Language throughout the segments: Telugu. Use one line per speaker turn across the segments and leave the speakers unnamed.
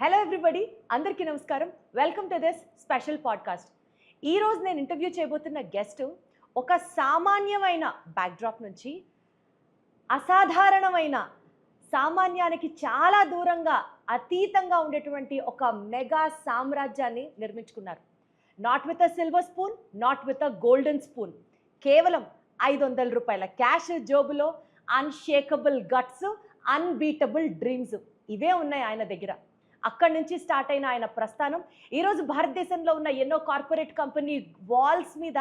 హలో ఎవ్రీబడి, అందరికీ నమస్కారం. Welcome to this special podcast. ఈరోజు నేను ఇంటర్వ్యూ చేయబోతున్న గెస్ట్ ఒక సామాన్యమైన బ్యాక్డ్రాప్ నుంచి అసాధారణమైన సామాన్యానికి చాలా దూరంగా అతీతంగా ఉండేటువంటి ఒక మెగా సామ్రాజ్యాన్ని నిర్మించుకున్నారు. Not with a silver spoon, not with a golden spoon. కేవలం 500 రూపాయల క్యాష్ జోబులో అన్షేకబుల్ గట్స్, అన్బీటబుల్ డ్రీమ్స్ ఇవే ఉన్నాయి ఆయన దగ్గర. అక్కడి నుంచి స్టార్ట్ అయిన ఆయన ప్రస్థానం ఈరోజు భారతదేశంలో ఉన్న ఎన్నో కార్పొరేట్ కంపెనీ వాల్స్ మీద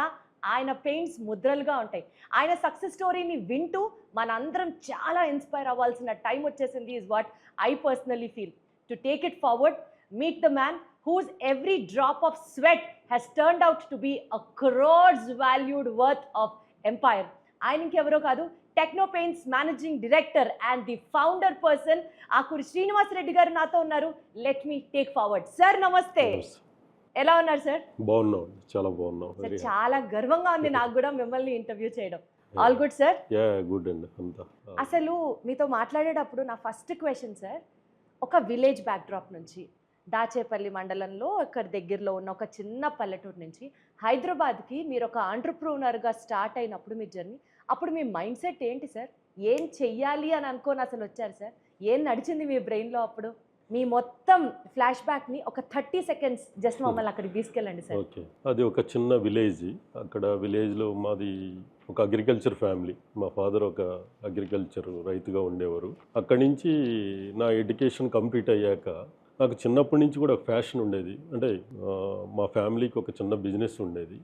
ఆయన పెయింట్స్ ముద్రలుగా ఉంటాయి. ఆయన సక్సెస్ స్టోరీని వింటూ మనందరం చాలా ఇన్స్పైర్ అవ్వాల్సిన టైం వచ్చేసింది. Is what I personally feel. To take it forward, meet the man whose every drop of sweat has turned out to be a crores valued worth of empire. ఆయన ఇంకెవరో కాదు, techno paints managing director and the founder person Akuri Srinivas Reddy గారు నాతో ఉన్నారు. Let me take forward. Sir నమస్తే, ఎలా ఉన్నారు సార్?
బాగున్నాం, చాలా బాగున్నాం.
సార్ చాలా గర్వంగా ఉంది నాకు కూడా మిమ్మల్ని ఇంటర్వ్యూ చేయడం. All good sir?
గుడ్ అండి అంతా.
అసలు మీతో మాట్లాడేటప్పుడు నా ఫస్ట్ క్వశ్చన్ సార్, ఒక విలేజ్ బ్యాక్డ్రాప్ నుంచి దాచేపల్లి మండలంలో ఇక్కడ దగ్గరలో ఉన్న ఒక చిన్న పల్లెటూరు నుంచి హైదరాబాద్కి మీరు ఒక ఆంటర్ప్రూనర్గా స్టార్ట్ అయినప్పుడు మీ జర్నీ, అప్పుడు మీ మైండ్ సెట్ ఏంటి సార్? ఏం చెయ్యాలి అని అనుకోని అసలు వచ్చారు సార్? ఏం నడిచింది మీ బ్రెయిన్లో అప్పుడు? మీ మొత్తం ఫ్లాష్ బ్యాక్ని ఒక 30 సెకండ్స్ జస్ట్ మమ్మల్ని అక్కడికి తీసుకెళ్ళండి సార్.
ఓకే, అది ఒక చిన్న విలేజ్. అక్కడ విలేజ్లో మాది ఒక అగ్రికల్చర్ ఫ్యామిలీ. మా ఫాదర్ ఒక అగ్రికల్చర్ రైతుగా ఉండేవారు. అక్కడి నుంచి నా ఎడ్యుకేషన్ కంప్లీట్ అయ్యాక నాకు చిన్నప్పటి నుంచి కూడా ఫ్యాషన్ ఉండేది. అంటే మా ఫ్యామిలీకి ఒక చిన్న బిజినెస్ ఉండేది.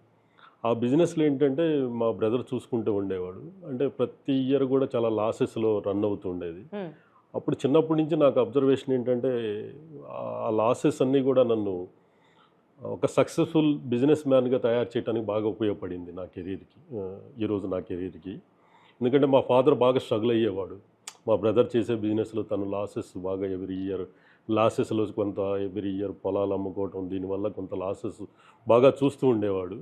ఆ బిజినెస్లో ఏంటంటే మా బ్రదర్ చూసుకుంటూ ఉండేవాడు. అంటే ప్రతి ఇయర్ కూడా చాలా లాసెస్లో రన్ అవుతూ ఉండేది. అప్పుడు చిన్నప్పటి నుంచి నాకు అబ్జర్వేషన్ ఏంటంటే ఆ లాసెస్ అన్నీ కూడా నన్ను ఒక సక్సెస్ఫుల్ బిజినెస్ మ్యాన్గా తయారు చేయడానికి బాగా ఉపయోగపడింది నా కెరీర్కి, ఈరోజు నా కెరీర్కి. ఎందుకంటే మా ఫాదర్ బాగా స్ట్రగుల్ అయ్యేవాడు. మా బ్రదర్ చేసే బిజినెస్లో తను లాసెస్ బాగా ఎవ్రీ ఇయర్ లాసెస్లో కొంత ఎవ్రీ ఇయర్ పొలాలు అమ్ముకోవటం, దీనివల్ల కొంత లాసెస్ బాగా చూస్తూ ఉండేవాడు.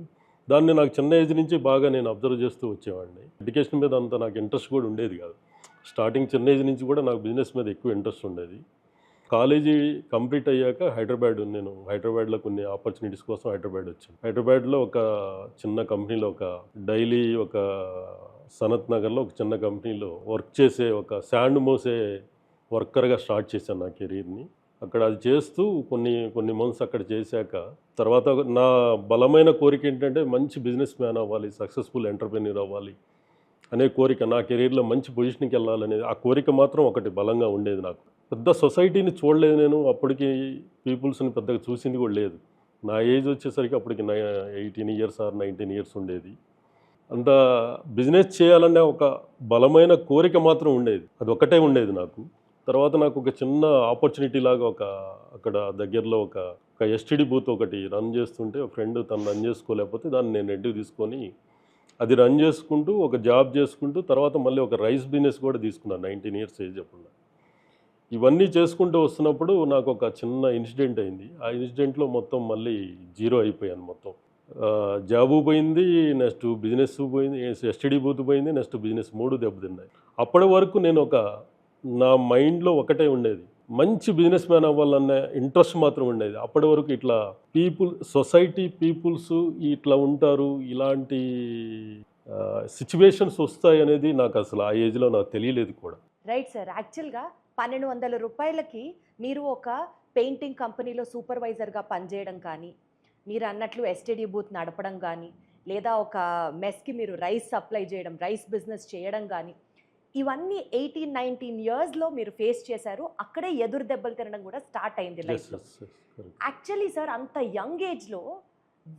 దాన్ని నాకు చిన్న ఏజ్ నుంచి బాగా నేను అబ్జర్వ్ చేస్తూ వచ్చేవాడిని. ఎడ్యుకేషన్ మీద అంత నాకు ఇంట్రెస్ట్ కూడా ఉండేది కాదు. స్టార్టింగ్ చిన్న ఏజ్ నుంచి కూడా నాకు బిజినెస్ మీద ఎక్కువ ఇంట్రెస్ట్ ఉండేది. కాలేజీ కంప్లీట్ అయ్యాక నేను హైదరాబాద్లో కొన్ని ఆపర్చునిటీస్ కోసం హైదరాబాద్ వచ్చాను. హైదరాబాద్లో ఒక చిన్న కంపెనీలో ఒక సనత్ నగర్లో ఒక చిన్న కంపెనీలో వర్క్ చేసే ఒక శాండ్ మోసే వర్కర్గా స్టార్ట్ చేశాను నా కెరీర్ని. అక్కడ అది చేస్తూ కొన్ని మంత్స్ అక్కడ చేశాక తర్వాత నా బలమైన కోరిక ఏంటంటే మంచి బిజినెస్ మ్యాన్ అవ్వాలి, సక్సెస్ఫుల్ ఎంటర్ప్రెన్యూర్ అవ్వాలి అనే కోరిక. నా కెరీర్లో మంచి పొజిషన్కి వెళ్ళాలనేది ఆ కోరిక మాత్రం ఒకటి బలంగా ఉండేది నాకు. పెద్ద సొసైటీని చూడలేదు నేను, అప్పటికి పీపుల్స్ని పెద్దగా చూసింది కూడా లేదు. నా ఏజ్ వచ్చేసరికి అప్పటికి 18 ఇయర్స్ ఆర్ 19 ఇయర్స్ ఉండేది. అంత బిజినెస్ చేయాలనే ఒక బలమైన కోరిక మాత్రం ఉండేది, అది ఒకటే ఉండేది నాకు. తర్వాత నాకు ఒక చిన్న ఆపర్చునిటీ లాగా అక్కడ దగ్గరలో ఒక ఎస్టీడీ బూత్ ఒకటి రన్ చేస్తుంటే ఒక ఫ్రెండ్ తను రన్ చేసుకోలేకపోతే దాన్ని నేను రెడ్డి తీసుకొని అది రన్ చేసుకుంటూ ఒక జాబ్ చేసుకుంటూ తర్వాత మళ్ళీ ఒక రైస్ బిజినెస్ కూడా తీసుకున్నాను 19 ఇయర్స్ ఏజ్ అప్పుడు. ఇవన్నీ చేసుకుంటూ వస్తున్నప్పుడు నాకు ఒక చిన్న ఇన్సిడెంట్ అయింది. ఆ ఇన్సిడెంట్లో మొత్తం మళ్ళీ జీరో అయిపోయాను. మొత్తం జాబు పోయింది, నెక్స్ట్ బిజినెస్ పోయింది, ఎస్టీడీ బూత్ పోయింది, నెక్స్ట్ బిజినెస్ 3 దెబ్బతిన్నాయి. అప్పటి వరకు నేను నా మైండ్లో ఒకటే ఉండేది, మంచి బిజినెస్ మ్యాన్ అవ్వాలన్న ఇంట్రెస్ట్ మాత్రం ఉండేది. అప్పటి వరకు ఇట్లా సొసైటీ పీపుల్స్ ఇట్లా ఉంటారు, ఇలాంటి సిచ్యువేషన్స్ వస్తాయి అనేది నాకు అసలు ఆ ఏజ్లో నాకు తెలియలేదు కూడా.
Right sir. యాక్చువల్గా 1200 రూపాయలకి మీరు ఒక పెయింటింగ్ కంపెనీలో సూపర్వైజర్గా పనిచేయడం కానీ, మీరు అన్నట్లు ఎస్టీడీ బూత్ నడపడం కానీ, లేదా ఒక మెస్కి మీరు రైస్ సప్లై చేయడం, రైస్ బిజినెస్ చేయడం కానీ, ఇవన్నీ 18-19 ఇయర్స్లో మీరు ఫేస్ చేశారు. అక్కడే ఎదురు దెబ్బలు తినడం కూడా స్టార్ట్ అయింది లైఫ్లో. యాక్చువల్లీ సార్, అంత యంగ్ ఏజ్లో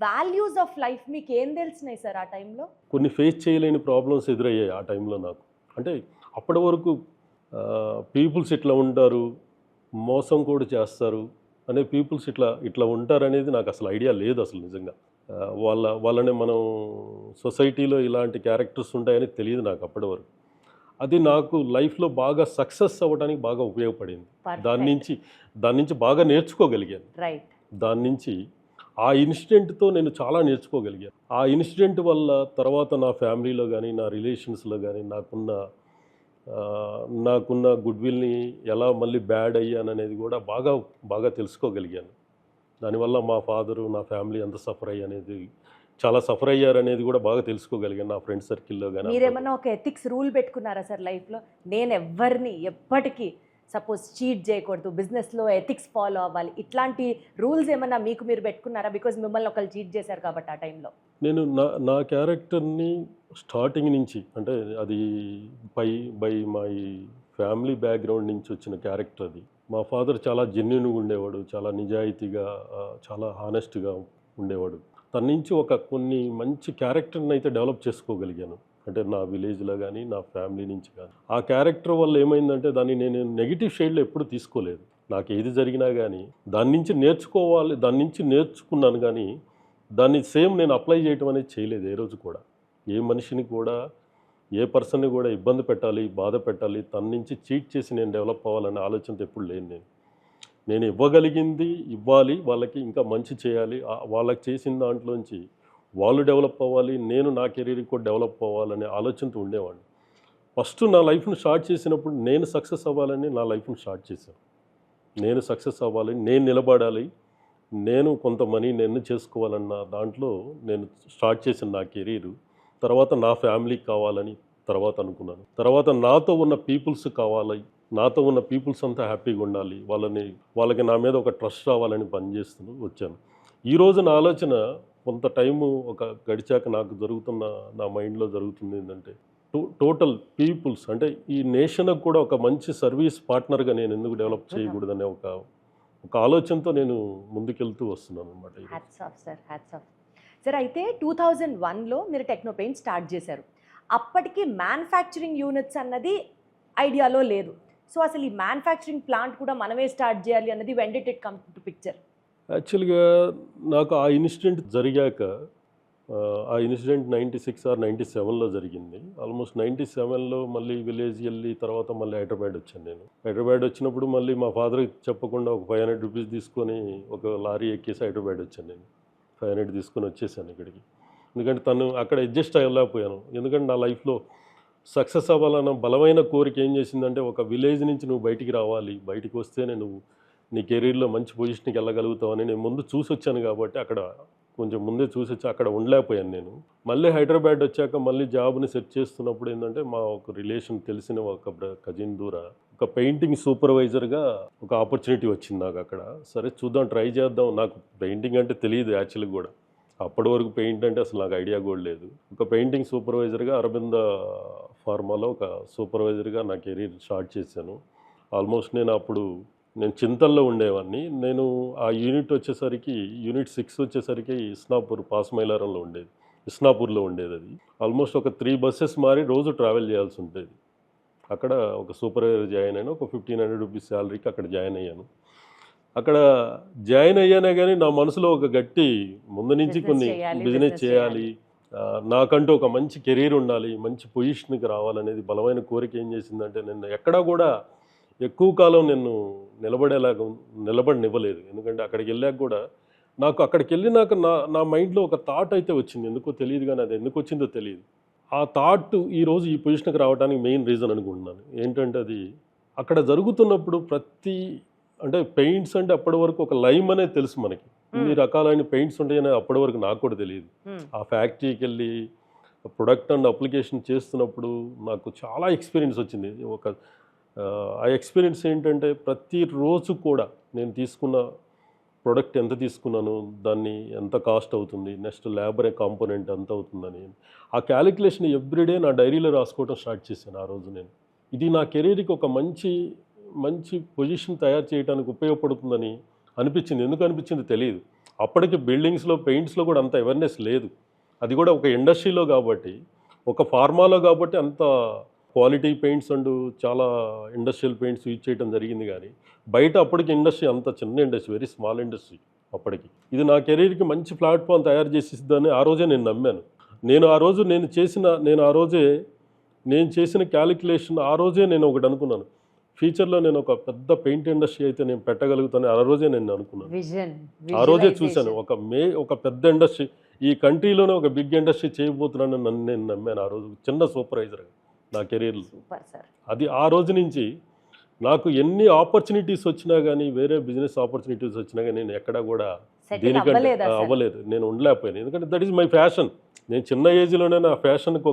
వాల్యూస్ ఆఫ్ లైఫ్ మీకు ఏం తెలిసినాయి సార్ ఆ టైంలో?
కొన్ని ఫేస్ చేయలేని ప్రాబ్లమ్స్ ఎదురయ్యాయి ఆ టైంలో నాకు. అంటే అప్పటి వరకు పీపుల్స్ ఇట్లా ఉంటారు, మోసం కూడా చేస్తారు అనే పీపుల్స్ ఇట్లా ఉంటారనేది నాకు అసలు ఐడియా లేదు అసలు నిజంగా. వాళ్ళని మనం సొసైటీలో ఇలాంటి క్యారెక్టర్స్ ఉంటాయని తెలియదు నాకు అప్పటి వరకు. అది నాకు లైఫ్లో బాగా సక్సెస్ అవ్వడానికి బాగా ఉపయోగపడింది. దాని నుంచి బాగా నేర్చుకోగలిగాను.
రైట్.
దాని నుంచి ఆ ఇన్సిడెంట్తో నేను చాలా నేర్చుకోగలిగాను. ఆ ఇన్సిడెంట్ వల్ల తర్వాత నా ఫ్యామిలీలో కానీ, నా రిలేషన్స్లో కానీ నాకున్న నాకున్న గుడ్ విల్ని ఎలా మళ్ళీ బ్యాడ్ అయ్యాననేది కూడా బాగా బాగా తెలుసుకోగలిగాను. దానివల్ల మా ఫాదరు నా ఫ్యామిలీ ఎంత సఫర్ అయ్యనేది చాలా సఫర్ అయ్యారనేది కూడా బాగా తెలుసుకోగలిగాను నా ఫ్రెండ్ సర్కిల్లో కానీ.
మీరేమన్నా ఒక ఎథిక్స్ రూల్ పెట్టుకున్నారా సార్ లైఫ్లో? నేను ఎవరిని ఎప్పటికీ సపోజ్ చీట్ చేయకూడదు, బిజినెస్లో ఎథిక్స్ ఫాలో అవ్వాలి, ఇట్లాంటి రూల్స్ ఏమన్నా మీకు మీరు పెట్టుకున్నారా? బికాజ్ మిమ్మల్ని ఒకళ్ళు చీట్ చేశారు కాబట్టి ఆ టైంలో.
నేను నా క్యారెక్టర్ని స్టార్టింగ్ నుంచి, అంటే అది బై మై ఫ్యామిలీ బ్యాక్గ్రౌండ్ నుంచి వచ్చిన క్యారెక్టర్ అది. మా ఫాదర్ చాలా జెన్యున్గా ఉండేవాడు, చాలా నిజాయితీగా, చాలా హానెస్ట్గా ఉండేవాడు. తన నుంచి కొన్ని మంచి క్యారెక్టర్ని అయితే డెవలప్ చేసుకోగలిగాను, అంటే నా విలేజ్లో కానీ నా ఫ్యామిలీ నుంచి కానీ. ఆ క్యారెక్టర్ వల్ల ఏమైందంటే దాన్ని నేను నెగిటివ్ షేడ్లో ఎప్పుడు తీసుకోలేదు. నాకు ఏది జరిగినా కానీ దాని నుంచి నేర్చుకున్నాను, కానీ దాన్ని సేమ్ నేను అప్లై చేయటం అనేది చేయలేదు ఏ రోజు కూడా. ఏ మనిషిని కూడా, ఏ పర్సన్ని కూడా ఇబ్బంది పెట్టాలి, బాధ పెట్టాలి, తన నుంచి చీట్ చేసి నేను డెవలప్ అవ్వాలనే ఆలోచనతో ఎప్పుడు లేను. నేను ఇవ్వగలిగింది ఇవ్వాలి, వాళ్ళకి ఇంకా మంచి చేయాలి, వాళ్ళకి చేసిన దాంట్లోంచి వాళ్ళు డెవలప్ అవ్వాలి, నేను నా కెరీర్కి కూడా డెవలప్ అవ్వాలనే ఆలోచనతో ఉండేవాడిని. ఫస్ట్ నా లైఫ్ని స్టార్ట్ చేసినప్పుడు నేను సక్సెస్ అవ్వాలని నా లైఫ్ని స్టార్ట్ చేశాను. నేను సక్సెస్ అవ్వాలి, నేను నిలబడాలి, నేను కొంత మనీ నేను చేసుకోవాలన్న దాంట్లో నేను స్టార్ట్ చేసిన నా కెరీరు. తర్వాత నా ఫ్యామిలీకి కావాలని తర్వాత అనుకున్నాను. తర్వాత నాతో ఉన్న పీపుల్స్ కావాలి, నాతో ఉన్న పీపుల్స్ అంతా హ్యాపీగా ఉండాలి, వాళ్ళకి నా మీద ఒక ట్రస్ట్ రావాలని పనిచేస్తూ వచ్చాను. ఈరోజు నా ఆలోచన కొంత టైము గడిచాక నాకు నా మైండ్లో జరుగుతుంది ఏంటంటే, టోటల్ పీపుల్స్, అంటే ఈ నేషన్కి కూడా ఒక మంచి సర్వీస్ పార్ట్నర్గా నేను ఎందుకు డెవలప్ చేయకూడదనే ఒక ఆలోచనతో నేను ముందుకెళ్తూ వస్తున్నాను అనమాట.
Hats off sir, hats off sir. అయితే 2001లో మీరు టెక్నో పెయింట్ స్టార్ట్ చేశారు. అప్పటికి మ్యానుఫ్యాక్చరింగ్ యూనిట్స్ అన్నది ఐడియాలో లేదు. సో అసలు ఈ మ్యానుఫ్యాక్చరింగ్ ప్లాంట్ కూడా మనమే స్టార్ట్ చేయాలి అన్నది when did it come to picture?
యాక్చువల్గా నాకు ఆ ఇన్సిడెంట్ జరిగాక, ఆ ఇన్సిడెంట్ 96 or 97లో జరిగింది. ఆల్మోస్ట్ 97లో మళ్ళీ విలేజ్ వెళ్ళి తర్వాత మళ్ళీ హైదరాబాద్ వచ్చాను నేను. హైదరాబాద్ వచ్చినప్పుడు మళ్ళీ మా ఫాదర్కి చెప్పకుండా ఒక 500 రూపీస్ తీసుకొని ఒక లారీ ఎక్కేసి హైదరాబాద్ వచ్చాను నేను. 500 తీసుకొని వచ్చేసాను ఇక్కడికి. ఎందుకంటే తను అక్కడ అడ్జస్ట్ అవ్వలేకపోయాను. ఎందుకంటే నా లైఫ్లో సక్సెస్ అవ్వాలన్న బలమైన కోరిక ఏం చేసిందంటే, ఒక విలేజ్ నుంచి నువ్వు బయటికి రావాలి, బయటికి వస్తేనే నువ్వు నీ కెరీర్లో మంచి పొజిషన్కి వెళ్ళగలుగుతావని నేను ముందు చూసి వచ్చాను. కాబట్టి అక్కడ కొంచెం ముందే చూసి వచ్చి అక్కడ ఉండలేకపోయాను నేను. మళ్ళీ హైదరాబాద్ వచ్చాక మళ్ళీ జాబ్ని సెర్చ్ చేస్తున్నప్పుడు ఏంటంటే, మా ఒక రిలేషన్ తెలిసిన ఒక కజిన్ దూర ఒక పెయింటింగ్ సూపర్వైజర్గా ఒక ఆపర్చునిటీ వచ్చింది నాకు అక్కడ. సరే చూద్దాం, ట్రై చేద్దాం. నాకు పెయింటింగ్ అంటే తెలియదు యాక్చువల్గా కూడా. అప్పటి వరకు పెయింట్ అంటే అసలు నాకు ఐడియా కూడా లేదు. ఒక పెయింటింగ్ సూపర్వైజర్గా అరవింద ఫార్మాలో ఒక సూపర్వైజర్గా నా కెరీర్ స్టార్ట్ చేశాను. ఆల్మోస్ట్ నేను చింతల్లో ఉండేవాడిని. నేను ఆ యూనిట్ వచ్చేసరికి, యూనిట్ 6 వచ్చేసరికి ఇస్నాపూర్ పాస్మైలారంలో ఉండేది, ఇస్నాపూర్లో ఉండేది అది. ఆల్మోస్ట్ ఒక 3 బస్సెస్ మారి రోజు ట్రావెల్ చేయాల్సి ఉంటుంది. అక్కడ ఒక సూపర్వైజర్ జాయిన్ అయినా, ఒక 1500 రూపీస్ శాలరీకి అక్కడ జాయిన్ అయ్యాను. అక్కడ జాయిన్ అయ్యానే కానీ నా మనసులో ఒక గట్టి ముందు నుంచి కొన్ని బిజినెస్ చేయాలి, నాకంటూ ఒక మంచి కెరీర్ ఉండాలి, మంచి పొజిషన్కి రావాలనేది బలమైన కోరిక ఏం చేసిందంటే, నేను ఎక్కడా కూడా ఎక్కువ కాలం నేను నిలబడనివ్వలేదు. ఎందుకంటే అక్కడికి వెళ్ళాక కూడా నాకు అక్కడికి వెళ్ళినాక నా మైండ్లో ఒక థాట్ అయితే వచ్చింది, ఎందుకో తెలియదు, కానీ అది ఎందుకు వచ్చిందో తెలియదు. ఆ థాట్ ఈరోజు ఈ పొజిషన్కి రావడానికి మెయిన్ రీజన్ అనుకుంటున్నాను. ఏంటంటే, అది అక్కడ జరుగుతున్నప్పుడు అంటే పెయింట్స్ అంటే అప్పటి వరకు ఒక లైమ్ అనేది తెలుసు మనకి, ఇన్ని రకాలైన పెయింట్స్ ఉంటాయని అప్పటి వరకు నాకు కూడా తెలియదు. ఆ ఫ్యాక్టరీకి వెళ్ళి ప్రొడక్ట్ అండ్ అప్లికేషన్ చేస్తున్నప్పుడు నాకు చాలా ఎక్స్పీరియన్స్ వచ్చింది. ఆ ఎక్స్పీరియన్స్ ఏంటంటే, ప్రతిరోజు కూడా నేను తీసుకున్న ప్రోడక్ట్ ఎంత తీసుకున్నాను, దాన్ని ఎంత కాస్ట్ అవుతుంది, నెక్స్ట్ లేబర్ కాంపోనెంట్ ఎంత అవుతుందని ఆ క్యాలిక్యులేషన్ ఎవ్రీడే నా డైరీలో రాసుకోవడం స్టార్ట్ చేశాను ఆ రోజు నేను. ఇది నా కెరీర్కి ఒక మంచి పొజిషన్ తయారు చేయడానికి ఉపయోగపడుతుందని అనిపించింది. ఎందుకు అనిపించింది తెలియదు. అప్పటికి బిల్డింగ్స్లో పెయింట్స్లో కూడా అంత అవేర్నెస్ లేదు. అది కూడా ఒక ఇండస్ట్రీలో కాబట్టి, ఒక ఫార్మాలో కాబట్టి అంత క్వాలిటీ పెయింట్స్ అండ్ చాలా ఇండస్ట్రియల్ పెయింట్స్ యూజ్ చేయడం జరిగింది. కానీ బయట అప్పటికి ఇండస్ట్రీ అంత చిన్న ఇండస్ట్రీ, వెరీ స్మాల్ ఇండస్ట్రీ అప్పటికి. ఇది నా కెరీర్కి మంచి ప్లాట్ఫామ్ తయారు చేసిద్దని ఆ రోజే నేను నమ్మాను. నేను చేసిన క్యాలిక్యులేషన్ ఆ రోజే నేను ఒకటి అనుకున్నాను, ఫ్యూచర్లో నేను ఒక పెద్ద పెయింట్ ఇండస్ట్రీ అయితే నేను పెట్టగలుగుతాను. ఆ రోజే నేను అనుకున్నాను, ఆ రోజే చూశాను ఒక పెద్ద ఇండస్ట్రీ, ఈ కంట్రీలోనే ఒక బిగ్ ఇండస్ట్రీ చేయబోతున్నాను నేను నమ్మాను ఆ రోజు, చిన్న సూపర్వైజర్గా. నా కెరీర్లో.
Super sir.
అది ఆ రోజు నుంచి నాకు ఎన్ని ఆపర్చునిటీస్ వచ్చినా కానీ, వేరే బిజినెస్ ఆపర్చునిటీస్ వచ్చినా కానీ నేను ఎక్కడా కూడా
సెటిల్
దీనికంటే
అవ్వలేదు అసలు.
అవ్వలేదు. నేను ఉండలేకపోయాను. ఎందుకంటే దట్ ఈస్ మై ఫ్యాషన్. నేను చిన్న ఏజ్లోనే నా ఫ్యాషన్కి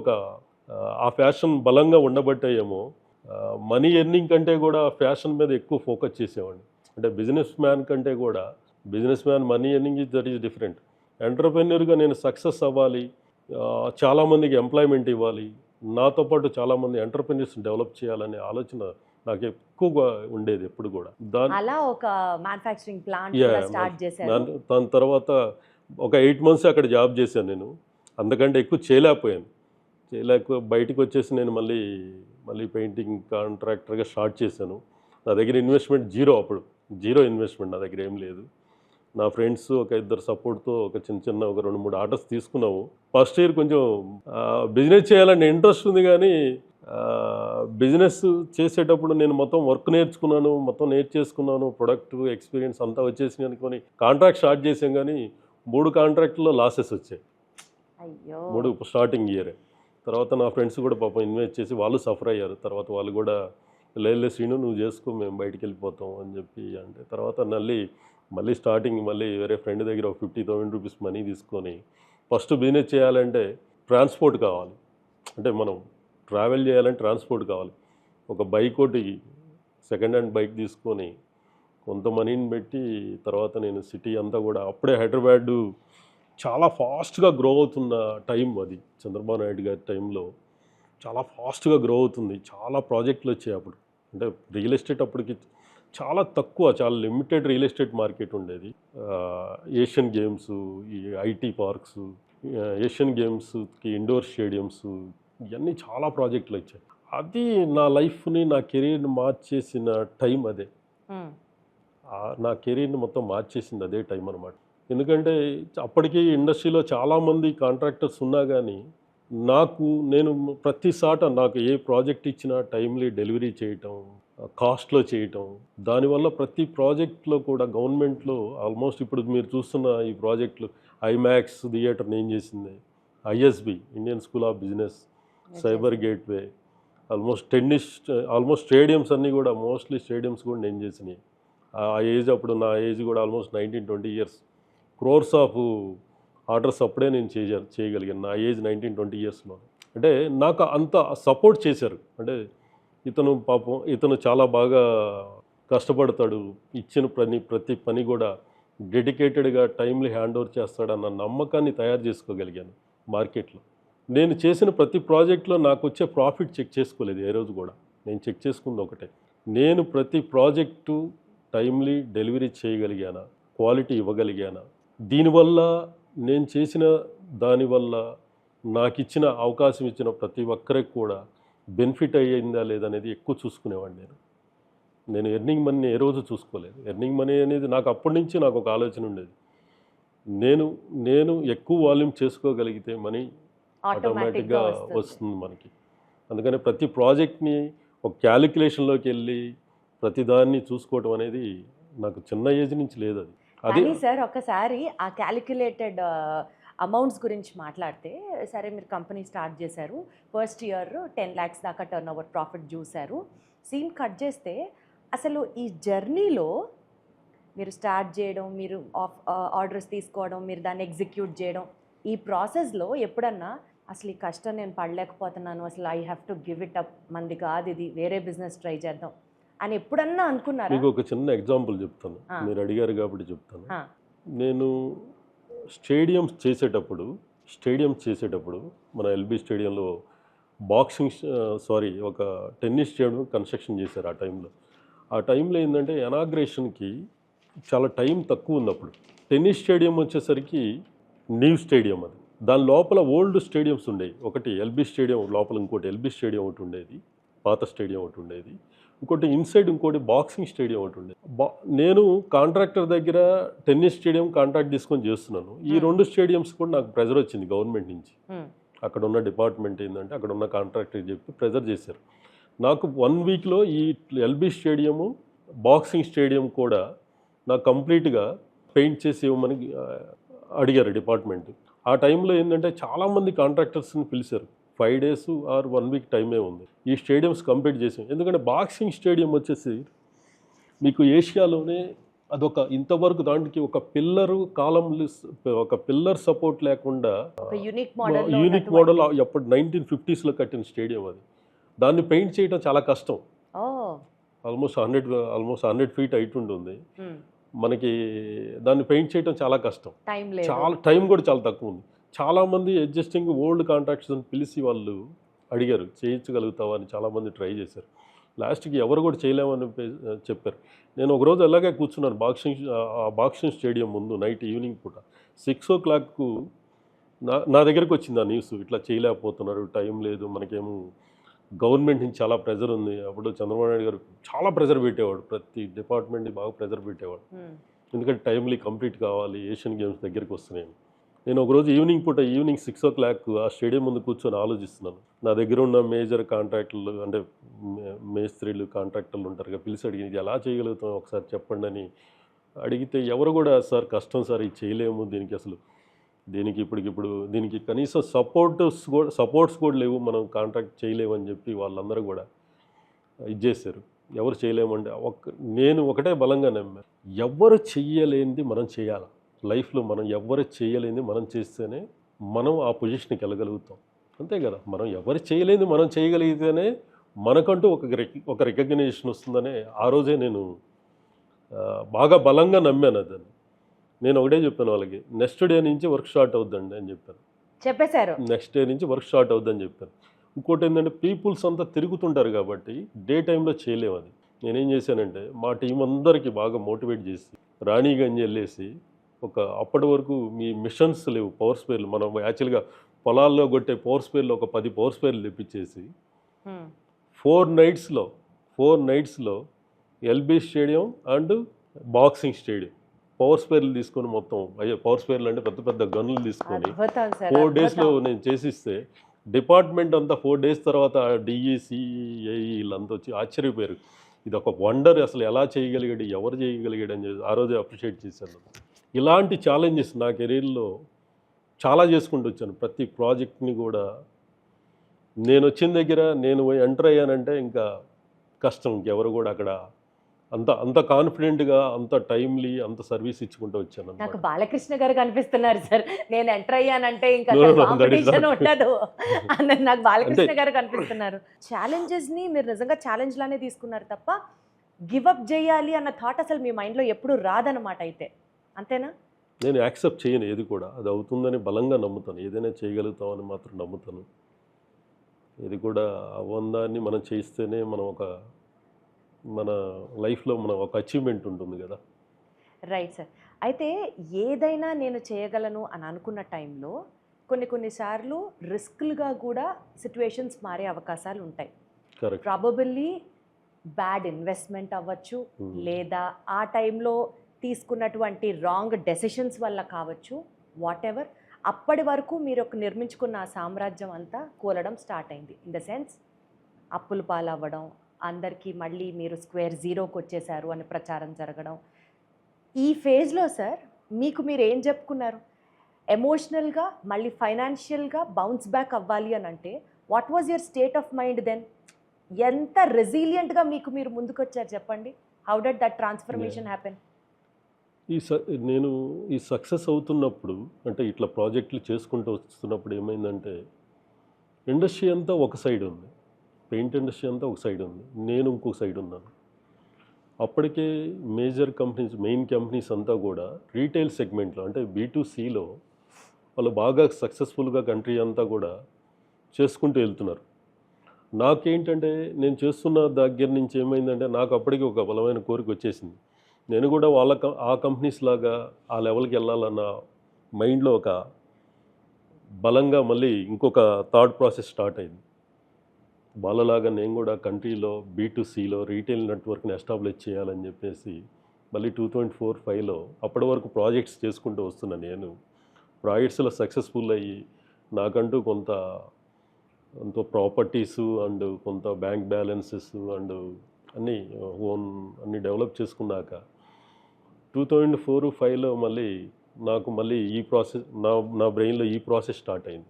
ఆ ఫ్యాషన్ బలంగా ఉండబట్టేయేమో మనీ ఎర్నింగ్ కంటే కూడా ఫ్యాషన్ మీద ఎక్కువ ఫోకస్ చేసేవాడిని. అంటే బిజినెస్ మ్యాన్ కంటే కూడా businessman money earning that is different. ఎంటర్‌ప్రెన్యూర్‌గా నేను సక్సెస్ అవ్వాలి, చాలామందికి ఎంప్లాయ్మెంట్ ఇవ్వాలి, నాతో పాటు చాలామంది ఎంటర్‌ప్రెన్యూర్స్ డెవలప్ చేయాలనే ఆలోచన నాకు ఎక్కువగా ఉండేది ఎప్పుడు కూడా.
అలా ఒక మ్యానుఫ్యాక్చరింగ్ ప్లాంట్
Yeah,
కూడా స్టార్ట్ చేశారు.
దాని తర్వాత ఒక 8 months అక్కడ జాబ్ చేశాను నేను. అంతకంటే ఎక్కువ చేయలేకపోయాను. బయటకు వచ్చేసి నేను మళ్ళీ పెయింటింగ్ కాంట్రాక్టర్గా స్టార్ట్ చేశాను. నా దగ్గర ఇన్వెస్ట్మెంట్ జీరో ఇన్వెస్ట్మెంట్ నా దగ్గర ఏం లేదు. నా ఫ్రెండ్స్ ఒక ఇద్దరు సపోర్ట్తో ఒక చిన్న ఒక 2-3 ఆర్డర్స్ తీసుకున్నాము. ఫస్ట్ ఇయర్ కొంచెం బిజినెస్ చేయాలని ఇంట్రెస్ట్ ఉంది, కానీ బిజినెస్ చేసేటప్పుడు నేను మొత్తం వర్క్ నేర్చుకున్నాను, మొత్తం నేర్చేసుకున్నాను, ప్రొడక్ట్ ఎక్స్పీరియన్స్ అంతా వచ్చేసి అనుకొని కాంట్రాక్ట్ స్టార్ట్ చేసాం, కానీ 3 కాంట్రాక్ట్లో లాసెస్ వచ్చాయి.
అయ్యో.
3 స్టార్టింగ్ ఇయరే. తర్వాత నా ఫ్రెండ్స్ కూడా పాపం ఇన్వెస్ట్ చేసి వాళ్ళు సఫర్ అయ్యారు. తర్వాత వాళ్ళు కూడా లేదు శ్రీను నువ్వు చేసుకో, మేము బయటికి వెళ్ళిపోతాం అని చెప్పి అంటే, తర్వాత మళ్ళీ స్టార్టింగ్ వేరే ఫ్రెండ్ దగ్గర ఒక 50,000 రూపీస్ మనీ తీసుకొని ఫస్ట్ బిజినెస్ చేయాలంటే ట్రాన్స్పోర్ట్ కావాలి. అంటే మనం ట్రావెల్ చేయాలంటే ట్రాన్స్పోర్ట్ కావాలి. ఒక బైక్ ఒకటి సెకండ్ హ్యాండ్ బైక్ తీసుకొని కొంత మనీని పెట్టి తర్వాత నేను సిటీ అంతా కూడా అప్పుడే హైదరాబాద్ చాలా ఫాస్ట్గా గ్రో అవుతున్న టైం అది. చంద్రబాబు నాయుడు గారి టైంలో చాలా ఫాస్ట్గా గ్రో అవుతుంది. చాలా ప్రాజెక్టులు వచ్చాయి అప్పుడు. అంటే రియల్ ఎస్టేట్ అప్పటికి చాలా తక్కువ, చాలా లిమిటెడ్ రియల్ ఎస్టేట్ మార్కెట్ ఉండేది. ఏషియన్ గేమ్స్, ఈ ఐటీ పార్క్స్, ఏషియన్ గేమ్స్కి ఇండోర్ స్టేడియమ్స్, ఇవన్నీ చాలా ప్రాజెక్టులు వచ్చాయి. అది నా లైఫ్ని, నా కెరీర్ని మార్చేసిన టైం అదే. నా కెరీర్ని మొత్తం మార్చేసింది అదే టైం అనమాట. ఎందుకంటే అప్పటికి ఇండస్ట్రీలో చాలామంది కాంట్రాక్టర్స్ ఉన్నా కానీ నేను ప్రతిసాట నాకు ఏ ప్రాజెక్ట్ ఇచ్చినా టైమ్లీ డెలివరీ చేయటం, కాస్ట్లో చేయటం, దానివల్ల ప్రతి ప్రాజెక్ట్లో కూడా గవర్నమెంట్లో ఆల్మోస్ట్ ఇప్పుడు మీరు చూస్తున్న ఈ ప్రాజెక్టులు ఐమాక్స్ థియేటర్ నేను చేసింది, ISB Indian school of business, cyber gateway, almost stadiums అన్నీ కూడా మోస్ట్లీ స్టేడియమ్స్ కూడా నేను చేసినాయి. ఆ ఏజ్ అప్పుడు నా ఏజ్ కూడా almost 19-20 years. Crores of orders అప్పుడే నేను చేయగలిగాను నా ఏజ్ 19-20 yearsలో. అంటే నాకు అంత సపోర్ట్ చేశారు. అంటే ఇతను చాలా బాగా కష్టపడతాడు, ఇచ్చిన ప్రతి పని కూడా డెడికేటెడ్గా టైమ్లీ హ్యాండ్ ఓవర్ చేస్తాడన్న నమ్మకాన్ని తయారు చేసుకోగలిగాను మార్కెట్లో. నేను చేసిన ప్రతి ప్రాజెక్ట్లో నాకు వచ్చే ప్రాఫిట్ చెక్ చేసుకోలేదు ఏ రోజు కూడా. నేను చెక్ చేసుకుంది ఒకటే, నేను ప్రతి ప్రాజెక్టు టైమ్లీ డెలివరీ చేయగలిగానా, క్వాలిటీ ఇవ్వగలిగానా, దీనివల్ల నేను చేసిన దానివల్ల నాకు ఇచ్చిన అవకాశం ఇచ్చిన ప్రతి ఒక్కరికి కూడా బెనిఫిట్ అయ్యిందా లేదనేది ఎక్కువ చూసుకునేవాడిని. నేను ఎర్నింగ్ మనీ ఏ రోజు చూసుకోలేదు. ఎర్నింగ్ మనీ అనేది నాకు అప్పటి నుంచి నాకు ఒక ఆలోచన ఉండేది, నేను ఎక్కువ వాల్యూమ్ చేసుకోగలిగితే మనీ ఆటోమేటిక్గా వస్తుంది మనకి. అందుకని ప్రతి ప్రాజెక్ట్ని ఒక క్యాలిక్యులేషన్లోకి వెళ్ళి ప్రతిదాన్ని చూసుకోవటం అనేది నాకు చిన్న ఏజ్ నుంచి లేదు. అది
కానీ సార్ ఒకసారి ఆ క్యాలిక్యులేటెడ్ అమౌంట్స్ గురించి మాట్లాడితే, సరే మీరు కంపెనీ స్టార్ట్ చేశారు, ఫస్ట్ ఇయర్ 10 lakhs దాకా టర్న్ ఓవర్ ప్రాఫిట్ చూశారు. సీన్ కట్ చేస్తే అసలు ఈ జర్నీలో మీరు స్టార్ట్ చేయడం, మీరు ఆర్డర్స్ తీసుకోవడం, మీరు దాన్ని ఎగ్జిక్యూట్ చేయడం, ఈ ప్రాసెస్లో ఎప్పుడన్నా అసలు ఈ కష్టం నేను పడలేకపోతున్నాను, అసలు I have to give it up, మంది కాదు ఇది, వేరే బిజినెస్ ట్రై చేద్దాం అని ఎప్పుడన్నా అనుకున్నారా?
మీకు ఒక చిన్న ఎగ్జాంపుల్ చెప్తాను, మీరు అడిగారు కాబట్టి చెప్తాను. నేను స్టేడియంస్ చేసేటప్పుడు మన ఎల్బీ స్టేడియంలో ఒక టెన్నిస్ స్టేడియం కన్స్ట్రక్షన్ చేశారు. ఆ టైంలో ఏంటంటే ఎనాగ్రేషన్కి చాలా టైం తక్కువ ఉంది. అప్పుడు టెన్నిస్ స్టేడియం వచ్చేసరికి న్యూ స్టేడియం, అది దాని లోపల ఓల్డ్ స్టేడియంస్ ఉండేవి. ఒకటి ఎల్బీ స్టేడియం లోపల, ఇంకోటి ఎల్బీ స్టేడియం ఒకటి ఉండేది, పాత స్టేడియం ఒకటి ఉండేది, ఇంకోటి ఇన్సైడ్ ఇంకోటి బాక్సింగ్ స్టేడియం ఒకటి ఉండేది. నేను కాంట్రాక్టర్ దగ్గర టెన్నిస్ స్టేడియం కాంట్రాక్ట్ తీసుకొని చేస్తున్నాను. ఈ 2 స్టేడియంస్ కూడా నాకు ప్రెజర్ వచ్చింది గవర్నమెంట్ నుంచి. అక్కడ ఉన్న డిపార్ట్మెంట్ ఏంటంటే అక్కడ ఉన్న కాంట్రాక్టర్ చెప్పి ప్రెజర్ చేశారు. నాకు 1 weekలో ఈ ఎల్బీ స్టేడియము, బాక్సింగ్ స్టేడియం కూడా నాకు కంప్లీట్గా పెయింట్ చేసి ఇవ్వమని అడిగారు డిపార్ట్మెంట్. ఆ టైంలో ఏంటంటే చాలామంది కాంట్రాక్టర్స్ని పిలిచారు. 5 days ఆర్ 1 week టైమే ఉంది ఈ స్టేడియంస్ కంప్లీట్ చేసాం. ఎందుకంటే బాక్సింగ్ స్టేడియం వచ్చేసి మీకు ఏషియాలోనే అదొక ఇంతవరకు దానికి ఒక పిల్లరు కాలం ఒక పిల్లర్ సపోర్ట్ లేకుండా
ఒక యూనిక్ మోడల్
యూనిక్ మోడల్ ఎప్పుడు 1950s కట్టిన స్టేడియం అది. దాన్ని పెయింట్ చేయడం చాలా కష్టం. ఆల్మోస్ట్ 100 feet హైట్ ఉంటుంది. మనకి దాన్ని పెయింట్ చేయడం చాలా కష్టం, చాలా టైం కూడా చాలా తక్కువ ఉంది. చాలామంది అడ్జస్టింగ్ ఓల్డ్ కాంట్రాక్టర్స్ అని పిలిచి వాళ్ళు అడిగారు చేయించగలుగుతావా అని, చాలామంది ట్రై చేశారు. లాస్ట్కి ఎవరు కూడా చేయలేమని చెప్పారు. నేను ఒకరోజు అలాగే కూర్చున్నాను బాక్సింగ్ స్టేడియం ముందు నైట్ ఈవినింగ్ పూట 6 o'clock నా దగ్గరికి వచ్చింది ఆ న్యూస్, ఇట్లా చేయలేకపోతున్నారు, టైం లేదు, మనకేమో గవర్నమెంట్ నుంచి చాలా ప్రెజర్ ఉంది. అప్పుడు చంద్రబాబు నాయుడు గారు చాలా ప్రెజర్ పెట్టేవాడు, ప్రతి డిపార్ట్మెంట్ని బాగా ప్రెజర్ పెట్టేవాడు. ఎందుకంటే టైమ్లీ కంప్లీట్ కావాలి, ఏషియన్ గేమ్స్ దగ్గరికి వస్తున్నాయి. నేను ఒకరోజు ఈవినింగ్ 6 o'clock ఆ స్టేడియం ముందు కూర్చొని ఆలోచిస్తున్నాను. నా దగ్గర ఉన్న మేజర్ కాంట్రాక్టర్లు అంటే మేస్త్రీలు కాంట్రాక్టర్లు ఉంటారు కదా, పిలిచి అడిగి ఇది ఎలా చేయగలుగుతాం ఒకసారి చెప్పండి అని అడిగితే ఎవరు కూడా సార్ కష్టం సార్, ఇది చేయలేము, దీనికి అసలు ఇప్పుడు దీనికి కనీసం సపోర్ట్స్ కూడా లేవు, మనం కాంట్రాక్ట్ చేయలేము అని చెప్పి వాళ్ళందరూ కూడా ఇది చేశారు. ఎవరు చేయలేమంటే నేను ఒకటే బలంగా నమ్మాను, ఎవరు చెయ్యలేనిది మనం చేయాలి లైఫ్లో. మనం ఎవరు చేయలేనిది మనం చేస్తేనే మనం ఆ పొజిషన్కి వెళ్ళగలుగుతాం, అంతే కదా. మనం ఎవరు చేయలేనిది మనం చేయగలిగితేనే మనకంటూ ఒక రికగ్నిషన్ వస్తుందనే ఆ రోజే నేను బాగా బలంగా నమ్మాను అదని. నేను ఒకటే చెప్పాను వాళ్ళకి, నెక్స్ట్ డే నుంచి వర్క్ స్టార్ట్ అవుద్దండి అని చెప్పారు. నెక్స్ట్ డే నుంచి వర్క్ స్టార్ట్ అవుద్దని చెప్పాను. ఇంకోటి ఏంటంటే పీపుల్స్ అంతా తిరుగుతుంటారు కాబట్టి డే టైంలో చేయలేము. అది నేనేం చేశానంటే మా టీం అందరికీ బాగా మోటివేట్ చేసి రాణిగంజ్ వెళ్ళేసి అప్పటి వరకు మీ మిషన్స్ లేవు, పవర్ స్పేర్లు, మనం యాక్చువల్గా పొలాల్లో కొట్టే పవర్ స్పేర్లు ఒక 10 పవర్ స్పేర్లు తెప్పించేసి 4 నైట్స్లో LB stadium and boxing stadium power స్పేర్లు తీసుకొని మొత్తం పవర్ స్పేర్లు అంటే పెద్ద పెద్ద గన్నులు తీసుకొని 4 daysలో నేను చేసిస్తే డిపార్ట్మెంట్ అంతా 4 days తర్వాత డిఈసి ఏఈ వీళ్ళంతా వచ్చి ఆశ్చర్యపోయారు. ఇది ఒక వండర్, అసలు ఎలా చేయగలిగాడు, ఎవరు చేయగలిగాడు అని చెప్పి ఆ రోజే అప్రిషియేట్ చేశాను. ఇలాంటి ఛాలెంజెస్ నా కెరీర్లో చాలా చేసుకుంటూ వచ్చాను. ప్రతి ప్రాజెక్ట్ని కూడా నేను వచ్చిన దగ్గర నేను ఎంటర్ అయ్యానంటే ఇంకా కష్టం, ఇంకెవరు కూడా అక్కడ అంత కాన్ఫిడెంట్గా, అంత టైమ్లీ, అంత సర్వీస్ ఇచ్చుకుంటూ వచ్చాను.
నాకు బాలకృష్ణ గారు కనిపిస్తున్నారు సార్, నేను ఎంటర్ అయ్యానంటే ఇంకా కాంపిటీషన్ ఉండదు అన్నది నాకు బాలకృష్ణ గారు కనిపిస్తున్నారు. ఛాలెంజెస్ని మీరు నిజంగా ఛాలెంజ్ లానే తీసుకున్నారు తప్ప గివప్ చేయాలి అన్న థాట్ అసలు మీ మైండ్లో ఎప్పుడు రాదన్నమాట. అయితే అంతేనా?
నేను యాక్సెప్ట్ చేయను ఏది కూడా, అది అవుతుందని బలంగా నమ్ముతాను. ఏదైనా చేయగలుగుతామని మాత్రం నమ్ముతాను. ఇది కూడా అవ్వందాన్ని మనం చేస్తేనే మన లైఫ్లో ఒక అచీవ్మెంట్ ఉంటుంది కదా.
Right sir. అయితే ఏదైనా నేను చేయగలను అని అనుకున్న టైంలో కొన్నిసార్లు రిస్క్లుగా కూడా సిచ్యువేషన్స్ మారే అవకాశాలు ఉంటాయి. ప్రాబబుల్లీ బ్యాడ్ ఇన్వెస్ట్మెంట్ అవ్వచ్చు, లేదా ఆ టైంలో తీసుకున్నటువంటి రాంగ్ డెసిషన్స్ వల్ల కావచ్చు, వాట్ ఎవర్. అప్పటి వరకు మీరు నిర్మించుకున్న ఆ సామ్రాజ్యం అంతా కూలడం స్టార్ట్ అయింది. ఇన్ ద సెన్స్ అప్పులు పాలవ్వడం, అందరికీ మళ్ళీ మీరు స్క్వేర్ జీరోకి వచ్చేసారు అని ప్రచారం జరగడం. ఈ ఫేజ్లో సార్ మీరు ఏం చెప్పుకున్నారు? ఎమోషనల్గా మళ్ళీ ఫైనాన్షియల్గా బౌన్స్ బ్యాక్ అవ్వాలి అని అంటే what was your state of mind then? ఎంత రెసిలియంట్గా మీరు ముందుకొచ్చారు చెప్పండి. How did that transformation happen?
నేను ఈ సక్సెస్ అవుతున్నప్పుడు, అంటే ఇట్లా ప్రాజెక్టులు చేసుకుంటూ వస్తున్నప్పుడు ఏమైందంటే ఇండస్ట్రీ అంతా ఒక సైడ్ ఉంది, పెయింట్ ఇండస్ట్రీ అంతా ఒక సైడ్ ఉంది, నేను ఇంకొక సైడ్ ఉన్నాను. అప్పటికే మేజర్ కంపెనీస్, మెయిన్ కంపెనీస్ అంతా కూడా రీటైల్ సెగ్మెంట్లో అంటే B2Cలో వాళ్ళు బాగా సక్సెస్ఫుల్గా కంట్రీ అంతా కూడా చేసుకుంటూ వెళ్తున్నారు. నాకేంటంటే నేను చేస్తున్న దగ్గర నుంచి ఏమైందంటే నాకు అప్పటికి ఒక బలమైన కోరిక వచ్చేసింది. నేను కూడా ఆ కంపెనీస్ లాగా ఆ లెవెల్కి వెళ్ళాలన్న మైండ్లో ఒక బలంగా మళ్ళీ ఇంకొక థాట్ ప్రాసెస్ స్టార్ట్ అయింది. వాళ్ళలాగా నేను కూడా కంట్రీలో B2Cలో రీటైల్ నెట్వర్క్ని ఎస్టాబ్లిష్ చేయాలని చెప్పేసి మళ్ళీ 2004-05లో అప్పటి వరకు ప్రాజెక్ట్స్ చేసుకుంటూ వస్తున్నాను. నేను ప్రాజెక్ట్స్లో సక్సెస్ఫుల్ అయ్యి నాకంటూ కొంత ప్రాపర్టీసు అండ్ కొంత బ్యాంక్ బ్యాలెన్సెస్ అండ్ అన్నీ డెవలప్ చేసుకున్నాక 2004-05లో మళ్ళీ ఈ ప్రాసెస్ నా బ్రెయిన్లో ఈ ప్రాసెస్ స్టార్ట్ అయింది.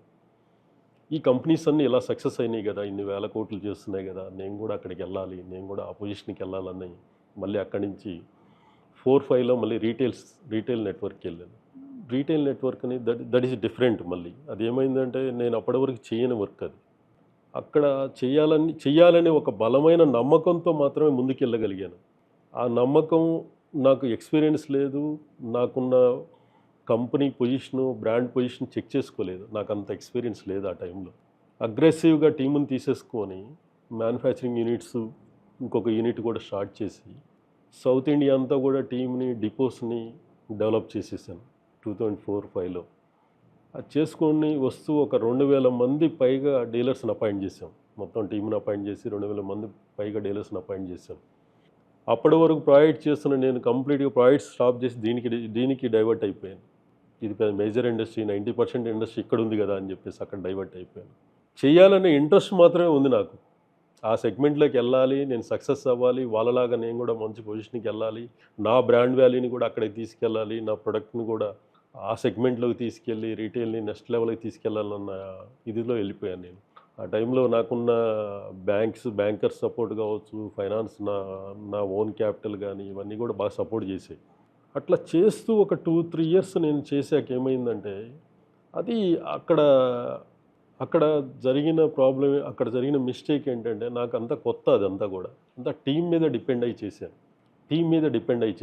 ఈ కంపెనీస్ అన్నీ ఇలా సక్సెస్ అయినాయి కదా, ఇన్ని వేల కోట్లు చేస్తున్నాయి కదా, నేను కూడా అక్కడికి వెళ్ళాలి, నేను కూడా ఆ పొజిషన్కి వెళ్ళాలని మళ్ళీ అక్కడి నుంచి 4-5లో మళ్ళీ రీటైల్ నెట్వర్క్కి వెళ్ళాను. రీటైల్ నెట్వర్క్ అని దట్ ఈస్ డిఫరెంట్. మళ్ళీ అది ఏమైందంటే నేను అప్పటి వరకు చేయని వర్క్ అది. అక్కడ చెయ్యాలనే ఒక బలమైన నమ్మకంతో మాత్రమే ముందుకెళ్ళగలిగాను. ఆ నమ్మకం, నాకు ఎక్స్పీరియన్స్ లేదు, నాకున్న company position, brand position check చేసుకోలేదు, నాకు అంత ఎక్స్పీరియన్స్ లేదు ఆ టైంలో. అగ్రెసివ్గా టీముని తీసేసుకొని మ్యానుఫ్యాక్చరింగ్ యూనిట్స్, ఇంకొక యూనిట్ కూడా స్టార్ట్ చేసి సౌత్ ఇండియా అంతా కూడా టీమ్ని, డిపోస్ని డెవలప్ చేసేసాను 2004-5లో. అది చేసుకొని వస్తూ ఒక 2000 మంది పైగా డీలర్స్ని అపాయింట్ చేసాం. మొత్తం టీంని అపాయింట్ చేసి 2000 మంది పైగా డీలర్స్ని అపాయింట్ చేసాం. అప్పటి వరకు ప్రాజెక్ట్ చేస్తున్న నేను కంప్లీట్గా ప్రాజెక్ట్ స్టాప్ చేసి దీనికి డైవర్ట్ అయిపోయాను. ఇది మేజర్ ఇండస్ట్రీ, 90% ఇండస్ట్రీ ఇక్కడ ఉంది కదా అని చెప్పేసి అక్కడ డైవర్ట్ అయిపోయాను. చేయాలనే ఇంట్రెస్ట్ మాత్రమే ఉంది నాకు. ఆ సెగ్మెంట్లోకి వెళ్ళాలి, నేను సక్సెస్ అవ్వాలి, వాళ్ళలాగా నేను కూడా మంచి పొజిషన్కి వెళ్ళాలి, నా బ్రాండ్ వాల్యూని కూడా అక్కడికి తీసుకెళ్ళాలి, నా ప్రొడక్ట్ని కూడా ఆ సెగ్మెంట్లోకి తీసుకెళ్ళి రీటైల్ని నెక్స్ట్ లెవెల్కి తీసుకెళ్ళాలన్న ఇదిలో వెళ్ళిపోయాను నేను. ఆ టైంలో నాకున్న బ్యాంకర్స్ సపోర్ట్ కావచ్చు, ఫైనాన్స్, నా ఓన్ క్యాపిటల్ కానీ ఇవన్నీ కూడా బాగా సపోర్ట్ చేసాయి. అట్లా చేస్తూ ఒక 2-3 ఇయర్స్ నేను చేశాక ఏమైందంటే, అది అక్కడ జరిగిన ప్రాబ్లం, అక్కడ జరిగిన మిస్టేక్ ఏంటంటే, నాకు అంతా కొత్త, అదంతా కూడా అంతా టీం మీద డిపెండ్ అయ్యి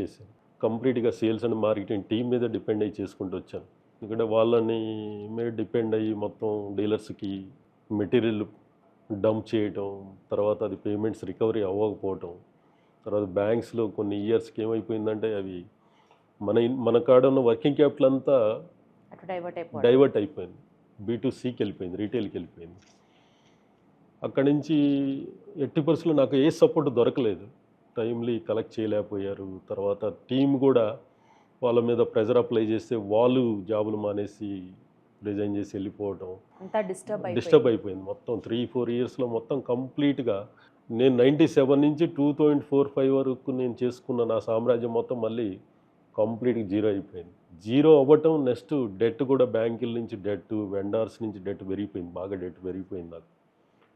చేశాను. కంప్లీట్గా సేల్స్ అండ్ మార్కెటింగ్ టీం మీద డిపెండ్ అయ్యి చేసుకుంటూ వచ్చాను. ఎందుకంటే వాళ్ళని మీద డిపెండ్ అయ్యి మొత్తం డీలర్స్కి మెటీరియల్ డంప్ చేయటం, తర్వాత అది పేమెంట్స్ రికవరీ అవ్వకపోవటం, తర్వాత బ్యాంక్స్లో కొన్ని ఇయర్స్కి ఏమైపోయిందంటే అవి మన కాడ ఉన్న వర్కింగ్ క్యాపిటల్ అంతా డైవర్ట్ అయిపోయింది, B2Cకి వెళ్ళిపోయింది, రీటైల్కి వెళ్ళిపోయింది. అక్కడి నుంచి ఎట్టి పరిస్థితుల్లో నాకు ఏ సపోర్ట్ దొరకలేదు, టైమ్లీ కలెక్ట్ చేయలేకపోయారు. తర్వాత టీం కూడా వాళ్ళ మీద ప్రెజర్ అప్లై చేస్తే వాళ్ళు జాబులు మానేసి రిజైన్ చేసి వెళ్ళిపోవటం, డిస్టర్బ్ అయిపోయింది. మొత్తం 3-4 ఇయర్స్లో మొత్తం కంప్లీట్గా నేను 97 నుంచి 2004-5 వరకు నేను చేసుకున్న నా సామ్రాజ్యం మొత్తం మళ్ళీ కంప్లీట్గా జీరో అయిపోయింది. జీరో అవ్వటం, నెక్స్ట్ డెట్ కూడా బ్యాంకుల నుంచి డెట్, వెండర్స్ నుంచి డెట్ పెరిగిపోయింది, బాగా డెట్ పెరిగిపోయింది. నాకు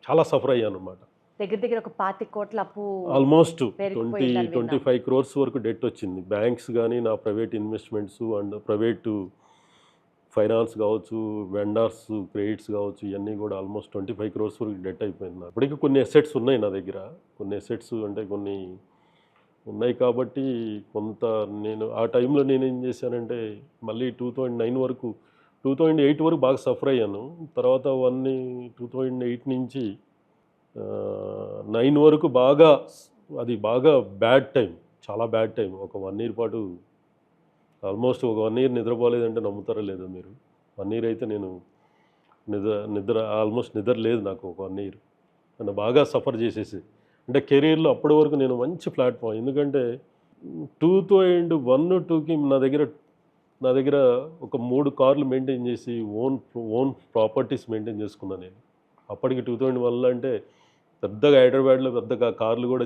చాలా సఫర్ అయ్యాను అనమాట.
దగ్గర ఒక 25 కోట్ల అప్పు,
ఆల్మోస్ట్ 20-25 crores వరకు డెట్ వచ్చింది. బ్యాంక్స్ కానీ, నా private investments and private finance కావచ్చు, వెండర్స్ క్రెడిట్స్ కావచ్చు, ఇవన్నీ కూడా ఆల్మోస్ట్ 25 crores వరకు డెట్ అయిపోయింది. నాకు ఇప్పటికీ కొన్ని అసెట్స్ ఉన్నాయి నా దగ్గర, కొన్ని అసెట్స్ అంటే కొన్ని ఉన్నాయి కాబట్టి కొంత నేను ఆ టైంలో నేనేం చేశానంటే మళ్ళీ 2009 వరకు 2008 వరకు బాగా సఫర్ అయ్యాను. తర్వాత 2008 నుంచి 9 వరకు అది బాగా బ్యాడ్ టైం, చాలా బ్యాడ్ టైం. ఒక 1 year పాటు ఆల్మోస్ట్ ఒక 1 year నిద్రపోలేదంటే నమ్ముతారో లేదో మీరు. 1 year అయితే నేను ఆల్మోస్ట్ నిద్ర లేదు నాకు ఒక 1 year. నన్ను బాగా సఫర్ చేసేసి, అంటే కెరీర్లో అప్పటి వరకు నేను మంచి ప్లాట్ఫామ్. ఎందుకంటే 2001-2కి నా దగ్గర ఒక 3 కార్లు మెయింటైన్ చేసి ఓన్ ప్రాపర్టీస్ మెయింటైన్ చేసుకున్నాను నేను. అప్పటికి 2001లో అంటే పెద్దగా హైదరాబాద్లో పెద్దగా కార్లు కూడా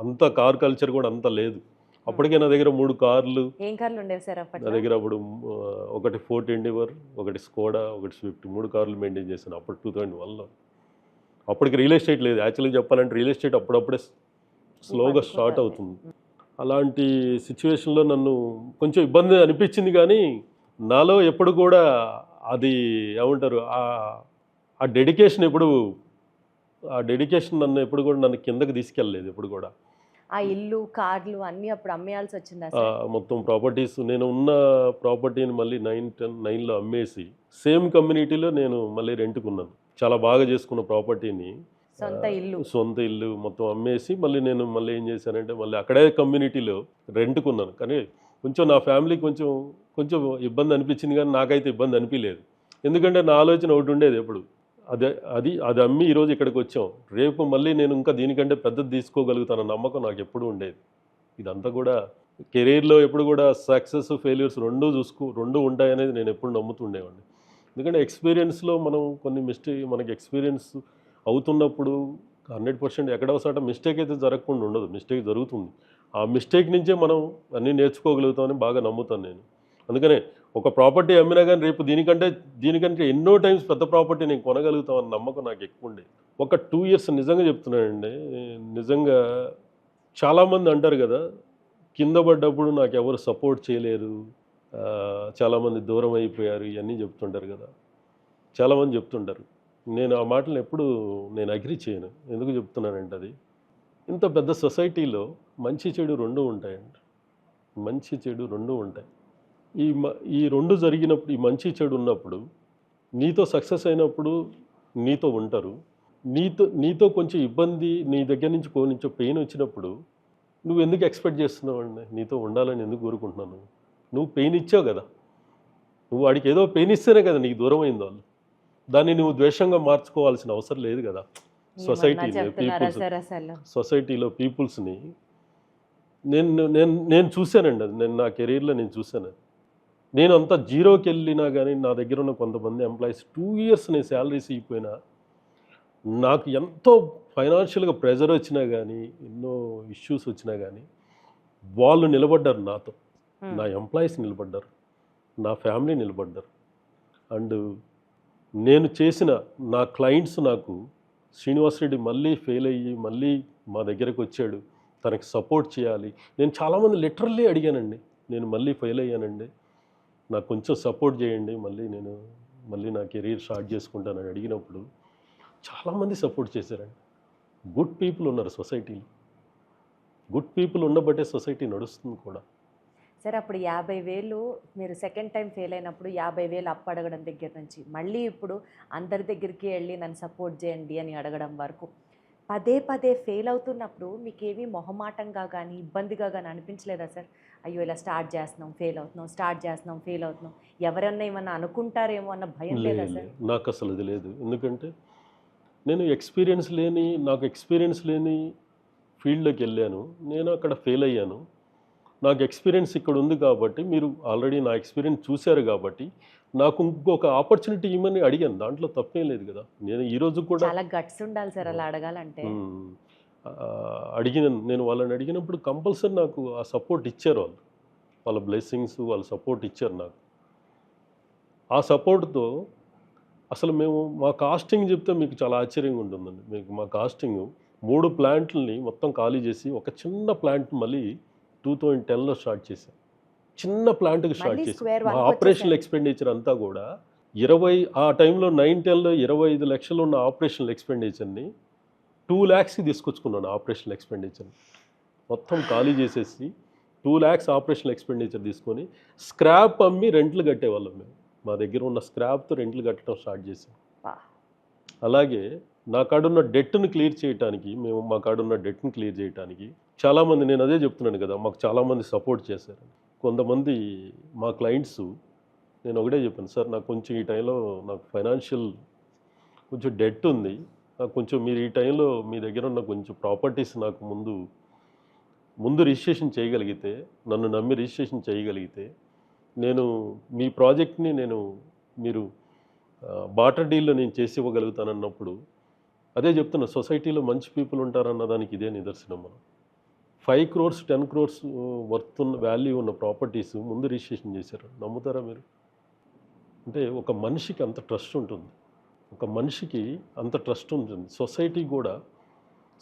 అంత కార్ కల్చర్ కూడా అంత లేదు. అప్పటికే నా దగ్గర 3 కార్లు.
ఏం కార్లు ఉండేవి సార్ అప్పట్లో?
నా దగ్గర అప్పుడు ఒకటి ఫోర్ట్ ఎండీవర్, ఒకటి స్కోడా, ఒకటి స్విఫ్ట్, 3 కార్లు మెయింటైన్ చేశాను అప్పుడు 2001లో. అప్పటికి రియల్ ఎస్టేట్ లేదు. యాక్చువల్గా చెప్పాలంటే రియల్ ఎస్టేట్ అప్పుడప్పుడే స్లోగా స్టార్ట్ అవుతుంది. అలాంటి సిచ్యువేషన్లో నన్ను కొంచెం ఇబ్బంది అనిపించింది, కానీ నాలో ఎప్పుడు కూడా అది ఏమంటారు, ఆ డెడికేషన్ నన్ను ఎప్పుడు కూడా నన్ను కిందకి తీసుకెళ్ళలేదు ఎప్పుడు కూడా.
ఆ ఇల్లు, కార్లు అన్నీ అప్పుడు అమ్మేయాల్సి వచ్చిందా?
మొత్తం ప్రాపర్టీస్, నేను ఉన్న ప్రాపర్టీని మళ్ళీ 9-10-9లో అమ్మేసి సేమ్ కమ్యూనిటీలో నేను మళ్ళీ రెంట్కున్నాను. చాలా బాగా చేసుకున్న ప్రాపర్టీని, సొంత ఇల్లు మొత్తం అమ్మేసి మళ్ళీ ఏం చేశానంటే మళ్ళీ అక్కడే కమ్యూనిటీలో రెంట్కున్నాను. కానీ కొంచెం నా ఫ్యామిలీకి కొంచెం ఇబ్బంది అనిపించింది, కానీ నాకైతే ఇబ్బంది అనిపించలేదు. ఎందుకంటే నా ఆలోచన ఒకటి ఉండేది ఎప్పుడు, అది అమ్మి ఈరోజు ఇక్కడికి వచ్చాం, రేపు మళ్ళీ నేను ఇంకా దీనికంటే పెద్దది తీసుకోగలుగుతాను నమ్మకం నాకు ఎప్పుడు ఉండేది. ఇదంతా కూడా కెరీర్లో ఎప్పుడు కూడా సక్సెస్ ఫెయిల్యూర్స్ రెండు ఉంటాయనేది నేను ఎప్పుడు నమ్ముతుండేవాడిని. ఎందుకంటే ఎక్స్పీరియన్స్లో మనం మనకి ఎక్స్పీరియన్స్ అవుతున్నప్పుడు 100% ఎక్కడో చోట మిస్టేక్ అయితే జరగకుండా ఉండదు, మిస్టేక్ జరుగుతుంది. ఆ మిస్టేక్ నుంచే మనం అన్నీ నేర్చుకోగలుగుతామని బాగా నమ్ముతాను నేను. అందుకనే ఒక ప్రాపర్టీ అమ్మినా కానీ రేపు దీనికంటే ఎన్నో టైమ్స్ పెద్ద ప్రాపర్టీ నేను కొనగలుగుతామన్న నమ్మకం నాకు ఎక్కువ ఉండేది. ఒక 2 ఇయర్స్ నిజంగా చెప్తున్నానండి, నిజంగా చాలామంది అంటారు కదా, కింద పడ్డప్పుడు నాకు ఎవరు సపోర్ట్ చేయలేరు, చాలామంది దూరం అయిపోయారు, ఇవన్నీ చెప్తుంటారు కదా, చాలామంది చెప్తుంటారు. నేను ఆ మాటలను ఎప్పుడు నేను అగ్రీ చేయను. ఎందుకు చెప్తున్నానంటే, అది ఇంత పెద్ద సొసైటీలో మంచి చెడు రెండూ ఉంటాయండి. మంచి చెడు రెండూ ఉంటాయి. ఈ రెండు జరిగినప్పుడు, ఈ మంచి చెడు ఉన్నప్పుడు, నీతో సక్సెస్ అయినప్పుడు నీతో ఉంటారు, నీతో కొంచెం ఇబ్బంది, నీ దగ్గర నుంచి కొంచెం పెయిన్ వచ్చినప్పుడు నువ్వు ఎందుకు ఎక్స్పెక్ట్ చేస్తున్నావు అండి నీతో ఉండాలని ఎందుకు కోరుకుంటున్నాను? నువ్వు పెయిన్ ఇచ్చావు కదా, నువ్వు వాడికి ఏదో పెయిన్ ఇస్తేనే కదా నీకు దూరం అయింది వాళ్ళు. దాన్ని నువ్వు ద్వేషంగా మార్చుకోవాల్సిన అవసరం లేదు కదా. సొసైటీలో పీపుల్స్ని నేను చూశానండి, అది నేను నా కెరీర్లో నేను చూశాను. నేను అంత జీరోకి వెళ్ళినా కానీ నా దగ్గర ఉన్న కొంతమంది ఎంప్లాయీస్ 2 ఇయర్స్ నేను శాలరీస్ ఇవ్వకపోయినా, నాకు ఎంతో ఫైనాన్షియల్గా ప్రెజర్ వచ్చినా కానీ, ఎన్నో ఇష్యూస్ వచ్చినా కానీ వాళ్ళు నిలబడ్డారు నాతో. నా ఎంప్లాయీస్ నిలబడ్డారు, నా ఫ్యామిలీ నిలబడ్డారు. అండ్ నేను చేసిన నా క్లయింట్స్, నాకు శ్రీనివాసరెడ్డి మళ్ళీ ఫెయిల్ అయ్యి మళ్ళీ మా దగ్గరకు వచ్చాడు, తనకి సపోర్ట్ చేయాలి. నేను చాలామంది లిటరల్లీ అడిగానండి, నేను మళ్ళీ ఫెయిల్ అయ్యానండి, నాకు కొంచెం సపోర్ట్ చేయండి, మళ్ళీ నా కెరీర్ స్టార్ట్ చేసుకుంటానని అడిగినప్పుడు చాలామంది సపోర్ట్ చేశారండి. గుడ్ పీపుల్ ఉన్నారు సొసైటీలో. గుడ్ పీపుల్ ఉండబట్టే సొసైటీ నడుస్తుంది కూడా.
సరే, అప్పుడు 50,000 మీరు సెకండ్ టైం ఫెయిల్ అయినప్పుడు 50,000 అప్పు అడగడం దగ్గర నుంచి మళ్ళీ ఇప్పుడు అందరి దగ్గరికి వెళ్ళి నన్ను సపోర్ట్ చేయండి అని అడగడం వరకు పదే పదే ఫెయిల్ అవుతున్నప్పుడు మీకేమీ మొహమాటంగా కానీ ఇబ్బందిగా కానీ అనిపించలేదా సార్? అయ్యో, ఇలా స్టార్ట్ చేస్తున్నాం ఫెయిల్ అవుతున్నాం, స్టార్ట్ చేస్తున్నాం ఫెయిల్ అవుతున్నాం, ఎవరన్నా ఏమన్నా అనుకుంటారేమో అన్న భయం లేదా సార్?
నాకు అసలు అది లేదు. ఎందుకంటే నేను నాకు ఎక్స్పీరియన్స్ లేని ఫీల్డ్లోకి వెళ్ళాను, నేను అక్కడ ఫెయిల్ అయ్యాను. నాకు ఎక్స్పీరియన్స్ ఇక్కడ ఉంది కాబట్టి, మీరు ఆల్రెడీ నా ఎక్స్పీరియన్స్ చూశారు కాబట్టి నాకు ఇంకొక ఆపర్చునిటీ ఇవ్వమని అడిగాను, దాంట్లో తప్పేం లేదు కదా. నేను ఈరోజు కూడా
చాలా గట్స్ ఉండాలి సార్ అలా అడగాలంటే.
నేను వాళ్ళని అడిగినప్పుడు కంపల్సరీ నాకు ఆ సపోర్ట్ ఇచ్చారు, వాళ్ళ బ్లెస్సింగ్స్, వాళ్ళ సపోర్ట్ ఇచ్చారు నాకు. ఆ సపోర్ట్తో అసలు మా కాస్టింగ్ చెప్తే మీకు చాలా ఆశ్చర్యంగా ఉంటుందండి. మా కాస్టింగ్ 3 ప్లాంట్లని మొత్తం ఖాళీ చేసి ఒక చిన్న ప్లాంట్ మళ్ళీ 2010లో స్టార్ట్ చేశాం. చిన్న ప్లాంట్కి స్టార్ట్ చేసాం. మా ఆపరేషనల్ ఎక్స్పెండిచర్ అంతా కూడా ఆ టైంలో 9-10లో 25 లక్షలు ఉన్న ఆపరేషనల్ ఎక్స్పెండిచర్ని 2 lakhsకి తీసుకొచ్చుకున్నాను. ఆపరేషనల్ ఎక్స్పెండిచర్ మొత్తం ఖాళీ చేసేసి 2 lakhs ఆపరేషనల్ ఎక్స్పెండిచర్ తీసుకొని స్క్రాప్ అమ్మి రెంట్లు కట్టేవాళ్ళం మేము. మా దగ్గర ఉన్న స్క్రాప్తో రెంట్లు కట్టడం స్టార్ట్ చేసాం. అలాగే మా కాడున్న డెట్ని క్లియర్ చేయడానికి చాలామంది, నేను అదే చెప్తున్నాను కదా, మాకు చాలామంది సపోర్ట్ చేశారు. కొంతమంది మా క్లయింట్స్, నేను ఒకటే చెప్పాను, సార్ నాకు కొంచెం ఈ టైంలో నాకు ఫైనాన్షియల్ కొంచెం డెట్ ఉంది, నాకు కొంచెం మీరు ఈ టైంలో మీ దగ్గర ఉన్న కొంచెం ప్రాపర్టీస్ నాకు ముందు రిజిస్ట్రేషన్ చేయగలిగితే, నన్ను నమ్మి రిజిస్ట్రేషన్ చేయగలిగితే, నేను మీ ప్రాజెక్ట్ని మీరు బాటర్ డీల్లో నేను చేసి ఇవ్వగలుగుతానన్నప్పుడు, అదే చెప్తున్నా, సొసైటీలో మంచి పీపుల్ ఉంటారన్న దానికి ఇదే నిదర్శనం. మనం 5 crores 10 crores వర్త్ ఉన్న వాల్యూ ఉన్న ప్రాపర్టీస్ ముందు రిజిస్ట్రేషన్ చేశారు. నమ్ముతారా మీరు? అంటే ఒక మనిషికి అంత ట్రస్ట్ ఉంటుంది,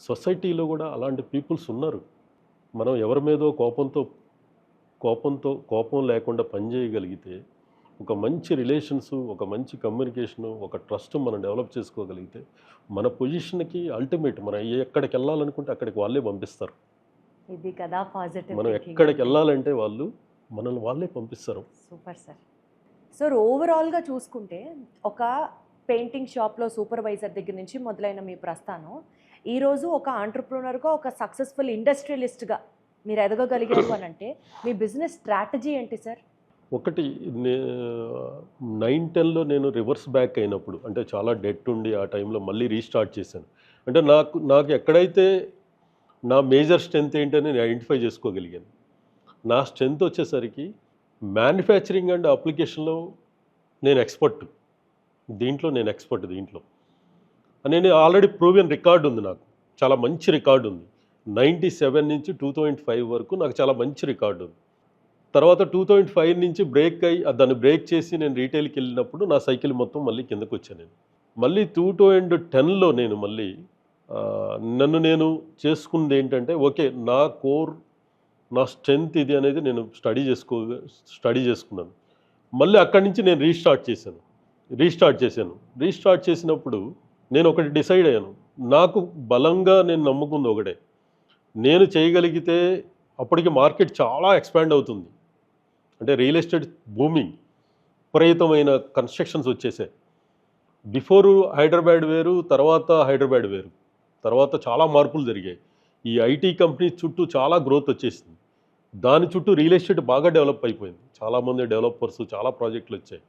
సొసైటీలో కూడా అలాంటి పీపుల్స్ ఉన్నారు. మనం ఎవరి మీదో కోపం లేకుండా పనిచేయగలిగితే, ఒక మంచి రిలేషన్స్, ఒక మంచి కమ్యూనికేషను, ఒక ట్రస్ట్ మనం డెవలప్ చేసుకోగలిగితే, మన పొజిషన్కి అల్టిమేట్ మనం ఎక్కడికి వెళ్ళాలనుకుంటే అక్కడికి వాళ్ళే పంపిస్తారు.
ఇది కదా పాజిటివ్.
మనం ఎక్కడికి వెళ్ళాలంటే మనల్ని వాళ్ళే పంపిస్తారు.
Super sir. సార్, ఓవరాల్గా చూసుకుంటే ఒక పెయింటింగ్ షాప్లో సూపర్వైజర్ దగ్గర నుంచి మొదలైన మీ ప్రస్థానం ఈరోజు ఒక ఆంటర్ప్రూనర్గా, ఒక సక్సెస్ఫుల్ ఇండస్ట్రియలిస్ట్గా మీరు ఎదగగలిగారు అని అంటే మీ బిజినెస్ స్ట్రాటజీ ఏంటి సార్?
ఒకటి, 9-10లో నేను రివర్స్ బ్యాక్ అయినప్పుడు, అంటే చాలా డెట్ ఉండి ఆ టైంలో మళ్ళీ రీస్టార్ట్ చేశాను. అంటే నాకు ఎక్కడైతే నా మేజర్ స్ట్రెంత్ ఏంటని నేను ఐడెంటిఫై చేసుకోగలిగాను. నా స్ట్రెంత్ వచ్చేసరికి మ్యానుఫ్యాక్చరింగ్ అండ్ అప్లికేషన్లో నేను ఎక్స్పర్ట్. దీంట్లో నేను ఆల్రెడీ ప్రూవెన్ రికార్డు ఉంది, నాకు చాలా మంచి రికార్డు ఉంది. 97 నుంచి 2005 వరకు నాకు చాలా మంచి రికార్డు ఉంది. తర్వాత 2005 నుంచి బ్రేక్ అయ్యి దాన్ని బ్రేక్ చేసి నేను రీటైల్కి వెళ్ళినప్పుడు నా సైకిల్ మొత్తం మళ్ళీ కిందకు వచ్చాను నేను. మళ్ళీ 2010లో నేను మళ్ళీ నన్ను నేను చేసుకుంది ఏంటంటే, ఓకే నా కోర్, నా స్ట్రెంగ్త్ ఇది అనేది నేను స్టడీ చేసుకున్నాను. మళ్ళీ అక్కడి నుంచి నేను రీస్టార్ట్ చేసినప్పుడు నేను ఒకటి డిసైడ్ అయ్యాను. నాకు బలంగా నేను నమ్ముకుంది ఒకటే, నేను చేయగలిగితే అప్పటికి మార్కెట్ చాలా ఎక్స్పాండ్ అవుతుంది. అంటే రియల్ ఎస్టేట్ బూమింగ్, విపరీతమైన కన్స్ట్రక్షన్స్ వచ్చేసాయి. బిఫోర్ హైదరాబాద్ వేరు, తర్వాత చాలా మార్పులు జరిగాయి. ఈ ఐటీ కంపెనీస్ చుట్టూ చాలా గ్రోత్ వచ్చేసింది. దాని చుట్టూ రియల్ ఎస్టేట్ బాగా డెవలప్ అయిపోయింది. చాలామంది డెవలపర్స్, చాలా ప్రాజెక్టులు వచ్చాయి.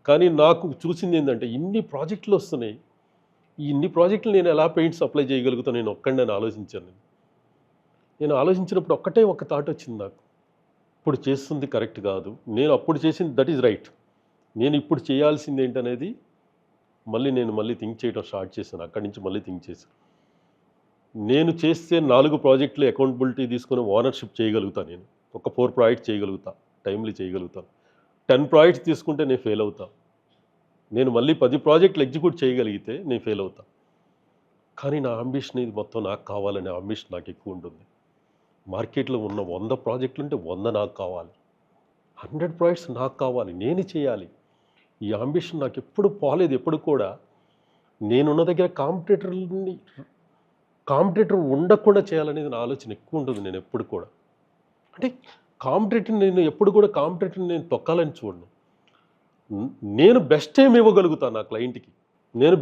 కానీ నాకు చూసింది ఏంటంటే, ఇన్ని ప్రాజెక్టులు వస్తున్నాయి, ఈ ఇన్ని ప్రాజెక్టులు నేను ఎలా పెయింట్స్ అప్లై చేయగలుగుతాను, నేను ఒక్కడిని ఆలోచించాను. నేను ఆలోచించినప్పుడు ఒక థాట్ వచ్చింది నాకు, ఇప్పుడు చేస్తుంది కరెక్ట్ కాదు, నేను అప్పుడు చేసింది దట్ ఈజ్ రైట్, నేను ఇప్పుడు చేయాల్సింది ఏంటనేది మళ్ళీ థింక్ చేయడం స్టార్ట్ చేశాను. అక్కడి నుంచి మళ్ళీ థింక్ చేశాను. నేను చేస్తే 4 ప్రాజెక్టులు అకౌంటబిలిటీ తీసుకుని ఓనర్షిప్ చేయగలుగుతాను. నేను ఒక 4 ప్రాజెక్ట్స్ చేయగలుగుతా, టైమ్లీ చేయగలుగుతాను. 10 ప్రాజెక్ట్స్ తీసుకుంటే నేను ఫెయిల్ అవుతా. నేను మళ్ళీ 10 ప్రాజెక్టులు ఎగ్జిక్యూట్ చేయగలిగితే నేను ఫెయిల్ అవుతా. కానీ నా అంబిషన్ ఇది మొత్తం నాకు కావాలనే అంబిషన్ నాకు ఎక్కువ ఉంటుంది. మార్కెట్లో ఉన్న 100 ప్రాజెక్టులు ఉంటే 100 నాకు కావాలి, 100 ప్రాజెక్ట్స్ నాకు కావాలి, నేను చేయాలి. ఈ అంబిషన్ నాకు ఎప్పుడు పోలేదు. ఎప్పుడు కూడా నేనున్న దగ్గర కాంపిటేటర్ ఉండకుండా చేయాలనేది నా ఆలోచన ఎక్కువ ఉంటుంది. నేను ఎప్పుడు కూడా అంటే కాంపిటేటర్ని నేను తొక్కాలని చూడను. నేను బెస్ట్ ఏమి ఇవ్వగలుగుతాను నా క్లయింట్కి, నేను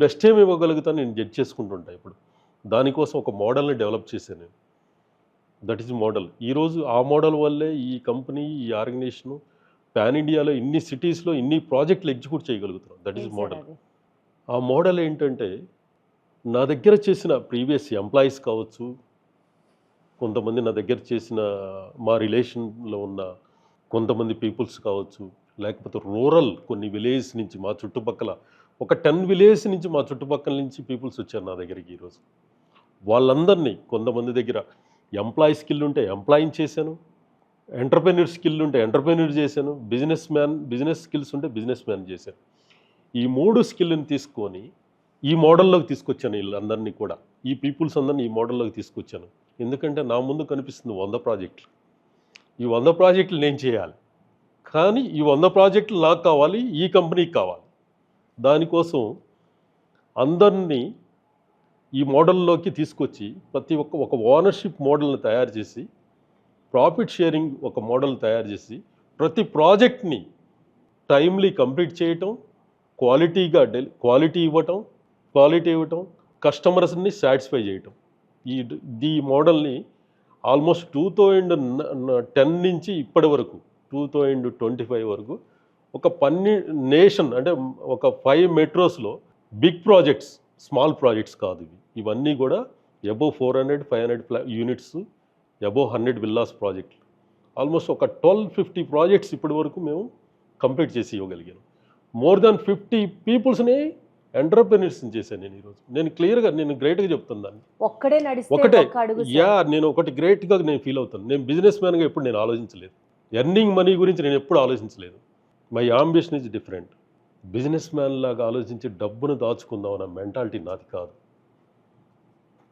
జడ్జ్ చేసుకుంటుంటా. ఇప్పుడు దానికోసం ఒక మోడల్ని డెవలప్ చేశాను నేను. That is model. ఈరోజు ఆ మోడల్ వల్లే ఈ కంపెనీ, ఈ ఆర్గనైజేషను పాన్ ఇండియాలో ఇన్ని సిటీస్లో ఇన్ని ప్రాజెక్టులు ఎగ్జిక్యూట్ చేయగలుగుతున్నాం. That is model. ఆ మోడల్ ఏంటంటే, నా దగ్గర చేసిన ప్రీవియస్ ఎంప్లాయీస్ కావచ్చు, కొంతమంది నా దగ్గర చేసిన మా రిలేషన్లో ఉన్న కొంతమంది పీపుల్స్ కావచ్చు, లేకపోతే రూరల్ కొన్ని విలేజ్ నుంచి మా చుట్టుపక్కల ఒక 10 విలేజ్ నుంచి మా చుట్టుపక్కల నుంచి పీపుల్స్ వచ్చారు నా దగ్గరికి ఈరోజు. వాళ్ళందరినీ, కొంతమంది దగ్గర ఎంప్లాయీ స్కిల్ ఉంటే ఎంప్లాయీని చేశాను, ఎంటర్ప్రెన్యూర్ స్కిల్ ఉంటే ఎంటర్ప్రెన్యూర్ చేశాను, బిజినెస్ స్కిల్స్ ఉంటే బిజినెస్ మ్యాన్ చేశాను. ఈ 3 స్కిల్ని తీసుకొని ఈ మోడల్లోకి తీసుకొచ్చాను. వీళ్ళందరినీ కూడా, ఈ పీపుల్స్ అందరినీ ఈ మోడల్లోకి తీసుకొచ్చాను. ఎందుకంటే నా ముందు కనిపిస్తుంది 100 ప్రాజెక్టులు. ఈ 100 ప్రాజెక్టులు నేను చేయాలి, కానీ ఈ 100 ప్రాజెక్టులు నాకు కావాలి, ఈ కంపెనీకి కావాలి. దానికోసం అందరినీ ఈ మోడల్లోకి తీసుకొచ్చి ప్రతి ఒక ఓనర్షిప్ మోడల్ని తయారు చేసి, ప్రాఫిట్ షేరింగ్ ఒక మోడల్ తయారు చేసి, ప్రతి ప్రాజెక్ట్ని టైమ్లీ కంప్లీట్ చేయటం, క్వాలిటీ ఇవ్వటం, కస్టమర్స్ని సాటిస్ఫై చేయటం. ఈ మోడల్ని ఆల్మోస్ట్ 2010 నుంచి ఇప్పటి వరకు 2025 వరకు ఒక 12 నేషన్, అంటే ఒక 5 మెట్రోస్లో బిగ్ ప్రాజెక్ట్స్, స్మాల్ ప్రాజెక్ట్స్ కాదు ఇవన్నీ కూడా అబోవ్ 400-500 యూనిట్స్, అబోవ్ 100 విల్లాస్ ప్రాజెక్టులు, ఆల్మోస్ట్ ఒక 1250 ప్రాజెక్ట్స్ ఇప్పటి వరకు మేము కంప్లీట్ చేసి ఇవ్వగలిగాను. మోర్ దాన్ 50 పీపుల్స్ని ఎంటర్ప్రెన్యూర్స్ని చేశాను నేను ఈరోజు. నేను క్లియర్గా, నేను గ్రేట్గా చెప్తాను దాన్ని. నేను ఒకటి గ్రేట్గా నేను ఫీల్ అవుతాను. నేను బిజినెస్ మ్యాన్గా ఎప్పుడు నేను ఆలోచించలేదు, ఎర్నింగ్ మనీ గురించి నేను ఎప్పుడు ఆలోచించలేదు. My ambition is different. Business man లాగా ఆలోచించి డబ్బును దాచుకుందాం అన్న మెంటాలిటీ నాది కాదు.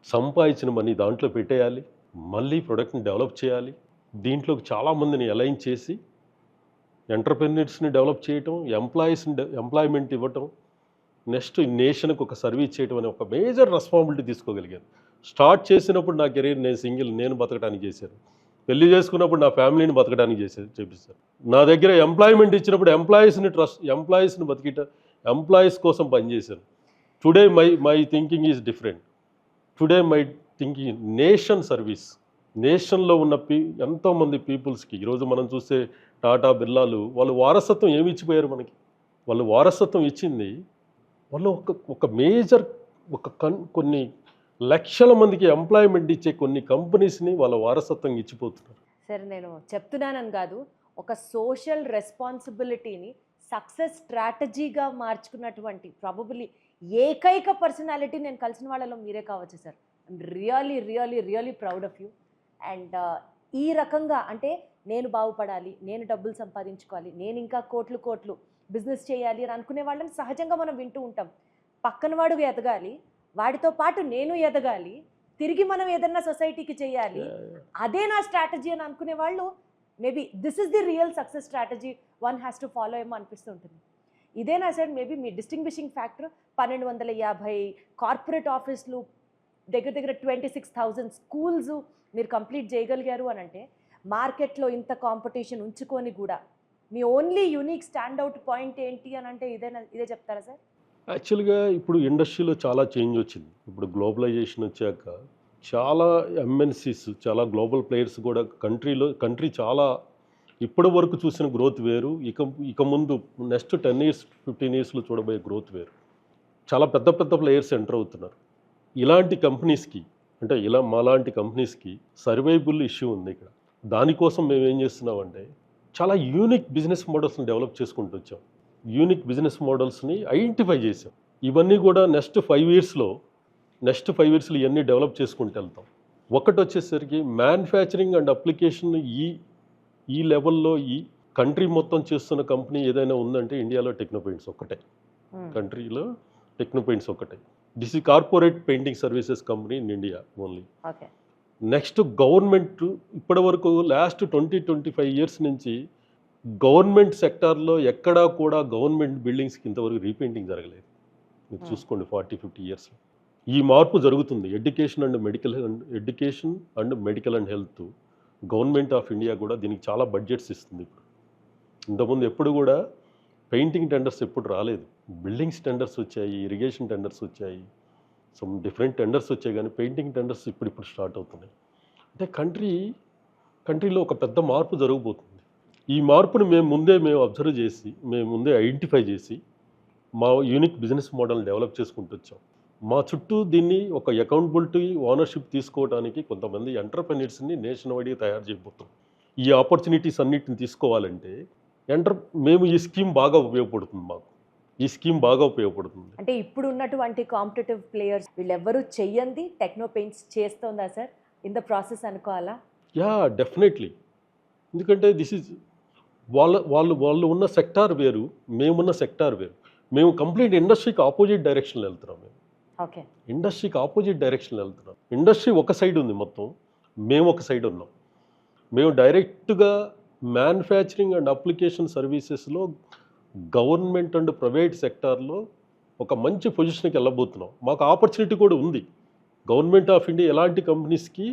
సంపాదించిన మనీ దాంట్లో పెట్టేయాలి, మళ్ళీ ప్రొడక్ట్ని డెవలప్ చేయాలి, దీంట్లోకి చాలామందిని అలైన్ చేసి ఎంటర్ప్రెన్యూర్స్ని డెవలప్ చేయటం, ఎంప్లాయ్మెంట్ ఇవ్వటం, నెక్స్ట్ నేషన్కి ఒక సర్వీస్ చేయటం అనే ఒక మేజర్ రెస్పాన్సిబిలిటీ తీసుకోగలిగాను. స్టార్ట్ చేసినప్పుడు నా కెరీర్ నేను బతకడానికి చేశాను. పెళ్లి చేసుకున్నప్పుడు నా ఫ్యామిలీని బతకడానికి చేపిస్తాను. నా దగ్గర ఎంప్లాయ్మెంట్ ఇచ్చినప్పుడు ఎంప్లాయీస్ని ఎంప్లాయీస్ కోసం పనిచేశాను. Today my thinking is different. Today my thinking nation service. నేషన్లో ఉన్న ఎంతోమంది పీపుల్స్కి ఈరోజు మనం చూస్తే టాటా, బిర్లాలు వాళ్ళు వారసత్వం ఏమి ఇచ్చిపోయారు మనకి? వాళ్ళు వారసత్వం ఇచ్చింది, వాళ్ళు ఒక మేజర్ కొన్ని లక్షల మందికి ఎంప్లాయ్మెంట్ ఇచ్చే కొన్ని కంపెనీస్ని వాళ్ళ వారసత్వం ఇచ్చిపోతున్నారు.
సరే, నేను చెప్తున్నానని కాదు, ఒక సోషల్ రెస్పాన్సిబిలిటీని సక్సెస్ స్ట్రాటజీగా మార్చుకున్నటువంటి ప్రాబబుల్లీ ఏకైక పర్సనాలిటీ నేను కలిసిన వాళ్ళలో మీరే కావచ్చు sir. I'm really really really proud of you. And ఈ రకంగా అంటే నేను బాగుపడాలి, నేను డబ్బులు సంపాదించుకోవాలి, నేను ఇంకా కోట్లు కోట్లు బిజినెస్ చేయాలి అని అనుకునే వాళ్ళని సహజంగా మనం వింటూ ఉంటాం. పక్కన వాడు ఎదగాలి, వాడితో పాటు నేను ఎదగాలి, తిరిగి మనం ఏదన్నా సొసైటీకి చేయాలి, అదే నా స్ట్రాటజీ అని అనుకునే వాళ్ళు maybe this is the real success strategy one has to follow ఏమో అనిపిస్తుంటుంది. ఇదేనా సార్ మేబీ మీ డిస్టింగ్విషింగ్ ఫ్యాక్టర్? 1250 కార్పొరేట్ ఆఫీసులు, దగ్గర దగ్గర 26,000 స్కూల్స్ మీరు కంప్లీట్ చేయగలిగారు అని అంటే, మార్కెట్లో ఇంత కాంపిటీషన్ ఉంచుకొని కూడా మీ ఓన్లీ యూనిక్ స్టాండ్అవుట్ పాయింట్ ఏంటి అని అంటే ఇదే చెప్తారా సార్?
యాక్చువల్గా ఇప్పుడు ఇండస్ట్రీలో చాలా చేంజ్ వచ్చింది. ఇప్పుడు గ్లోబలైజేషన్ వచ్చాక చాలా ఎంఎన్సీస్, చాలా గ్లోబల్ ప్లేయర్స్ కూడా కంట్రీ చాలా ఇప్పటి వరకు చూసిన గ్రోత్ వేరు, ఇక ముందు నెక్స్ట్ 10 years 15 yearsలో చూడబోయే గ్రోత్ వేరు. చాలా పెద్ద పెద్ద ప్లేయర్స్ ఎంటర్ అవుతున్నారు. ఇలాంటి కంపెనీస్కి, అంటే మాలాంటి కంపెనీస్కి సర్వైబుల్ ఇష్యూ ఉంది ఇక్కడ. దానికోసం మేము ఏం చేస్తున్నామంటే చాలా యూనిక్ బిజినెస్ మోడల్స్ని డెవలప్ చేసుకుంటూ వచ్చాం. యూనిక్ బిజినెస్ మోడల్స్ని ఐడెంటిఫై చేసాం. ఇవన్నీ కూడా నెక్స్ట్ 5 yearsలో ఇవన్నీ డెవలప్ చేసుకుంటూ వెళ్తాం. ఒకటి వచ్చేసరికి మ్యానుఫ్యాక్చరింగ్ అండ్ అప్లికేషన్ ఈ లెవెల్లో ఈ కంట్రీ మొత్తం చేస్తున్న కంపెనీ ఏదైనా ఉందంటే ఇండియాలో టెక్నోపెయింట్స్ ఒక్కటే. కంట్రీలో టెక్నోపెయింట్స్ ఒక్కటే. దిస్ ఈ corporate painting services company in India only. Next government ఇప్పటి వరకు లాస్ట్ 20-25 years నుంచి గవర్నమెంట్ సెక్టార్లో ఎక్కడా కూడా గవర్నమెంట్ బిల్డింగ్స్కి ఇంతవరకు రీపెయింటింగ్ జరగలేదు. మీరు చూసుకోండి 40-50 years. ఈ మార్పు జరుగుతుంది. Education and medical and health government of India కూడా దీనికి చాలా బడ్జెట్స్ ఇస్తుంది. ఇప్పుడు ఇంతకుముందు ఎప్పుడు కూడా పెయింటింగ్ టెండర్స్ ఎప్పుడు రాలేదు. బిల్డింగ్స్ టెండర్స్ వచ్చాయి, ఇరిగేషన్ టెండర్స్ వచ్చాయి, సమ్ డిఫరెంట్ టెండర్స్ వచ్చాయి, కానీ పెయింటింగ్ టెండర్స్ ఇప్పుడు స్టార్ట్ అవుతున్నాయి. అంటే కంట్రీలో ఒక పెద్ద మార్పు జరగబోతుంది. ఈ మార్పుని మేము అబ్జర్వ్ చేసి, మేము ముందే ఐడెంటిఫై చేసి మా యూనిక్ బిజినెస్ మోడల్ని డెవలప్ చేసుకుంటూ వచ్చాం. మా చుట్టూ దీన్ని ఒక అకౌంటబిలిటీ, ఓనర్షిప్ తీసుకోవడానికి కొంతమంది ఎంటర్‌ప్రెన్యూర్స్ని నేషన్ వైడ్గా తయారు చేయబోతున్నాం. ఈ ఆపర్చునిటీస్ అన్నిటిని తీసుకోవాలంటే మేము ఈ స్కీమ్ బాగా ఉపయోగపడుతుంది మాకు. ఈ స్కీమ్ బాగా ఉపయోగపడుతుంది.
అంటే ఇప్పుడు ఉన్నటువంటి కాంపిటేటివ్ ప్లేయర్స్ వీళ్ళెవ్వరూ చెయ్యంది టెక్నో పెయింట్స్ చేస్తోందా సార్ ఇన్ ద ప్రాసెస్ అనుకోవాలా?
Yeah, definitely. ఎందుకంటే దిస్ ఈజ్ వాళ్ళు ఉన్న సెక్టార్ వేరు, మేమున్న సెక్టార్ వేరు. మేము కంప్లీట్ ఇండస్ట్రీకి ఆపోజిట్ డైరెక్షన్లో వెళ్తున్నాం.
ఓకే,
ఇండస్ట్రీకి ఆపోజిట్ డైరెక్షన్లో వెళ్తున్నాం. ఇండస్ట్రీ ఒక సైడ్ ఉంది మొత్తం, మేము ఒక సైడ్ ఉన్నాం. మేము డైరెక్ట్గా మ్యానుఫ్యాక్చరింగ్ అండ్ అప్లికేషన్ సర్వీసెస్లో గవర్నమెంట్ అండ్ ప్రైవేట్ సెక్టార్లో ఒక మంచి పొజిషన్కి వెళ్ళబోతున్నాం. మాకు ఆపర్చునిటీ కూడా ఉంది. గవర్నమెంట్ ఆఫ్ ఇండియా ఎలాంటి కంపెనీస్కి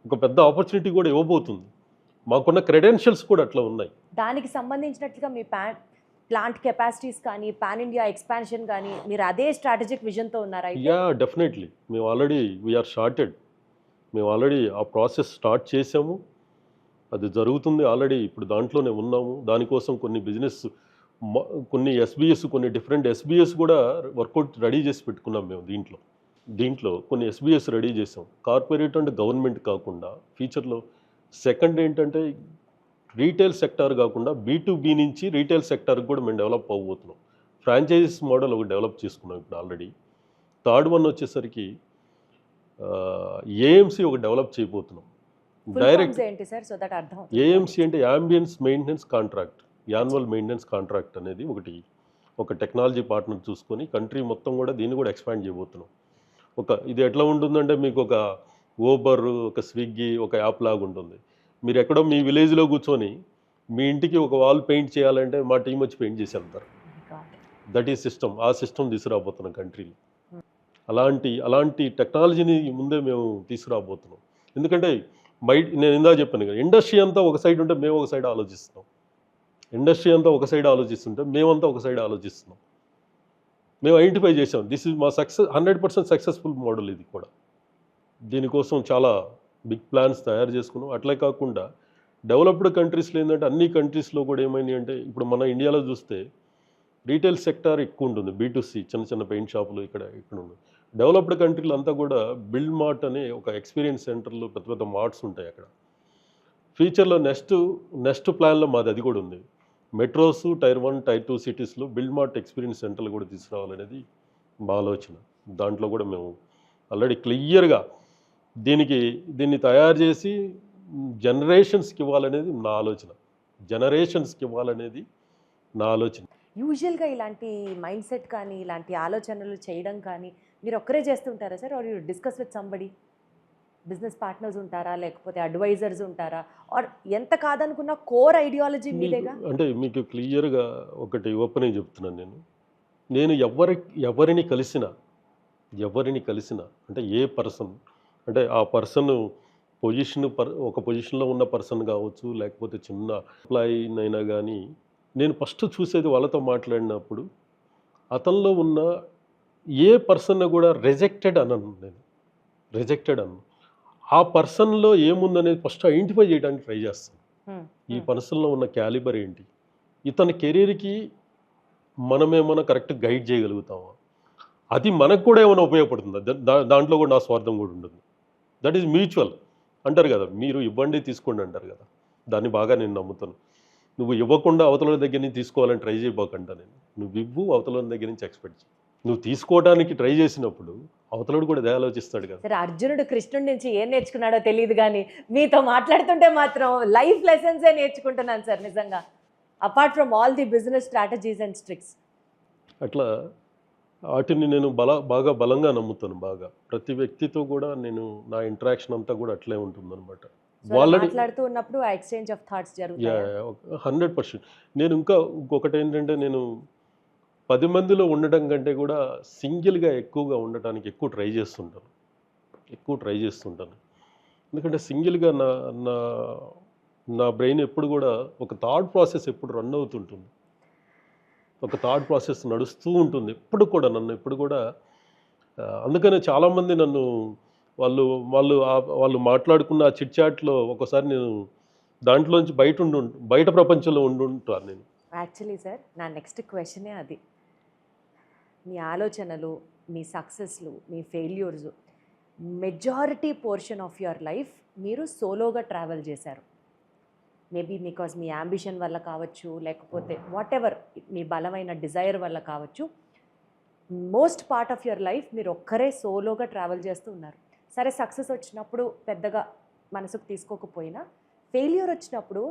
ఒక పెద్ద ఆపర్చునిటీ కూడా ఇవ్వబోతుంది. మాకున్న క్రెడెన్షియల్స్ కూడా అట్లా ఉన్నాయి.
దానికి సంబంధించినట్లుగా మీ ప్లాంట్ కెపాసిటీస్ కానీ, పాన్ ఇండియా ఎక్స్పాన్షన్ కానీ మీరు అదే స్ట్రాటజిక్ విజన్తో ఉన్నారా?
Yeah, definitely. మేము ఆల్రెడీ ఆ ప్రాసెస్ స్టార్ట్ చేసాము. అది జరుగుతుంది ఆల్రెడీ. ఇప్పుడు దాంట్లోనే ఉన్నాము. దానికోసం కొన్ని ఎస్బీఎస్, కొన్ని డిఫరెంట్ ఎస్బీఎస్ కూడా వర్కౌట్ రెడీ చేసి పెట్టుకున్నాం మేము. దీంట్లో కొన్ని ఎస్బీఎస్ రెడీ చేసాం. కార్పొరేట్ అండ్ గవర్నమెంట్ కాకుండా ఫ్యూచర్లో సెకండ్ ఏంటంటే రీటైల్ సెక్టార్ కాకుండా B2B నుంచి రీటైల్ సెక్టార్కి కూడా మేము డెవలప్ అవ్వబోతున్నాం. ఫ్రాంచైజీస్ మోడల్ ఒకటి డెవలప్ చేసుకున్నాం ఇప్పుడు ఆల్రెడీ. థర్డ్ వన్ వచ్చేసరికి ఏఎంసీ ఒకటి డెవలప్ చేయబోతున్నాం. డైరెక్ట్
ఏంటి సార్? సో దట్ అర్థం.
ఏఎంసీ అంటే ambience maintenance contract, annual maintenance contract అనేది ఒక టెక్నాలజీ పార్ట్నర్ చూసుకొని కంట్రీ మొత్తం కూడా దీన్ని కూడా ఎక్స్పాండ్ చేయబోతున్నాం. ఇది ఎట్లా ఉంటుందంటే మీకు ఒక ఊబర్, ఒక స్విగ్గీ, ఒక యాప్ లాగా ఉంటుంది. మీరు ఎక్కడో మీ విలేజ్లో కూర్చొని మీ ఇంటికి ఒక వాల్ పెయింట్ చేయాలంటే మా టీం వచ్చి పెయింట్ చేసి వెళ్తారు. That is system. ఆ సిస్టమ్ తీసుకురాబోతున్నాం కంట్రీలో. అలాంటి టెక్నాలజీని ముందే మేము తీసుకురాబోతున్నాం. ఎందుకంటే నేను ఇందా చెప్పాను కదా, ఇండస్ట్రీ అంతా ఒక సైడ్ ఉంటే మేము ఒక సైడ్ ఆలోచిస్తున్నాం. ఇండస్ట్రీ అంతా ఒక సైడ్ ఆలోచిస్తుంటే మేమంతా ఒక సైడ్ ఆలోచిస్తున్నాం. మేము ఐడెంటిఫై చేసాం. దిస్ ఈజ్ మా 100% సక్సెస్ఫుల్ మోడల్. ఇది కూడా దీనికోసం చాలా బిగ్ ప్లాన్స్ తయారు చేసుకున్నాం. అట్లే కాకుండా డెవలప్డ్ కంట్రీస్లో ఏంటంటే అన్ని కంట్రీస్లో కూడా ఏమైంది అంటే ఇప్పుడు మన ఇండియాలో చూస్తే రీటైల్ సెక్టార్ ఎక్కువ ఉంటుంది. B2C చిన్న పెయింట్ షాపులు ఇక్కడ ఉంది. డెవలప్డ్ కంట్రీలు అంతా కూడా బిల్డ్ మార్ట్ అనే ఒక ఎక్స్పీరియన్స్ సెంటర్లు, పెద్ద మార్ట్స్ ఉంటాయి అక్కడ. ఫ్యూచర్లో నెక్స్ట్ ప్లాన్లో మాది అది కూడా ఉంది. మెట్రోస్, Tier 1, Tier 2 సిటీస్లో బిల్డ్ మార్ట్ ఎక్స్పీరియన్స్ సెంటర్లు కూడా తీసుకురావాలనేది మా ఆలోచన. దాంట్లో కూడా మేము ఆల్రెడీ క్లియర్గా దీన్ని తయారు చేసి జనరేషన్స్కి ఇవ్వాలనేది నా ఆలోచన. జనరేషన్స్కి ఇవ్వాలనేది నా ఆలోచన.
యూజువల్గా ఇలాంటి మైండ్ సెట్ కానీ ఇలాంటి ఆలోచనలు చేయడం కానీ మీరు ఒక్కరే చేస్తుంటారా sir, are you discuss with somebody? Business partners ఉంటారా, లేకపోతే అడ్వైజర్స్ ఉంటారా, ఆర్ ఎంత కాదనుకున్న కోర్ ఐడియాలజీ మీదేగా?
అంటే మీకు క్లియర్గా ఒకటి ఓపెనింగ్ చెప్తున్నాను నేను. నేను ఎవరిని కలిసినా అంటే ఏ పర్సన్, అంటే ఆ పర్సన్ ఒక పొజిషన్లో ఉన్న పర్సన్ కావచ్చు, లేకపోతే చిన్న ఎంప్లాయీనైనా కానీ, నేను ఫస్ట్ చూసేది వాళ్ళతో మాట్లాడినప్పుడు అతనిలో ఉన్న ఏ పర్సన్ కూడా రిజెక్టెడ్ అనను. ఆ పర్సన్లో ఏముందనేది ఫస్ట్ ఐడెంటిఫై చేయడానికి ట్రై చేస్తాను. ఈ పర్సన్లో ఉన్న క్యాలిబర్ ఏంటి, ఇతని కెరీర్కి మనమేమైనా కరెక్ట్ గైడ్ చేయగలుగుతామా, అది మనకు కూడా ఏమైనా ఉపయోగపడుతుందా, దాంట్లో కూడా నా స్వార్థం కూడా ఉంటుంది. దట్ ఈజ్ మ్యూచువల్ అంటారు కదా, మీరు ఇవ్వండి తీసుకోండి అంటారు కదా, దాన్ని బాగా నేను నమ్ముతాను. నువ్వు ఇవ్వకుండా అవతల దగ్గర నుంచి తీసుకోవాలని ట్రై చేయబోకంటా నేను. నువ్వు ఇవ్వు, అవతల దగ్గర నుంచి ఎక్స్పెక్ట్ చేయి. నువ్వు తీసుకోవడానికి ట్రై చేసినప్పుడు అవతలుడు కూడా అదే ఆలోచిస్తాడు కదా.
సరే, అర్జునుడు కృష్ణుడి నుంచి ఏం నేర్చుకున్నాడో తెలియదు కానీ మీతో మాట్లాడుతుంటే మాత్రం లైఫ్ లెసన్సే నేర్చుకుంటున్నాను సార్ నిజంగా, apart from all the business strategies and tricks.
అట్లా వాటిని నేను బాగా బలంగా నమ్ముతాను. బాగా ప్రతి వ్యక్తితో కూడా నేను నా ఇంటరాక్షన్ అంతా కూడా అట్లే ఉంటుందన్నమాట.
మాట్లాడుతూ ఉన్నప్పుడు ఆ ఎక్స్చేంజ్ ఆఫ్ థాట్స్ జరుగుతాయి
100%. నేను ఇంకొకటి ఏంటంటే, నేను 10 మందిలో ఉండటం కంటే కూడా సింగిల్గా ఎక్కువగా ఉండటానికి ఎక్కువ ట్రై చేస్తుంటాను. ఎందుకంటే సింగిల్గా నా నా బ్రెయిన్ ఎప్పుడు కూడా ఒక థాట్ ప్రాసెస్ ఎప్పుడు రన్ అవుతుంటుంది, ఒక థాట్ ప్రాసెస్ నడుస్తూ ఉంటుంది ఎప్పుడు కూడా. అందుకనే చాలామంది నన్ను వాళ్ళు మాట్లాడుకున్న ఆ చిట్ చాట్లో ఒకసారి నేను దాంట్లోంచి బయట ప్రపంచంలో ఉంటుంటాను నేను.
యాక్చువల్లీ సార్, నా నెక్స్ట్ క్వశ్చనే అది. మీ ఆలోచనలు, మీ సక్సెస్లు, మీ ఫెయిల్యూర్స్, majority portion of your life మీరు సోలోగా ట్రావెల్ చేశారు. మేబీ బికాజ్ మీ యాంబిషన్ వల్ల కావచ్చు, లేకపోతే వాట్ ఎవర్ మీ బలమైన డిజైర్ వల్ల కావచ్చు, most part of your life మీరు ఒక్కరే సోలోగా ట్రావెల్ చేస్తూ ఉన్నారు. సరే, సక్సెస్ వచ్చినప్పుడు పెద్దగా మనసుకు తీసుకోకపోయినా ఫెయిల్యూర్ వచ్చినప్పుడు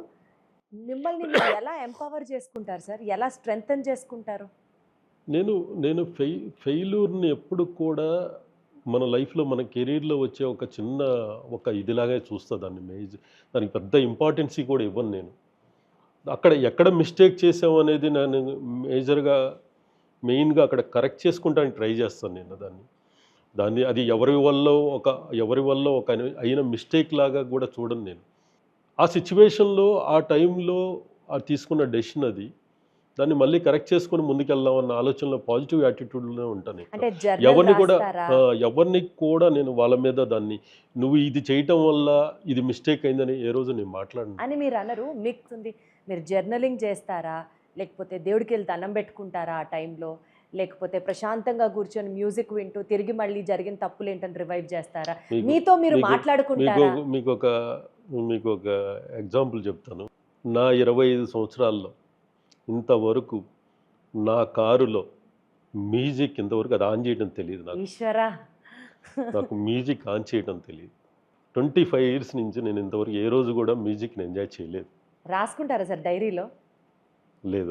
మిమ్మల్ని మీరు ఎలా ఎంపవర్ చేసుకుంటారు సార్, ఎలా స్ట్రెంగ్తన్ చేసుకుంటారు?
నేను ఫెయిల్యూర్ని ఎప్పుడు కూడా మన లైఫ్లో, మన కెరీర్లో వచ్చే ఒక ఇదిలాగే చూస్తా దానికి పెద్ద ఇంపార్టెన్సీ కూడా ఇవ్వను నేను. ఎక్కడ మిస్టేక్ చేసాము అనేది నేను మెయిన్గా అక్కడ కరెక్ట్ చేసుకుంటానికి ట్రై చేస్తాను నేను దాన్ని. అది ఎవరి వల్ల ఒక అయిన మిస్టేక్ లాగా కూడా చూడను నేను. ఆ సిచ్యువేషన్లో, ఆ టైంలో తీసుకున్న డెసిషన్ అది, దాన్ని మళ్ళీ కరెక్ట్ చేసుకొని ముందుకెళ్దాం అన్న ఆలోచనలో, పాజిటివ్ యాటిట్యూడ్లోనే ఉంటాను. ఎవరిని కూడా నేను వాళ్ళ మీద నువ్వు ఇది చేయటం వల్ల ఇది మిస్టేక్ అయిందని ఏ రోజు నేను మాట్లాడను
అని మీరు అనరు. మీరు జర్నలింగ్ చేస్తారా, లేకపోతే దేవుడికి వెళ్ళి దండం పెట్టుకుంటారా ఆ టైంలో, లేకపోతే ప్రశాంతంగా కూర్చొని మ్యూజిక్ వింటూ తిరిగి మళ్ళీ జరిగిన తప్పులు ఏంటని రివైవ్ చేస్తారా, మీతో మీరు మాట్లాడుకుంటారా?
మీకు ఒక ఎగ్జాంపుల్ చెప్తాను. నా 25 సంవత్సరాల్లో ఇంతవరకు నా కారులో మ్యూజిక్ ఇంతవరకు అది ఆన్ చేయడం తెలియదు నాకు మ్యూజిక్ ఆన్ చేయడం తెలియదు. 25 ఇయర్స్ నుంచి నేను ఇంతవరకు ఏ రోజు కూడా మ్యూజిక్ని ఎంజాయ్ చేయలేదు.
రాసుకుంటారా సార్ డైరీలో?
లేదు,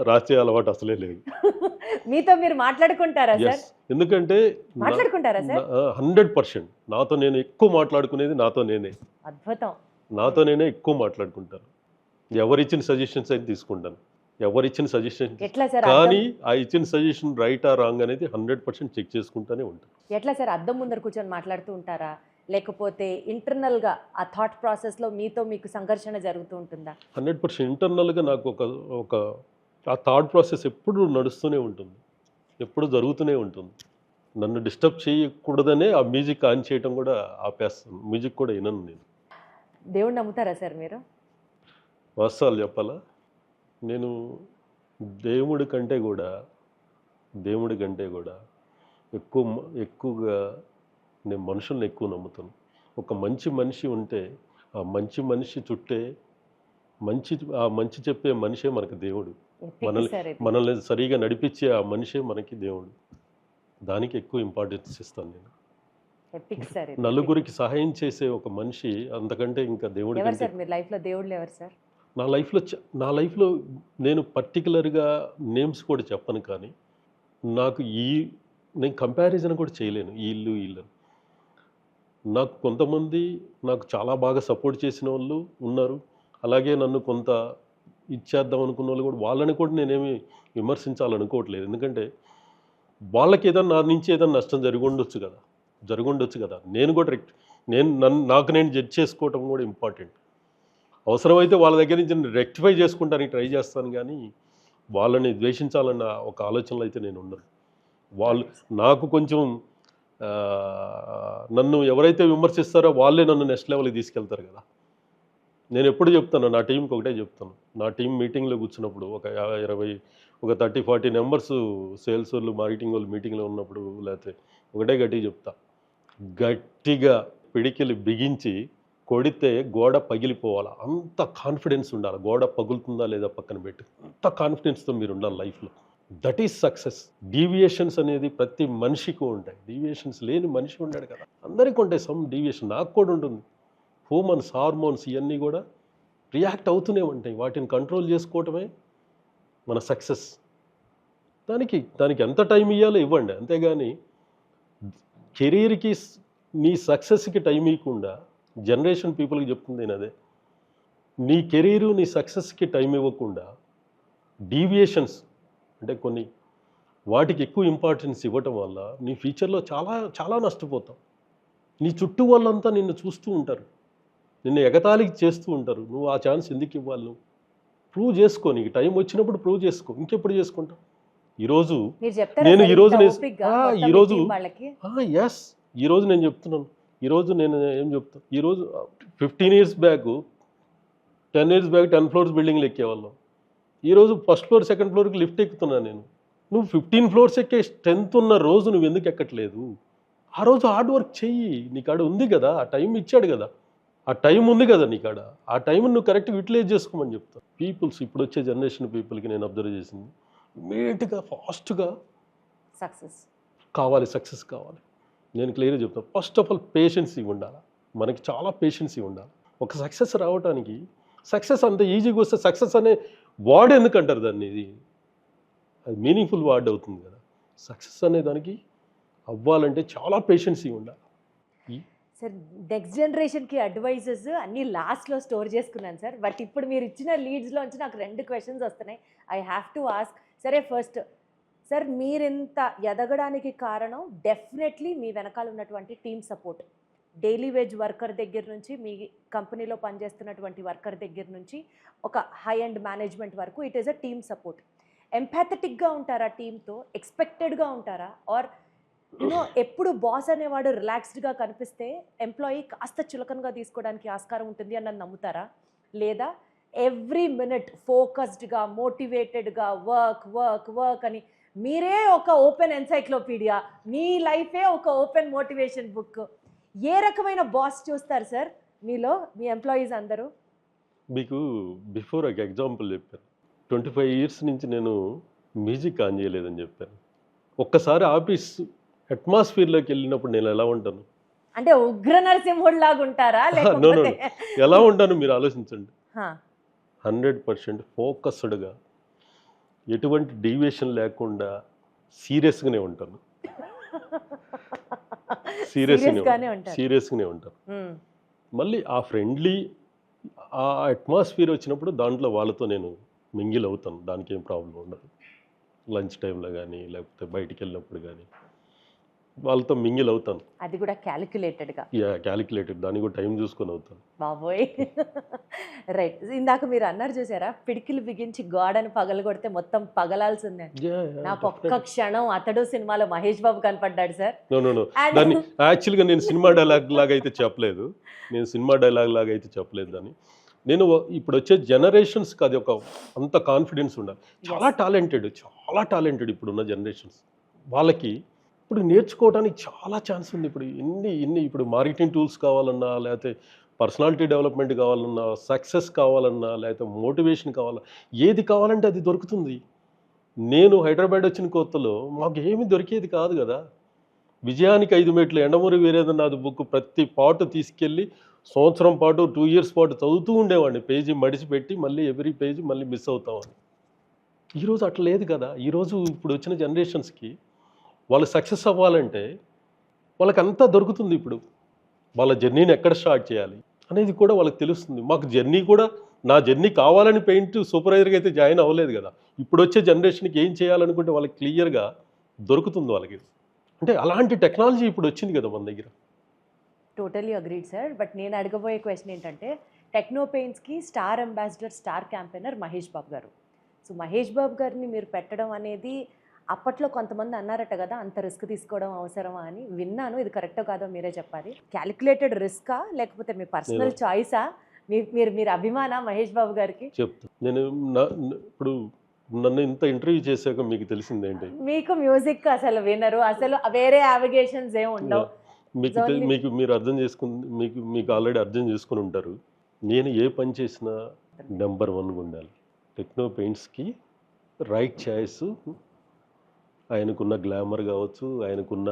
రాసే అలవాటు అసలే లేదు.
మీతో మీరు మాట్లాడుకుంటారా సార్?
ఎందుకంటే 100% నాతో నేను ఎక్కువ మాట్లాడుకునేది నాతో నేనే.
అద్భుతం.
నాతో నేనే ఎక్కువ మాట్లాడుకుంటాను. ఎవరిచ్చిన సజెషన్స్ అయితే తీసుకుంటాను, ఎవరిచ్చిన సజెషన్, కానీ ఆ ఇచ్చిన సజెషన్ రైట్ ఆ రాంగ్ అనేది 100% చెక్ చేసుకుంటూనే ఉంటాను.
ఎట్లా సార్, అద్దం ముందర కూర్చొని మాట్లాడుతూ ఉంటారా, లేకపోతే ఇంటర్నల్గా ఆ థాట్ ప్రాసెస్లో మీకు సంఘర్షణ జరుగుతూ ఉంటుందా?
100% ఇంటర్నల్గా నాకు ఆ థాట్ ప్రాసెస్ ఎప్పుడు నడుస్తూనే ఉంటుంది, ఎప్పుడు జరుగుతూనే ఉంటుంది. నన్ను డిస్టర్బ్ చేయకూడదనే ఆ మ్యూజిక్ ఆన్ చేయడం కూడా ఆపేస్తాను. మ్యూజిక్ కూడా వినను నేను.
దేవుడు నమ్ముతారా సార్ మీరు?
వాస్తవాలు చెప్పాలా, నేను దేవుడి కంటే కూడా ఎక్కువగా నేను మనుషుల్ని ఎక్కువ నమ్ముతాను. ఒక మంచి మనిషి ఉంటే ఆ మంచి మనిషి చుట్టే మంచి చెప్పే మనిషే మనకు దేవుడు. మనల్ని సరిగా నడిపించే ఆ మనిషే మనకి దేవుడు. దానికి ఎక్కువ ఇంపార్టెన్స్ ఇస్తాను నేను.
ఎపిక్ సార్ ఇది.
నలుగురికి సహాయం చేసే ఒక మనిషి అంతకంటే ఇంకా దేవుడి
ఎవరు
కంటే
సార్ మీరు లైఫ్లో దేవుళ్ళు ఎవరు సార్?
నా లైఫ్లో నేను పర్టికులర్గా నేమ్స్ కూడా చెప్పను, కానీ నాకు నేను కంపారిజన్ కూడా చేయలేను ఈ ఇల్లు. నాకు కొంతమంది నాకు చాలా బాగా సపోర్ట్ చేసిన వాళ్ళు ఉన్నారు, అలాగే నన్ను కొంత ఇచ్చేద్దాం అనుకున్న వాళ్ళు కూడా, వాళ్ళని కూడా నేనేమి విమర్శించాలనుకోవట్లేదు. ఎందుకంటే వాళ్ళకి ఏదైనా నా నుంచి ఏదైనా నష్టం జరుగుండొచ్చు కదా. నేను కూడా నాకు నేను జడ్జ్ చేసుకోవటం కూడా ఇంపార్టెంట్. అవసరమైతే వాళ్ళ దగ్గర నుంచి నేను రెక్టిఫై చేసుకుంటానికి ట్రై చేస్తాను, కానీ వాళ్ళని ద్వేషించాలన్న ఒక ఆలోచనలో అయితే నేను ఉండను. వాళ్ళు నాకు కొంచెం నన్ను ఎవరైతే విమర్శిస్తారో వాళ్ళే నన్ను నెక్స్ట్ లెవెల్కి తీసుకెళ్తారు కదా. నేను ఎప్పుడు చెప్తాను, నా టీంకి ఒకటే చెప్తాను. నా టీం మీటింగ్లో కూర్చున్నప్పుడు ఒక 30-40 మెంబర్స్ సేల్స్ వాళ్ళు మార్కెటింగ్ వాళ్ళు మీటింగ్లో ఉన్నప్పుడు, లేకపోతే ఒకటే గట్టిగా చెప్తా, గట్టిగా పిడికిలు బిగించి కొడితే గోడ పగిలిపోవాలి, అంత కాన్ఫిడెన్స్ ఉండాలి. గోడ పగులుతుందా లేదా పక్కన పెట్టి అంత కాన్ఫిడెన్స్తో మీరు ఉండాలి లైఫ్లో. That is success. డీవియేషన్స్ అనేది ప్రతి మనిషికి ఉంటాయి. డీవియేషన్స్ లేని మనిషి ఉన్నాడు కదా, అందరికీ ఉంటాయి సమ్ డీవియేషన్. నాకు కూడా ఉంటుంది. హార్మోన్స్ ఇవన్నీ కూడా రియాక్ట్ అవుతూనే ఉంటాయి. వాటిని కంట్రోల్ చేసుకోవటమే మన సక్సెస్. దానికి ఎంత టైం ఇవ్వాలో ఇవ్వండి, అంతేగాని కెరీర్కి నీ సక్సెస్కి టైం ఇవ్వకుండా జనరేషన్ పీపుల్కి చెప్తుంది నేను అదే. నీ కెరీరు నీ సక్సెస్కి టైం ఇవ్వకుండా డీవియేషన్స్ అంటే కొన్ని వాటికి ఎక్కువ ఇంపార్టెన్స్ ఇవ్వటం వల్ల నీ ఫ్యూచర్లో చాలా చాలా నష్టపోతావు. నీ చుట్టూ వాళ్ళంతా నిన్ను చూస్తూ ఉంటారు, నిన్ను ఎగతాళికి చేస్తూ ఉంటారు. నువ్వు ఆ ఛాన్స్ ఎందుకు ఇవ్వాలి? నువ్వు ప్రూవ్ చేసుకో, నీకు టైం వచ్చినప్పుడు ప్రూవ్ చేసుకో. ఇంకెప్పుడు చేసుకుంటావు? ఈరోజు నేను చెప్తున్నాను, ఈరోజు నేను ఏం చెప్తాను, ఈరోజు 15 years back 10 years back 10 floors బిల్డింగ్లు ఎక్కేవాళ్ళం. ఈరోజు ఫస్ట్ ఫ్లోర్ సెకండ్ ఫ్లోర్కి లిఫ్ట్ ఎక్కుతున్నాను నేను. నువ్వు 15 floors ఎక్కే స్ట్రెంత్ ఉన్న రోజు నువ్వు ఎందుకు ఎక్కట్లేదు? ఆ రోజు హార్డ్ వర్క్ చెయ్యి. నీకాడ ఉంది కదా, ఆ టైం ఇచ్చాడు కదా, ఆ టైం ఉంది కదా నీకాడ. ఆ టైం నువ్వు కరెక్ట్గా యూటిలైజ్ చేసుకోమని చెప్తాను. ఇప్పుడు వచ్చే జనరేషన్ పీపుల్కి నేను అబ్జర్వ్ చేసింది, ఇమ్మీడియట్గా ఫాస్ట్గా సక్సెస్ కావాలి. నేను క్లియర్గా చెప్తాను, ఫస్ట్ ఆఫ్ ఆల్ పేషెన్సీ ఉండాలి. మనకి చాలా పేషెన్సీ ఉండాలి. ఒక సక్సెస్ రావడానికి, సక్సెస్ అంత ఈజీగా వస్తే సక్సెస్ అనే వర్డ్ ఎందుకు అంటారు దాన్ని? అది మీనింగ్ఫుల్ వర్డ్ అవుతుంది కదా. సక్సెస్ అనే దానికి అవ్వాలంటే చాలా పేషెన్సీ ఉండాలి.
సార్ నెక్స్ట్ జనరేషన్కి అడ్వైజెస్ అన్నీ లాస్ట్లో స్టోర్ చేసుకున్నాను సార్. బట్ ఇప్పుడు మీరు ఇచ్చిన లీడ్స్లోంచి నాకు 2 questions వస్తున్నాయి. I have to ask. సరే, ఫస్ట్ సార్, మీరింత ఎదగడానికి కారణం డెఫినెట్లీ మీ వెనకాల ఉన్నటువంటి team support. Daily wage worker దగ్గర నుంచి, మీ కంపెనీలో పనిచేస్తున్నటువంటి వర్కర్ దగ్గర నుంచి, ఒక హై అండ్ మేనేజ్మెంట్ వరకు, it is a team support. ఎంపాథెటిక్గా ఉంటారా టీంతో? ఎక్స్పెక్టెడ్గా ఉంటారా? ఆర్ ఎప్పుడు బాస్ అనేవాడు రిలాక్స్డ్గా కనిపిస్తే ఎంప్లాయీ కాస్త చులకనగా తీసుకోవడానికి ఆస్కారం ఉంటుంది అన్నది నమ్ముతారా? లేదా ఎవ్రీ మినిట్ ఫోకస్డ్గా, మోటివేటెడ్గా వర్క్ అని మీరే ఒక ఓపెన్ ఎన్సైక్లోపీడియా, మీ లైఫే ఒక ఓపెన్ మోటివేషన్ బుక్, ఏ రకమైన బాస్ చూస్తారు సార్ మీలో మీ ఎంప్లాయీస్ అందరూ?
మీకు బిఫోర్ ఒక ఎగ్జాంపుల్ చెప్పాను. 25 years నుంచి నేను మ్యూజిక్ ఆన్ చేయలేదని చెప్పాను. ఒక్కసారి ఆఫీస్ అట్మాస్ఫియర్లోకి వెళ్ళినప్పుడు నేను ఎలా ఉంటాను
అంటే ఉగ్ర నరసింహుడు లాగా ఉంటారా?
ఎలా ఉంటాను మీరు ఆలోచించండి. 100% ఫోకస్డ్గా, ఎటువంటి డీవియేషన్ లేకుండా సీరియస్గానే ఉంటాను. సీరియస్గానే ఉంటాను. మళ్ళీ ఆ ఫ్రెండ్లీ ఆ అట్మాస్ఫియర్ వచ్చినప్పుడు దాంట్లో వాళ్ళతో నేను మింగిల్ అవుతాను. దానికి ఏం ప్రాబ్లం ఉండదు. లంచ్ టైంలో కానీ, లేకపోతే బయటికి వెళ్ళినప్పుడు కానీ వాళ్ళతో మింగిల్ అవుతాను.
అది కూడా క్యాలిక్యులేటెడ్గా.
క్యాలిక్యులేటెడ్, దాన్ని కూడా టైం చూసుకొని అవుతాను.
బాబోయ్, రైట్. ఇందాక మీరు అన్నారు చూసారా, పిడికిలు బిగించి గోడను పగలగొడితే మొత్తం పగలాల్సిందే. నాకు ఒక్క క్షణం అతడు సినిమాలో మహేష్ బాబు కనపడ్డాడు సార్.
దాన్ని యాక్చువల్గా నేను సినిమా డైలాగ్ లాగా అయితే చెప్పలేదు. దాన్ని నేను ఇప్పుడు వచ్చే జనరేషన్స్కి అది ఒక అంత కాన్ఫిడెన్స్ ఉండాలి. చాలా టాలెంటెడ్ ఇప్పుడున్న జనరేషన్స్. వాళ్ళకి ఇప్పుడు నేర్చుకోవడానికి చాలా ఛాన్స్ ఉంది. ఇప్పుడు ఇప్పుడు మార్కెటింగ్ టూల్స్ కావాలన్నా, లేకపోతే పర్సనాలిటీ డెవలప్మెంట్ కావాలన్నా, సక్సెస్ కావాలన్నా, లేకపోతే మోటివేషన్ కావాలన్నా, ఏది కావాలంటే అది దొరుకుతుంది. నేను హైదరాబాద్ వచ్చిన కొత్తలో మాకు ఏమీ దొరికేది కాదు కదా. విజయానికి 5 మెట్లు ఎండమూరి వీరేంద్రనాథ్ బుక్ ప్రతి పాటు తీసుకెళ్ళి సంవత్సరం పాటు 2 ఇయర్స్ పాటు చదువుతూ ఉండేవాడిని. పేజీ మడిచిపెట్టి మళ్ళీ ఎవ్రీ పేజీ మళ్ళీ మిస్ అవుతామని. ఈరోజు అట్లా లేదు కదా. ఈరోజు ఇప్పుడు వచ్చిన జనరేషన్స్కి వాళ్ళు సక్సెస్ అవ్వాలంటే వాళ్ళకంతా దొరుకుతుంది ఇప్పుడు. వాళ్ళ జర్నీని ఎక్కడ స్టార్ట్ చేయాలి అనేది కూడా వాళ్ళకి తెలుస్తుంది. మాకు జర్నీ కూడా నా జర్నీ కావాలని పెయింట్ సూపర్వైజర్గా అయితే జాయిన్ అవ్వలేదు కదా. ఇప్పుడు వచ్చే జనరేషన్కి ఏం చేయాలనుకుంటే వాళ్ళకి క్లియర్గా దొరుకుతుంది వాళ్ళకి. అంటే అలాంటి టెక్నాలజీ ఇప్పుడు వచ్చింది కదా మన దగ్గర.
Totally agreed sir. బట్ నేను అడగబోయే క్వశ్చన్ ఏంటంటే, టెక్నో పెయింట్స్కి star ambassador, star campaigner Mahesh Babu గారు. సో మహేష్ బాబు గారిని మీరు పెట్టడం అనేది అప్పట్లో కొంతమంది అన్నారట కదా, అంత రిస్క్ తీసుకోవడం అవసరమా అని. విన్నాను, ఇది కరెక్టో కాదో మీరే చెప్పాలి. క్యాలిక్యులేటెడ్ రిస్కా లేకపోతే మీ పర్సనల్ చాయిసా, మీరు అభిమాన మహేష్ బాబు గారికి?
చెప్తాను నేను. ఇప్పుడు నన్ను ఇంత ఇంటర్వ్యూ చేశాక మీకు తెలిసిందేంటి,
మీకు మ్యూజిక్ అసలు వినరు, అసలు వేరే యావిగేషన్స్ ఏమి ఉండవు.
మీకు మీరు అర్థం చేసుకుని మీకు ఆల్రెడీ అర్థం చేసుకుని ఉంటారు. నేను ఏ పని చేసినా నెంబర్ 1గా ఉండాలి. టెక్నో పెయింట్స్కి రైట్ చాయిస్. ఆయనకున్న గ్లామర్ కావచ్చు, ఆయనకున్న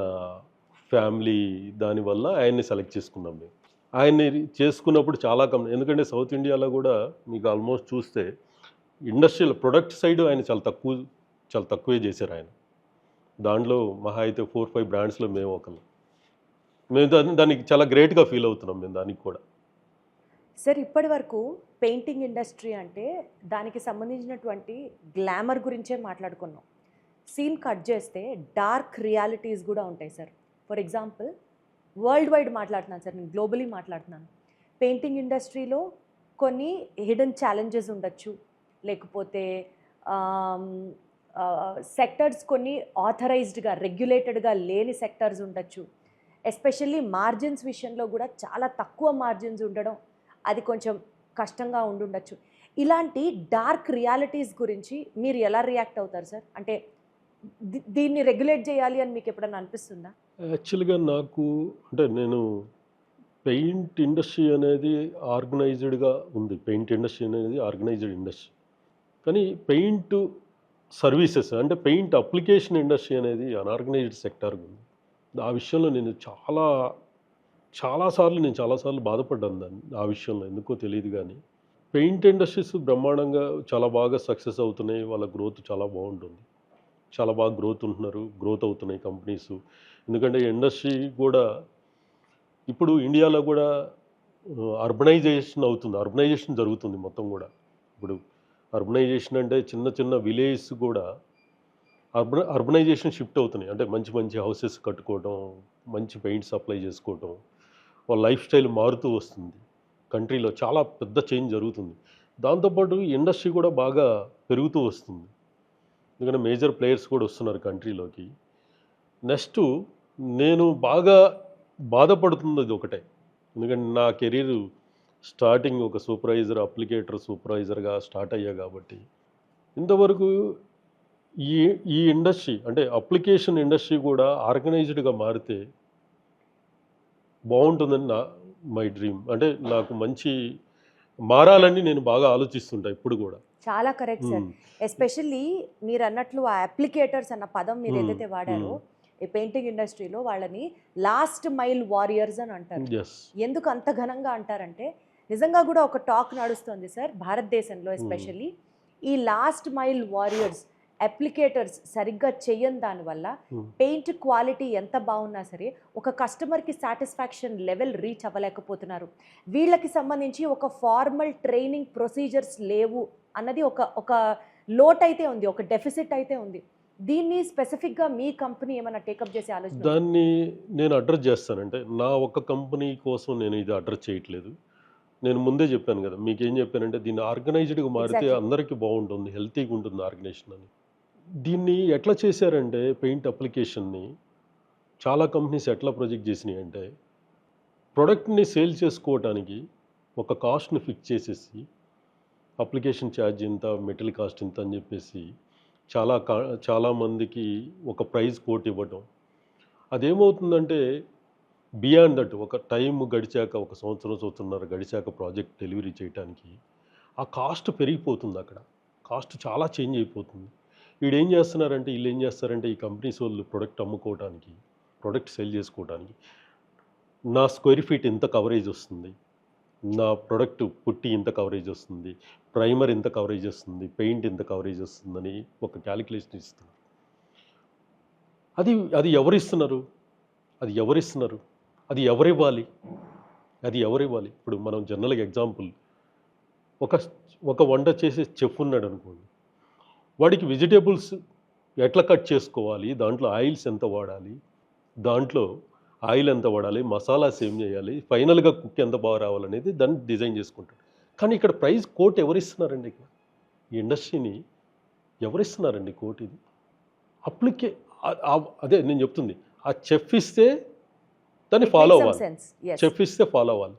ఫ్యామిలీ, దానివల్ల ఆయన్ని సెలెక్ట్ చేసుకున్నాం మేము. ఆయన్ని చేసుకున్నప్పుడు చాలా ఎందుకంటే సౌత్ ఇండియాలో కూడా మీకు ఆల్మోస్ట్ చూస్తే ఇండస్ట్రియల్ ప్రొడక్ట్ సైడ్ ఆయన చాలా తక్కువే చేశారు ఆయన. దాంట్లో మహా అయితే 4-5 బ్రాండ్స్లో మేము ఒకళ్ళు. మేము దానికి చాలా గ్రేట్గా ఫీల్ అవుతున్నాం మేము దానికి కూడా.
సార్, ఇప్పటి వరకు పెయింటింగ్ ఇండస్ట్రీ అంటే దానికి సంబంధించినటువంటి గ్లామర్ గురించే మాట్లాడుకున్నాం. సీన్ కట్ చేస్తే డార్క్ రియాలిటీస్ కూడా ఉంటాయి sir. For example, world wide మాట్లాడుతున్నాను సార్, నేను గ్లోబలీ మాట్లాడుతున్నాను. పెయింటింగ్ ఇండస్ట్రీలో కొన్ని హిడెన్ ఛాలెంజెస్ ఉండొచ్చు, లేకపోతే సెక్టర్స్ కొన్ని ఆథరైజ్డ్గా, రెగ్యులేటెడ్గా లేని సెక్టర్స్ ఉండొచ్చు. ఎస్పెషల్లీ మార్జిన్స్ విషయంలో కూడా చాలా తక్కువ మార్జిన్స్ ఉండడం, అది కొంచెం కష్టంగా ఉండుండొచ్చు. ఇలాంటి డార్క్ రియాలిటీస్ గురించి మీరు ఎలా రియాక్ట్ అవుతారు సార్? అంటే దీన్ని రెగ్యులేట్ చేయాలి అని మీకు ఎప్పుడైనా అనిపిస్తుందా?
యాక్చువల్గా నాకు అంటే నేను పెయింట్ ఇండస్ట్రీ అనేది ఆర్గనైజ్డ్గా ఉంది. పెయింట్ ఇండస్ట్రీ అనేది ఆర్గనైజ్డ్ ఇండస్ట్రీ. కానీ పెయింట్ సర్వీసెస్ అంటే పెయింట్ అప్లికేషన్ ఇండస్ట్రీ అనేది అన్ఆర్గనైజ్డ్ సెక్టార్గా ఉంది. ఆ విషయంలో నేను చాలాసార్లు బాధపడ్డాను దాన్ని. ఆ విషయంలో ఎందుకో తెలియదు కానీ పెయింట్ ఇండస్ట్రీస్ బ్రహ్మాండంగా చాలా బాగా సక్సెస్ అవుతున్నాయి. వాళ్ళ గ్రోత్ చాలా బాగుంటుంది. చాలా బాగా గ్రోత్ అవుతున్నాయి కంపెనీస్. ఎందుకంటే ఇండస్ట్రీ కూడా ఇప్పుడు ఇండియాలో కూడా అర్బనైజేషన్ జరుగుతుంది మొత్తం కూడా. ఇప్పుడు అర్బనైజేషన్ అంటే చిన్న విలేజెస్ కూడా అర్బనైజేషన్ షిఫ్ట్ అవుతున్నాయి. అంటే మంచి హౌసెస్ కట్టుకోవడం, మంచి పెయింట్ సప్లై చేసుకోవటం, వాళ్ళ లైఫ్ స్టైల్ మారుతూ వస్తుంది. కంట్రీలో చాలా పెద్ద చేంజ్ జరుగుతుంది. దాంతోపాటు ఇండస్ట్రీ కూడా బాగా పెరుగుతూ వస్తుంది. ఎందుకంటే మేజర్ ప్లేయర్స్ కూడా వస్తున్నారు కంట్రీలోకి. నెక్స్ట్ నేను బాగా బాధపడుతున్నది ఒకటే. ఎందుకంటే నా కెరీర్ స్టార్టింగ్ ఒక సూపర్వైజర్గా స్టార్ట్ అయ్యా కాబట్టి ఇంతవరకు ఈ ఇండస్ట్రీ అంటే అప్లికేషన్ ఇండస్ట్రీ కూడా ఆర్గనైజ్డ్గా మారితే బాగుంటుందని మై డ్రీమ్. అంటే నాకు మంచి మారాలని నేను బాగా ఆలోచిస్తుంటా ఇప్పుడు కూడా.
చాలా కరెక్ట్ సార్. ఎస్పెషల్లీ మీరు అన్నట్లు ఆ అప్లికేటర్స్ అన్న పదం మీరు ఏదైతే వాడారో, ఈ పెయింటింగ్ ఇండస్ట్రీలో వాళ్ళని లాస్ట్ మైల్ వారియర్స్ అని అంటారు. ఎందుకు అంత ఘనంగా అంటారంటే, నిజంగా కూడా ఒక టాక్ నడుస్తుంది సార్ భారతదేశంలో. ఎస్పెషల్లీ ఈ లాస్ట్ మైల్ వారియర్స్ అప్లికేటర్స్ సరిగ్గా చెయ్యని దానివల్ల పెయింట్ క్వాలిటీ ఎంత బాగున్నా సరే ఒక కస్టమర్కి సాటిస్ఫాక్షన్ లెవెల్ రీచ్ అవ్వలేకపోతున్నారు. వీళ్ళకి సంబంధించి ఒక ఫార్మల్ ట్రైనింగ్ ప్రొసీజర్స్ లేవు అన్నది ఒక లోట్ అయితే ఉంది, ఒక డెఫిసిట్ అయితే ఉంది. దీన్ని స్పెసిఫిక్గా మీ కంపెనీ ఏమైనా టేకప్ చేసే ఆలోచన?
దాన్ని నేను అడ్రస్ చేస్తానంటే నా ఒక్క కంపెనీ కోసం నేను ఇది అడ్రస్ చేయట్లేదు. నేను ముందే చెప్పాను కదా, మీకేం చెప్పానంటే దీన్ని ఆర్గనైజ్డ్గా మారితే అందరికీ బాగుంటుంది, హెల్తీగా ఉంటుంది ఆర్గనైజేషన్ అని. దీన్ని ఎట్లా చేశారంటే పెయింట్ అప్లికేషన్ని చాలా కంపెనీస్ ఎట్లా ప్రొజెక్ట్ చేసినాయి అంటే, ప్రొడక్ట్ని సేల్ చేసుకోవటానికి ఒక కాస్ట్ని ఫిక్స్ చేసేసి అప్లికేషన్ ఛార్జ్ ఇంత, మెటీరియల్ కాస్ట్ ఇంత అని చెప్పేసి చాలామందికి ఒక ప్రైజ్ కోట్ ఇవ్వటం. అదేమవుతుందంటే బియాండ్ దట్ ఒక టైం గడిచాక, ఒక సంవత్సరంన్నర గడిచాక ప్రాజెక్ట్ డెలివరీ చేయడానికి ఆ కాస్ట్ పెరిగిపోతుంది. అక్కడ కాస్ట్ చాలా చేంజ్ అయిపోతుంది. వీళ్ళు ఏం చేస్తారంటే ఈ కంపెనీస్ వాళ్ళు ప్రొడక్ట్ అమ్ముకోవడానికి ప్రోడక్ట్ సేల్ చేసుకోవడానికి నా స్క్వేర్ ఫీట్ ఇంత కవరేజ్ వస్తుంది, నా ప్రోడక్ట్ పుట్టి ఇంత కవరేజ్ వస్తుంది, ప్రైమర్ ఇంత కవరేజ్ వస్తుంది, పెయింట్ ఇంత కవరేజ్ వస్తుందని ఒక క్యాలిక్యులేషన్ ఇస్తున్నారు. అది అది ఎవరిస్తున్నారు అది ఎవరిస్తున్నారు అది ఎవరివ్వాలి అది ఎవరివ్వాలి ఇప్పుడు మనం జనరల్గా ఎగ్జాంపుల్ ఒక ఒక వంట చేసే చెఫ్ ఉన్నాడు అనుకోండి, వాడికి వెజిటేబుల్స్ ఎట్లా కట్ చేసుకోవాలి, దాంట్లో ఆయిల్స్ ఎంత వాడాలి, దాంట్లో ఆయిల్ ఎంత వాడాలి, మసాలాస్ ఏం చేయాలి, ఫైనల్గా కుక్ ఎంత బాగా రావాలనేది దాన్ని డిజైన్ చేసుకుంటాడు. కానీ ఇక్కడ ప్రైస్ కోట్ ఎవరిస్తున్నారండి? ఇక్కడ ఈ ఇండస్ట్రీని ఎవరిస్తున్నారండి కోట్? ఇది అప్లికే అదే నేను చెప్తుంది, ఆ చెఫ్ ఇస్తే దాన్ని ఫాలో అవ్వాలి, చెఫ్ ఇస్తే ఫాలో అవ్వాలి.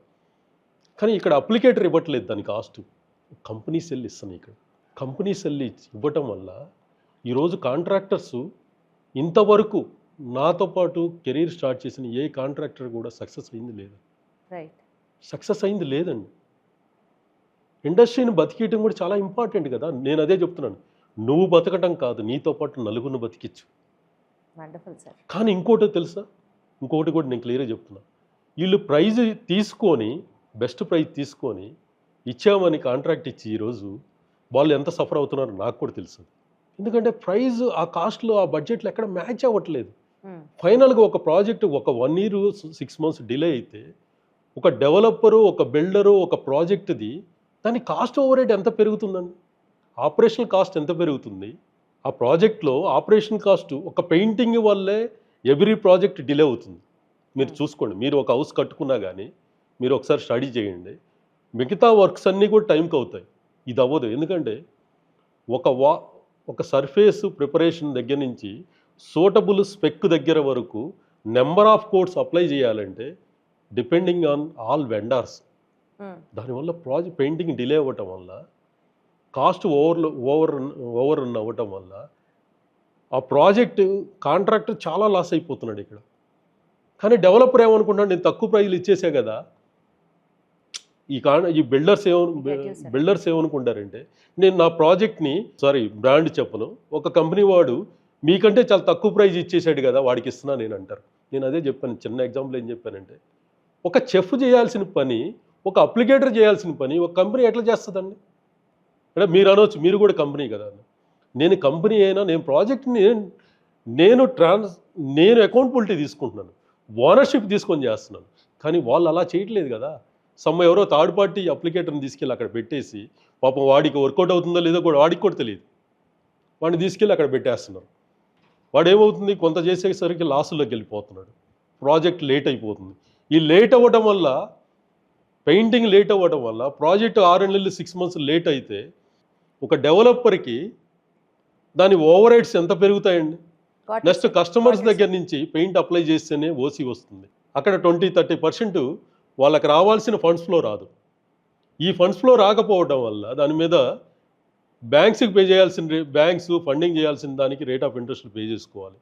కానీ ఇక్కడ అప్లికేటర్ ఇవ్వట్లేదు, దాని కాస్ట్ కంపెనీస్ వెళ్ళి ఇస్తున్నాయి. ఇక్కడ కంపెనీస్ వెళ్ళి ఇవ్వటం వల్ల ఈరోజు కాంట్రాక్టర్స్ ఇంతవరకు నాతో పాటు కెరీర్ స్టార్ట్ చేసిన ఏ కాంట్రాక్టర్ కూడా సక్సెస్ అయింది లేదు, సక్సెస్ అయింది లేదండి. ఇండస్ట్రీని బతికేయటం కూడా చాలా ఇంపార్టెంట్ కదా. నేను అదే చెప్తున్నాను, నువ్వు బతకటం కాదు, నీతో పాటు నలుగురిని బతికిచ్చు. కానీ ఇంకోటి తెలుసా, ఇంకొకటి కూడా నేను క్లియర్గా చెప్తున్నా, వీళ్ళు ప్రైజ్ తీసుకొని బెస్ట్ ప్రైజ్ తీసుకొని ఇచ్చామని కాంట్రాక్ట్ ఇచ్చి ఈరోజు వాళ్ళు ఎంత సఫర్ అవుతున్నారో నాకు కూడా తెలుసు. ఎందుకంటే ప్రైజ్ ఆ కాస్ట్లో ఆ బడ్జెట్లో ఎక్కడ మ్యాచ్ అవ్వట్లేదు. ఫైనల్గా ఒక ప్రాజెక్ట్ ఒక 1 year 6 months డిలే అయితే ఒక డెవలపరు, ఒక బిల్డరు, ఒక ప్రాజెక్ట్ది దాని కాస్ట్ ఓవర్ హెడ్ ఎంత పెరుగుతుందండి? ఆపరేషనల్ కాస్ట్ ఎంత పెరుగుతుంది? ఆ ప్రాజెక్ట్లో ఆపరేషన్ కాస్ట్ ఒక పెయింటింగ్ వల్లే ఎవ్రీ ప్రాజెక్ట్ డిలే అవుతుంది. మీరు చూసుకోండి, మీరు ఒక హౌస్ కట్టుకున్నా కానీ మీరు ఒకసారి స్టడీ చేయండి, మిగతా వర్క్స్ అన్నీ కూడా టైంకి అవుతాయి, ఇది అవ్వదు. ఎందుకంటే ఒక సర్ఫేస్ ప్రిపరేషన్ దగ్గర నుంచి సూటబుల్ స్పెక్ దగ్గర వరకు నెంబర్ ఆఫ్ కోడ్స్ అప్లై చేయాలంటే డిపెండింగ్ ఆన్ ఆల్ వెండర్స్. దానివల్ల ప్రాజెక్ట్ పెయింటింగ్ డిలే అవ్వటం వల్ల కాస్ట్ ఓవర్ రన్ అవ్వటం వల్ల ఆ ప్రాజెక్ట్ కాంట్రాక్టర్ చాలా లాస్ అయిపోతున్నాడు ఇక్కడ. కానీ డెవలపర్ ఏమనుకుంటున్నాడు, నేను తక్కువ ప్రైజ్లు ఇచ్చేసే కదా. ఈ బిల్డర్స్ ఏమనుకుంటారంటే, నేను నా ప్రాజెక్ట్ని బ్రాండ్ చెప్పను, ఒక కంపెనీ వాడు మీకంటే చాలా తక్కువ ప్రైజ్ ఇచ్చేసాడు కదా, వాడికి ఇస్తున్నా నేను అంటారు. నేను అదే చెప్పాను, చిన్న ఎగ్జాంపుల్ ఏం చెప్పానంటే, ఒక చెఫ్ చేయాల్సిన పని, ఒక అప్లికేటర్ చేయాల్సిన పని ఒక కంపెనీ ఎట్లా చేస్తుందండి? అంటే మీరు అనవచ్చు, మీరు కూడా కంపెనీ కదా. నేను కంపెనీ అయినా నేను ప్రాజెక్ట్ని నేను అకౌంటబిలిటీ తీసుకుంటున్నాను, ఓనర్షిప్ తీసుకొని చేస్తున్నాను. కానీ వాళ్ళు అలా చేయట్లేదు కదా. ఎవరో థర్డ్ పార్టీ అప్లికేటర్ని తీసుకెళ్ళి అక్కడ పెట్టేసి, పాపం వాడికి వర్కౌట్ అవుతుందో లేదో కూడా వాడికి కూడా తెలియదు, వాడిని తీసుకెళ్ళి అక్కడ పెట్టేస్తున్నారు. వాడు ఏమవుతుంది, కొంత చేసేసరికి లాసుల్లోకి వెళ్ళిపోతున్నాడు, ప్రాజెక్ట్ లేట్ అయిపోతుంది. ఈ లేట్ అవ్వడం వల్ల, పెయింటింగ్ లేట్ అవ్వడం వల్ల ప్రాజెక్ట్ 6 నెలలు 6 months లేట్ అయితే ఒక డెవలపర్కి దాని ఓవర్ హెడ్స్ ఎంత పెరుగుతాయండి? నెక్స్ట్ కస్టమర్స్ దగ్గర నుంచి పెయింట్ అప్లై చేస్తేనే ఓసీ వస్తుంది, అక్కడ 20-30% వాళ్ళకి రావాల్సిన ఫండ్స్ ఫ్లో రాదు. ఈ ఫండ్స్ ఫ్లో రాకపోవడం వల్ల దాని మీద బ్యాంక్స్కి పే చేయాల్సిన, బ్యాంక్స్ ఫండింగ్ చేయాల్సిన దానికి రేట్ ఆఫ్ ఇంట్రెస్ట్ పే చేసుకోవాలి.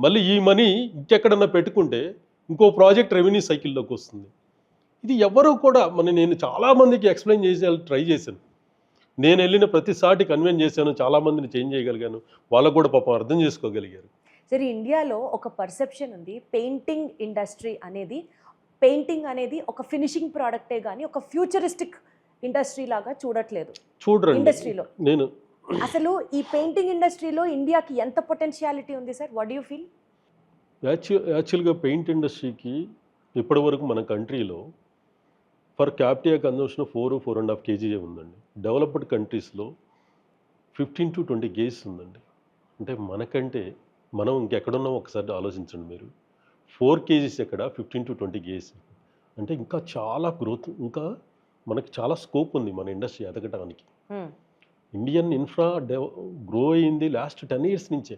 మళ్ళీ ఈ మనీ ఇంకెక్కడన్నా పెట్టుకుంటే ఇంకో ప్రాజెక్ట్ రెవెన్యూ సైకిల్లోకి వస్తుంది. ఇది ఎవరు కూడా నేను చాలామందికి ఎక్స్ప్లెయిన్ చేసే ట్రై చేశాను, నేను వెళ్ళిన ప్రతిసారి కన్విన్స్ చేశాను, చాలామందిని చేంజ్ చేయగలిగాను, వాళ్ళకు కూడా పాపం అర్థం చేసుకోగలిగారు.
సరే, ఇండియాలో ఒక పర్సెప్షన్ ఉంది, పెయింటింగ్ అనేది ఒక ఫినిషింగ్ ప్రోడక్టే కానీ ఒక ఫ్యూచరిస్టిక్ ఇండస్ట్రీ లాగా చూడట్లేదు.
చూడండి
ఇండస్ట్రీలో
నేను
అసలు ఈ పెయింటింగ్ ఇండస్ట్రీలో ఇండియాకి ఎంత పొటెన్షియాలిటీ ఉంది sir? What do you feel?
యాక్చువల్గా పెయింట్ ఇండస్ట్రీకి ఇప్పటి వరకు మన కంట్రీలో ఫర్ క్యాపిటా కన్జంప్షన్ 4.5 kg ఉందండి. డెవలప్డ్ కంట్రీస్లో 15 to 20 kg ఉందండి. అంటే మనకంటే మనం ఇంకెక్కడున్నాం ఒకసారి ఆలోచించండి మీరు. 4 kg ఎక్కడ, 15 to 20 kg అంటే ఇంకా చాలా గ్రోత్, ఇంకా మనకి చాలా స్కోప్ ఉంది మన ఇండస్ట్రీ ఎదగటానికి. ఇండియన్ ఇన్ఫ్రా గ్రో అయింది లాస్ట్ 10 years నుంచే.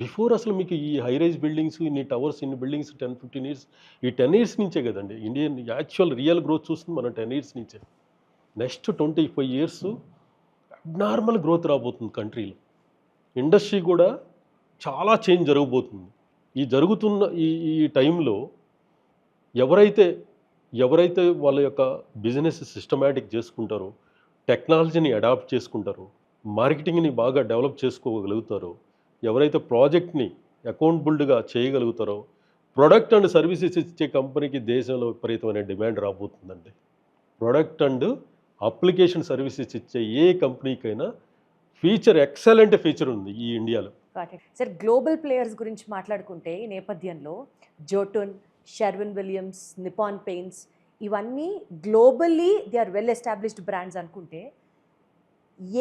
బిఫోర్ అసలు మీకు ఈ హై రైజ్ బిల్డింగ్స్, ఇన్ని టవర్స్, ఇన్ని బిల్డింగ్స్ 10-15 years, ఈ 10 years నుంచే కదండి ఇండియన్ యాక్చువల్ రియల్ గ్రోత్ చూస్తుంది మనం 10 years నుంచే. నెక్స్ట్ 25 years అబ్నార్మల్ గ్రోత్ రాబోతుంది కంట్రీలో. ఇండస్ట్రీ కూడా చాలా చేంజ్ జరగబోతుంది. ఈ జరుగుతున్న ఈ టైంలో ఎవరైతే వాళ్ళ యొక్క బిజినెస్ సిస్టమేటిక్ చేసుకుంటారో, టెక్నాలజీని అడాప్ట్ చేసుకుంటారో, మార్కెటింగ్ని బాగా డెవలప్ చేసుకోగలుగుతారో, ఎవరైతే ప్రాజెక్ట్ని అకౌంటబుల్డ్గా చేయగలుగుతారో, ప్రొడక్ట్ అండ్ సర్వీసెస్ ఇచ్చే కంపెనీకి దేశంలో విపరీతమైన డిమాండ్ రాబోతుందండి. ప్రొడక్ట్ అండ్ అప్లికేషన్ సర్వీసెస్ ఇచ్చే ఏ కంపెనీకైనా ఎక్సలెంట్ ఫీచర్ ఉంది ఈ ఇండియాలో.
సార్, గ్లోబల్ ప్లేయర్స్ గురించి మాట్లాడుకుంటే ఈ నేపథ్యంలో Jotun, Sherwin Williams, Nippon Paints ఇవన్నీ globally they are well established brands అనుకుంటే,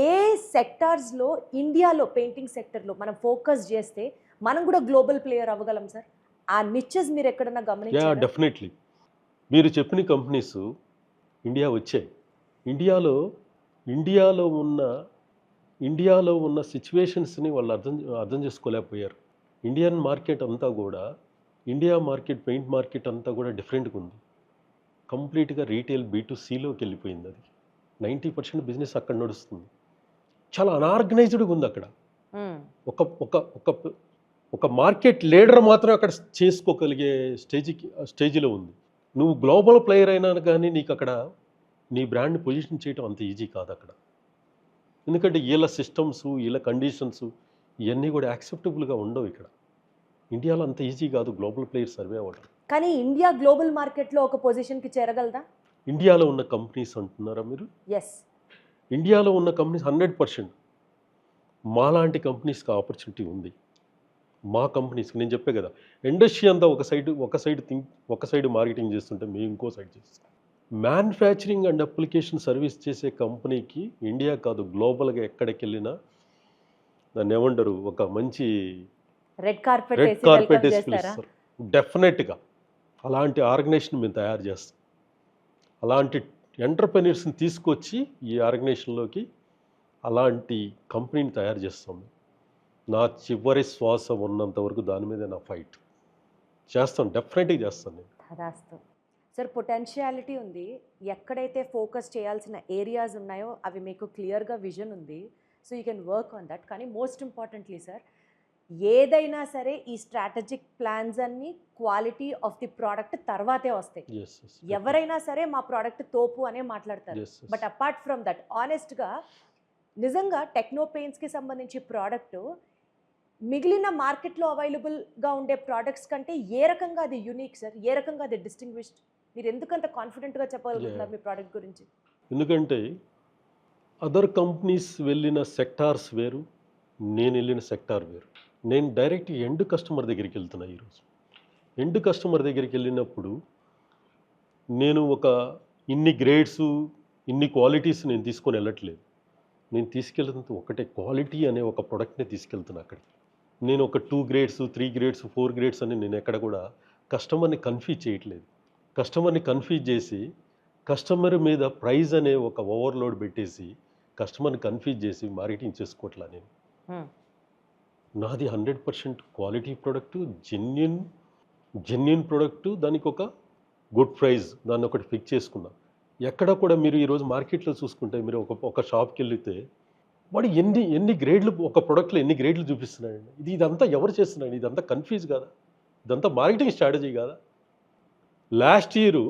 ఏ సెక్టార్స్లో ఇండియాలో పెయింటింగ్ సెక్టర్లో మనం ఫోకస్ చేస్తే మనం కూడా గ్లోబల్ ప్లేయర్ అవ్వగలం సార్? ఆ నిచెస్ మీరు ఎక్కడన్నా గమనించారా?
డెఫినెట్లీ. మీరు చెప్పిన కంపెనీస్ ఇండియా వచ్చాయి. ఇండియాలో ఉన్న సిచ్యువేషన్స్ని వాళ్ళు అర్థం చేసుకోలేకపోయారు. ఇండియన్ మార్కెట్ అంతా కూడా, ఇండియా మార్కెట్, పెయింట్ మార్కెట్ అంతా కూడా డిఫరెంట్గా ఉంది. కంప్లీట్గా రీటైల్ B2Cలోకి వెళ్ళిపోయింది. అది 90% బిజినెస్ అక్కడ నడుస్తుంది. చాలా అనార్గనైజ్డ్గా ఉంది అక్కడ. ఒక ఒక ఒక ఒక మార్కెట్ లీడర్ మాత్రం అక్కడ చేసుకోగలిగే స్టేజ్లో ఉంది. నువ్వు గ్లోబల్ ప్లేయర్ అయినా కానీ నీకు అక్కడ నీ బ్రాండ్ పొజిషన్ చేయడం అంత ఈజీ కాదు అక్కడ. ఎందుకంటే వీళ్ళ సిస్టమ్స్, వీళ్ళ కండిషన్స్ ఇవన్నీ కూడా యాక్సెప్టబుల్గా ఉండవు ఇక్కడ. ఇండియాలో అంత ఈజీ కాదు గ్లోబల్ ప్లేయర్ సర్వే అవ్వడం.
కానీ ఇండియా గ్లోబల్ మార్కెట్లో ఒక పొజిషన్కి చేరగలదా?
ఇండియాలో ఉన్న కంపెనీస్ అంటున్నారా మీరు?
ఎస్,
ఇండియాలో ఉన్న కంపెనీస్ 100%. మాలాంటి కంపెనీస్కి ఆపర్చునిటీ ఉంది. మా కంపెనీస్కి నేను చెప్పే కదా, ఇండస్ట్రీ అంతా ఒక సైడ్ మార్కెటింగ్ చేస్తుంటే మేము ఇంకో సైడ్ చేస్తాం. మ్యానుఫ్యాక్చరింగ్ అండ్ అప్లికేషన్ సర్వీస్ చేసే కంపెనీకి ఇండియా కాదు, గ్లోబల్గా ఎక్కడికి వెళ్ళినా దాన్ని ఏమంటారు, ఒక మంచి
రెడ్ కార్పెట్
వేసి పిలుస్తారు. డెఫినెట్గా అలాంటి ఆర్గనైజేషన్ మేము తయారు చేస్తాం. అలాంటి ఎంటర్ప్రెన్యూర్స్ని తీసుకొచ్చి ఈ ఆర్గనైజేషన్లోకి అలాంటి కంపెనీని తయారు చేస్తాం. నా చివరి శ్వాస ఉన్నంత వరకు దాని మీద నా ఫైట్ చేస్తాను, డెఫినెట్గా చేస్తాను నేను.
సార్, పొటెన్షియాలిటీ ఉంది. ఎక్కడైతే ఫోకస్ చేయాల్సిన ఏరియాస్ ఉన్నాయో అవి మీకు క్లియర్గా విజన్ ఉంది. So you can work on that. కానీ మోస్ట్ ఇంపార్టెంట్లీ సార్, ఏదైనా సరే ఈ స్ట్రాటజిక్ ప్లాన్స్ అన్ని క్వాలిటీ ఆఫ్ ది ప్రోడక్ట్ తర్వాతే వస్తాయి. ఎవరైనా సరే మా ప్రోడక్ట్ తోపు అనే మాట్లాడతారు. బట్ అపార్ట్ ఫ్రమ్ దట్, ఆనెస్ట్గా నిజంగా టెక్నో పెయింట్స్కి సంబంధించి ప్రోడక్ట్ మిగిలిన మార్కెట్లో అవైలబుల్గా ఉండే ప్రోడక్ట్స్ కంటే ఏ రకంగా అది యూనిక్ సార్? ఏ రకంగా అది డిస్టింగ్విష్డ్? మీరు ఎందుకంత కాన్ఫిడెంట్గా చెప్పగలుగుతున్నారు మీ ప్రోడక్ట్ గురించి?
ఎందుకంటే అదర్ కంపెనీస్ వెళ్ళిన సెక్టార్స్ వేరు, నేను వెళ్ళిన సెక్టార్ వేరు. నేను డైరెక్ట్ ఎండ్ కస్టమర్ దగ్గరికి వెళ్తున్నా. ఈరోజు ఎండ్ కస్టమర్ దగ్గరికి వెళ్ళినప్పుడు నేను ఒక ఇన్ని గ్రేడ్స్, ఇన్ని క్వాలిటీస్ నేను తీసుకొని వెళ్ళట్లేదు. నేను తీసుకెళ్తున్న ఒకటే క్వాలిటీ అనే ఒక ప్రోడక్ట్ని తీసుకెళ్తున్నా అక్కడికి. నేను ఒక 2 గ్రేడ్స్, 3 గ్రేడ్స్, 4 గ్రేడ్స్ అని నేను ఎక్కడ కూడా కస్టమర్ని కన్ఫ్యూజ్ చేయట్లేదు. కస్టమర్ని కన్ఫ్యూజ్ చేసి కస్టమర్ మీద ప్రైజ్ అనే ఒక ఓవర్లోడ్ పెట్టేసి కస్టమర్ని కన్ఫ్యూజ్ చేసి మార్కెటింగ్ చేసుకోవట్లా నేను. నాది 100% క్వాలిటీ ప్రోడక్ట్, జెన్యున్ ప్రోడక్ట్, దానికి ఒక గుడ్ ప్రైజ్, దాన్ని ఒకటి ఫిక్స్ చేసుకున్నా. ఎక్కడ కూడా మీరు ఈరోజు మార్కెట్లో చూసుకుంటే మీరు ఒక షాప్కి వెళ్తే వాడు ఎన్ని గ్రేడ్లు, ఒక ప్రోడక్ట్లో ఎన్ని గ్రేడ్లు చూపిస్తున్నాడండి. ఇదంతా ఎవరు చేస్తున్నాడు? ఇదంతా కన్ఫ్యూజ్ కాదా? ఇదంతా మార్కెటింగ్ స్ట్రాటజీ కాదా? లాస్ట్ ఇయర్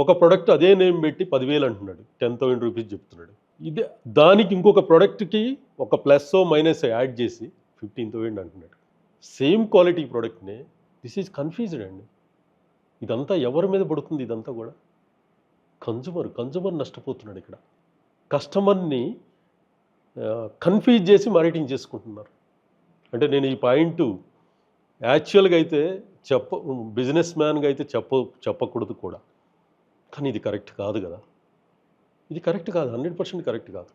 ఒక ప్రోడక్ట్ అదే నేమ్ పెట్టి 10,000 అంటున్నాడు, 10,000 రూపీస్ చెప్తున్నాడు. ఇదే దానికి ఇంకొక ప్రోడక్ట్కి ఒక ప్లస్ మైనస్ యాడ్ చేసి 15,000 అంటున్నాడు. సేమ్ క్వాలిటీ ప్రోడక్ట్నే. దిస్ ఈజ్ కన్ఫ్యూజ్డ్ అండి. ఇదంతా ఎవరి మీద పడుతుంది? ఇదంతా కూడా కన్జ్యూమర్ నష్టపోతున్నాడు ఇక్కడ. కస్టమర్ని కన్ఫ్యూజ్ చేసి మార్కెటింగ్ చేసుకుంటున్నారు. అంటే నేను ఈ పాయింట్ యాక్చువల్గా అయితే బిజినెస్ మ్యాన్గా అయితే చెప్పకూడదు కూడా, కానీ ఇది కరెక్ట్ కాదు కదా. ఇది కరెక్ట్ కాదు, 100% కరెక్ట్ కాదు.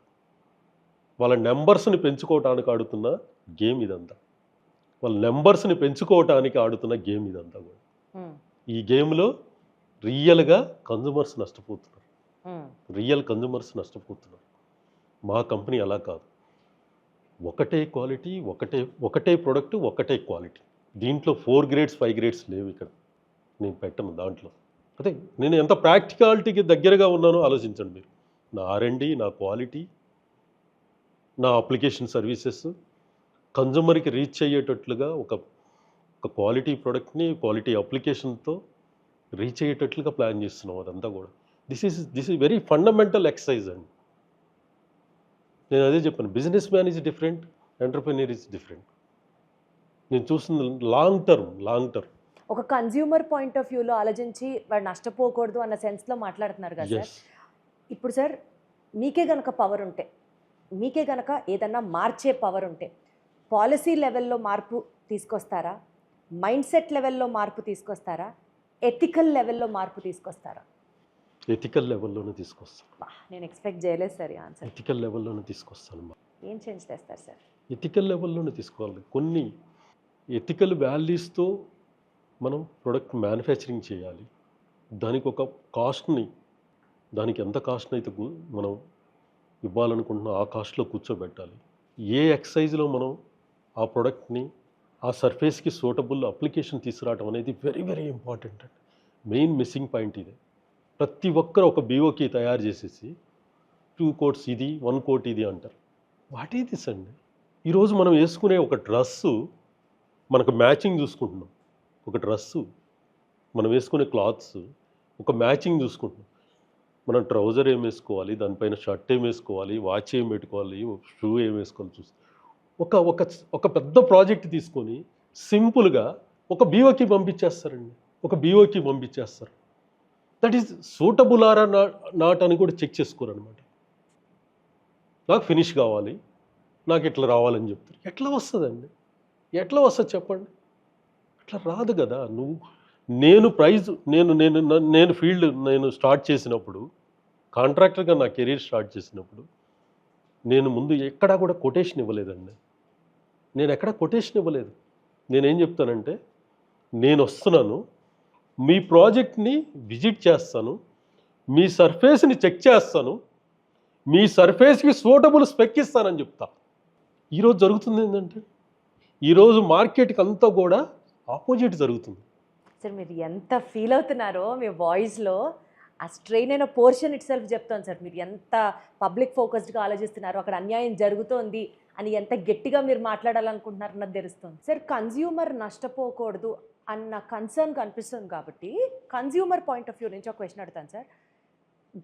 వాళ్ళ నెంబర్స్ని పెంచుకోవటానికి ఆడుతున్న గేమ్ ఇదంతా. వాళ్ళ నెంబర్స్ని పెంచుకోవటానికి ఆడుతున్న గేమ్ ఇదంతా కూడా. ఈ గేమ్లో రియల్గా కన్జ్యూమర్స్ నష్టపోతున్నారు. మా కంపెనీ అలా కాదు. ఒకటే క్వాలిటీ, ఒకటే ప్రోడక్ట్, ఒకటే క్వాలిటీ. దీంట్లో 4 గ్రేడ్స్ 5 గ్రేడ్స్ లేవు ఇక్కడ. నేను పెట్టను దాంట్లో. అదే నేను ఎంత ప్రాక్టికాలిటీకి దగ్గరగా ఉన్నానో ఆలోచించండి మీరు. నా R&D, నా క్వాలిటీ, నా అప్లికేషన్ సర్వీసెస్ కన్జ్యూమర్కి రీచ్ అయ్యేటట్లుగా ఒక క్వాలిటీ ప్రోడక్ట్ని క్వాలిటీ అప్లికేషన్తో రీచ్ అయ్యేటట్లుగా ప్లాన్ చేస్తున్నాం. అదంతా కూడా this is very fundamental exercise అండి. నేను అదే చెప్పాను, business man is different, entrepreneur is different. నేను చూస్తుంది లాంగ్ టర్మ్.
ఒక కన్జ్యూమర్ పాయింట్ ఆఫ్ వ్యూలో ఆలోచించి వాడు నష్టపోకూడదు అన్న సెన్స్లో మాట్లాడుతున్నారు కదా సార్.
ఎస్.
ఇప్పుడు సార్ మీకే గనక పవర్ ఉంటే, మీకే గనక ఏదన్నా మార్చే పవర్ ఉంటే, పాలసీ లెవెల్లో మార్పు తీసుకొస్తారా, మైండ్ సెట్ లెవెల్లో మార్పు తీసుకొస్తారా, ఎథికల్ లెవెల్లో మార్పు తీసుకొస్తారా?
ఎథికల్ లెవెల్లోనే తీసుకొస్తాను.
నేను ఎక్స్పెక్ట్ చేయలేదు సార్ ఈ ఆన్సర్.
ఎథికల్ లెవెల్లోనే తీసుకొస్తాను.
ఏం చేంజ్ చేస్తారు సార్?
ఎథికల్ లెవెల్లోనే తీసుకోవాలి. కొన్ని ఎథికల్ వాల్యూస్తో మనం ప్రొడక్ట్ మ్యానుఫ్యాక్చరింగ్ చేయాలి. దానికి ఒక కాస్ట్ని, దానికి ఎంత కాస్ట్ అయితే మనం ఇవ్వాలనుకుంటున్నా ఆ కాస్ట్లో కూర్చోబెట్టాలి. ఏ ఎక్సైజ్లో మనం ఆ ప్రోడక్ట్ని ఆ సర్ఫేస్కి సూటబుల్ అప్లికేషన్ తీసుకురావడం అనేది వెరీ వెరీ ఇంపార్టెంట్ అండి. మెయిన్ మిస్సింగ్ పాయింట్ ఇదే. ప్రతి ఒక్కరు ఒక బీఓకి తయారు చేసేసి 2 కోట్స్ ఇది 1 కోట్ ఇది అంటారు. వాట్ ఈజ్ దిస్ అండి? ఈరోజు మనం వేసుకునే ఒక డ్రెస్సు మనకు మ్యాచింగ్ చూసుకుంటున్నాం. ఒక డ్రెస్సు మనం వేసుకునే క్లాత్స్ ఒక మ్యాచింగ్ చూసుకుంటున్నాం. మనం ట్రౌజర్ ఏం వేసుకోవాలి, దానిపైన షర్ట్ ఏం వేసుకోవాలి, వాచ్ ఏం పెట్టుకోవాలి, షూ ఏం వేసుకోవాలి చూసి ఒక ఒక ఒక పెద్ద ప్రాజెక్ట్ తీసుకొని సింపుల్గా ఒక బీఓకి పంపించేస్తారండి. That is suitable or not అని కూడా చెక్ చేసుకోరు అనమాట. నాకు ఫినిష్ కావాలి, నాకు ఇట్లా రావాలని చెప్తారు. ఎట్లా వస్తుంది చెప్పండి? అట్లా రాదు కదా. నేను ఫీల్డ్ స్టార్ట్ చేసినప్పుడు, కాంట్రాక్టర్గా నా కెరీర్ స్టార్ట్ చేసినప్పుడు నేను ముందు ఎక్కడా కూడా కొటేషన్ ఇవ్వలేదండి. నేనేం చెప్తానంటే, నేను వస్తున్నాను, మీ ప్రాజెక్ట్ని విజిట్ చేస్తాను, మీ సర్ఫేస్ని చెక్ చేస్తాను, మీ సర్ఫేస్కి సూటబుల్ స్పెక్ ఇస్తానని చెప్తా. ఈరోజు జరుగుతుంది ఏంటంటే, ఈరోజు మార్కెట్కి అంతా కూడా ఆపోజిట్ జరుగుతుంది.
సార్ మీరు ఎంత ఫీల్ అవుతున్నారో మీ వాయిస్లో ఆ స్ట్రెయిన్ అయిన పోర్షన్ ఇట్ సెల్ఫ్ చెప్తాను సార్. మీరు ఎంత పబ్లిక్ ఫోకస్డ్గా ఆలోచిస్తున్నారో, అక్కడ అన్యాయం జరుగుతోంది అని ఎంత గట్టిగా మీరు మాట్లాడాలనుకుంటున్నారు అన్నది తెలుస్తుంది సార్. కన్జ్యూమర్ నష్టపోకూడదు అన్న కన్సర్న్ కనిపిస్తుంది కాబట్టి కన్జ్యూమర్ పాయింట్ ఆఫ్ వ్యూ నుంచి ఒక క్వశ్చన్ అడుగుతాను సార్.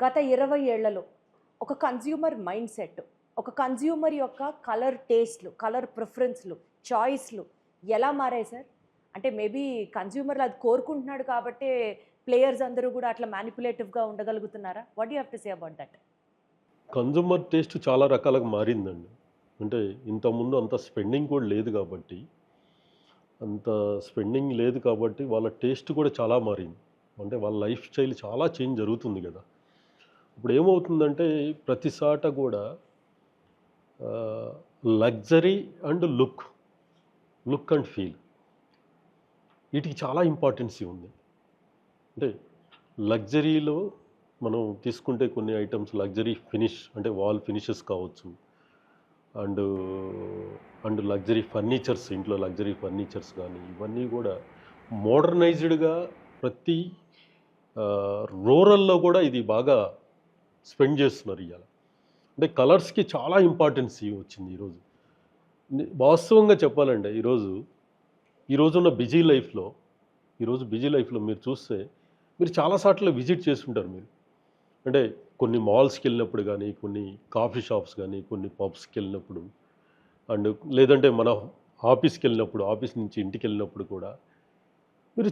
గత 20 ఏళ్లలో ఒక కన్జ్యూమర్ మైండ్ సెట్, ఒక కన్జ్యూమర్ యొక్క కలర్ టేస్ట్లు, కలర్ ప్రిఫరెన్స్లు, చాయిస్లు ఎలా మారాయి సార్? అంటే మేబీ కన్జ్యూమర్లు అది కోరుకుంటున్నాడు కాబట్టి ప్లేయర్స్ అందరూ కూడా అట్లా మ్యానిపులేటివ్గా ఉండగలుగుతున్నారా? What you have to say about that?
Consumer taste చాలా రకాలుగా మారిందండి. అంటే ఇంతకుముందు అంత స్పెండింగ్ కూడా లేదు కాబట్టి వాళ్ళ టేస్ట్ కూడా చాలా మారింది. అంటే వాళ్ళ లైఫ్ స్టైల్ చాలా చేంజ్ జరుగుతుంది కదా. ఇప్పుడు ఏమవుతుందంటే, ప్రతిసాట కూడా luxury and look and feel, వీటికి చాలా ఇంపార్టెన్సీ ఉంది. అంటే లగ్జరీలో మనం తీసుకుంటే కొన్ని ఐటమ్స్ లగ్జరీ ఫినిష్, అంటే వాల్ ఫినిషెస్ కావచ్చు, అండ్ లగ్జరీ ఫర్నిచర్స్, ఇంట్లో లగ్జరీ ఫర్నిచర్స్ కానీ, ఇవన్నీ కూడా మోడర్నైజ్డ్గా ప్రతి రూరల్లో కూడా ఇది బాగా స్పెండ్ చేస్తున్నారు ఇవాళ. అంటే కలర్స్కి చాలా ఇంపార్టెన్సీ వచ్చింది ఈరోజు. వాస్తవంగా చెప్పాలంటే ఈరోజున్న బిజీ లైఫ్లో మీరు చూస్తే, మీరు చాలాసార్లు విజిట్ చేస్తుంటారు మీరు. అంటే కొన్ని మాల్స్కి వెళ్ళినప్పుడు కానీ, కొన్ని కాఫీ షాప్స్ కానీ, కొన్ని పబ్స్కి వెళ్ళినప్పుడు, అండ్ లేదంటే మన ఆఫీస్కి వెళ్ళినప్పుడు, ఆఫీస్ నుంచి ఇంటికి వెళ్ళినప్పుడు కూడా మీరు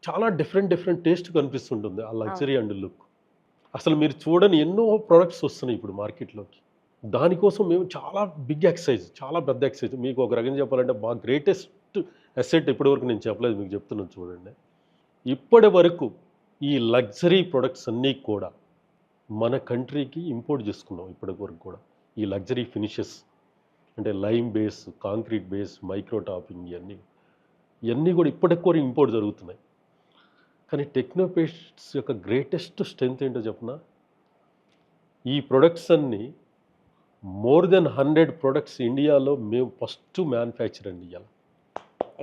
చాలా డిఫరెంట్ టేస్ట్ కనిపిస్తుంటుంది ఆ లగ్జరీ అండ్ లుక్. అసలు మీరు చూడని ఎన్నో ప్రోడక్ట్స్ వస్తున్నాయి ఇప్పుడు మార్కెట్లోకి. దానికోసం మేము చాలా పెద్ద ఎక్సైజ్. మీకు ఒక రకంగా చెప్పాలంటే మా గ్రేటెస్ట్ అసెట్ ఇప్పటివరకు నేను చెప్పలేదు, మీకు చెప్తున్నాను చూడండి. ఇప్పటి వరకు ఈ లగ్జరీ ప్రొడక్ట్స్ అన్నీ కూడా మన కంట్రీకి ఇంపోర్ట్ చేసుకున్నాం. ఇప్పటి వరకు కూడా ఈ లగ్జరీ ఫినిషెస్, అంటే lime base, concrete base, micro topping, ఇవన్నీ కూడా ఇప్పటికి కూడా ఇంపోర్ట్ జరుగుతున్నాయి. కానీ టెక్నోపేస్ట్స్ యొక్క గ్రేటెస్ట్ స్ట్రెంగ్త్ ఏంటో చెప్పనా, ఈ ప్రొడక్ట్స్ అన్నీ మోర్ దెన్ 100 ప్రొడక్ట్స్ ఇండియాలో మేము ఫస్ట్ మ్యానుఫ్యాక్చర్ అండి. ఇవాళ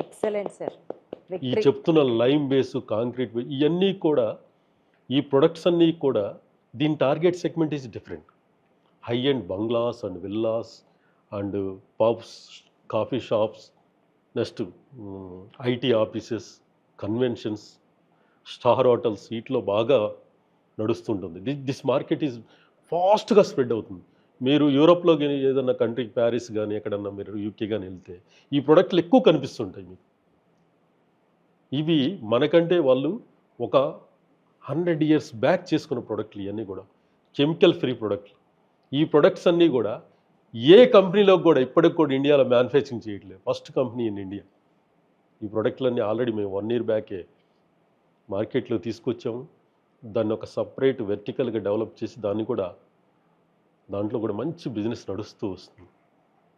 ఎక్సలెంట్ సార్.
ఈ చెప్తున్న లైమ్ బేస్, కాంక్రీట్ బేస్, ఇవన్నీ కూడా, ఈ ప్రొడక్ట్స్ అన్నీ కూడా దీని target segment is different. High and bungalows and villas and pubs, coffee shops, next IT offices, conventions, star hotels, వీటిలో బాగా నడుస్తుంటుంది. దిస్ మార్కెట్ ఈజ్ ఫాస్ట్గా స్ప్రెడ్ అవుతుంది. మీరు యూరోప్లో కానీ ఏదన్నా కంట్రీకి ప్యారిస్ కానీ ఎక్కడన్నా మీరు యూకే కానీ వెళ్తే ఈ ప్రోడక్ట్లు ఎక్కువ కనిపిస్తుంటాయి మీకు. ఇవి మనకంటే వాళ్ళు ఒక 100 ఇయర్స్ బ్యాక్ చేసుకున్న ప్రోడక్ట్లు ఇవన్నీ కూడా కెమికల్ ఫ్రీ ప్రోడక్ట్లు. ఈ ప్రొడక్ట్స్ అన్నీ కూడా ఏ కంపెనీలో కూడా ఇప్పటికి కూడా ఇండియాలో మ్యానుఫ్యాక్చరింగ్ చేయట్లేదు. First company in India. ఈ ప్రోడక్ట్లన్నీ ఆల్రెడీ మేము 1 ఇయర్ బ్యాకే మార్కెట్లో తీసుకొచ్చాము. దాన్ని ఒక సపరేట్ వెర్టికల్గా డెవలప్ చేసి దాంట్లో కూడా మంచి బిజినెస్ నడుస్తూ వస్తుంది.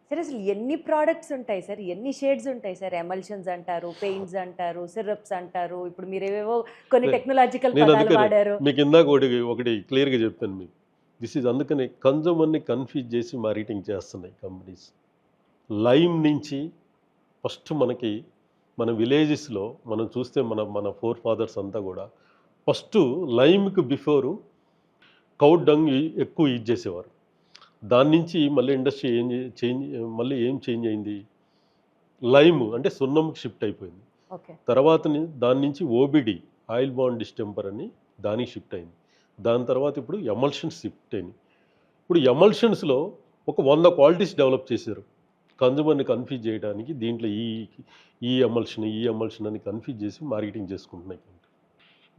సార్ అసలు ఎన్ని ప్రోడక్ట్స్ ఉంటాయి సార్, ఎన్ని షేడ్స్ ఉంటాయి సార్? ఎమల్షన్స్ అంటారు, పెయింట్స్ అంటారు, సిరప్స్ అంటారు, ఇప్పుడు మీరు ఏవేవో కొన్ని టెక్నాలజికల్ పదాలు వాడారు.
మీకు ఇందాక ఒకటి క్లియర్గా చెప్పాను మీకు. దిస్ ఈజ్ అందుకని కన్జ్యూమర్ని కన్ఫ్యూజ్ చేసి మార్కెటింగ్ చేస్తున్నాయి కంపెనీస్. లైమ్ నుంచి ఫస్ట్ మన విలేజెస్లో మనం చూస్తే మన ఫోర్ ఫాదర్స్ అంతా కూడా ఫస్ట్ లైమ్కి బిఫోరు కౌ డంగ్ ఎక్కువ యూజ్ చేసేవారు. దాని నుంచి మళ్ళీ ఇండస్ట్రీ ఏం చేంజ్ అయింది, లైమ్ అంటే సున్నంకి షిఫ్ట్ అయిపోయింది. తర్వాత దాని నుంచి ఓబిడి ఆయిల్ బాండ్ డిస్టెంపర్ అని దానికి షిఫ్ట్ అయింది. దాని తర్వాత ఇప్పుడు ఎమల్షన్స్ షిఫ్ట్ అయింది. ఇప్పుడు ఎమల్షన్స్లో ఒక 100 క్వాలిటీస్ డెవలప్ చేశారు కన్జ్యూమర్ని కన్ఫ్యూజ్ చేయడానికి. దీంట్లో ఈ ఎమల్షన్ అని కన్ఫ్యూజ్ చేసి మార్కెటింగ్ చేసుకుంటున్నాయి.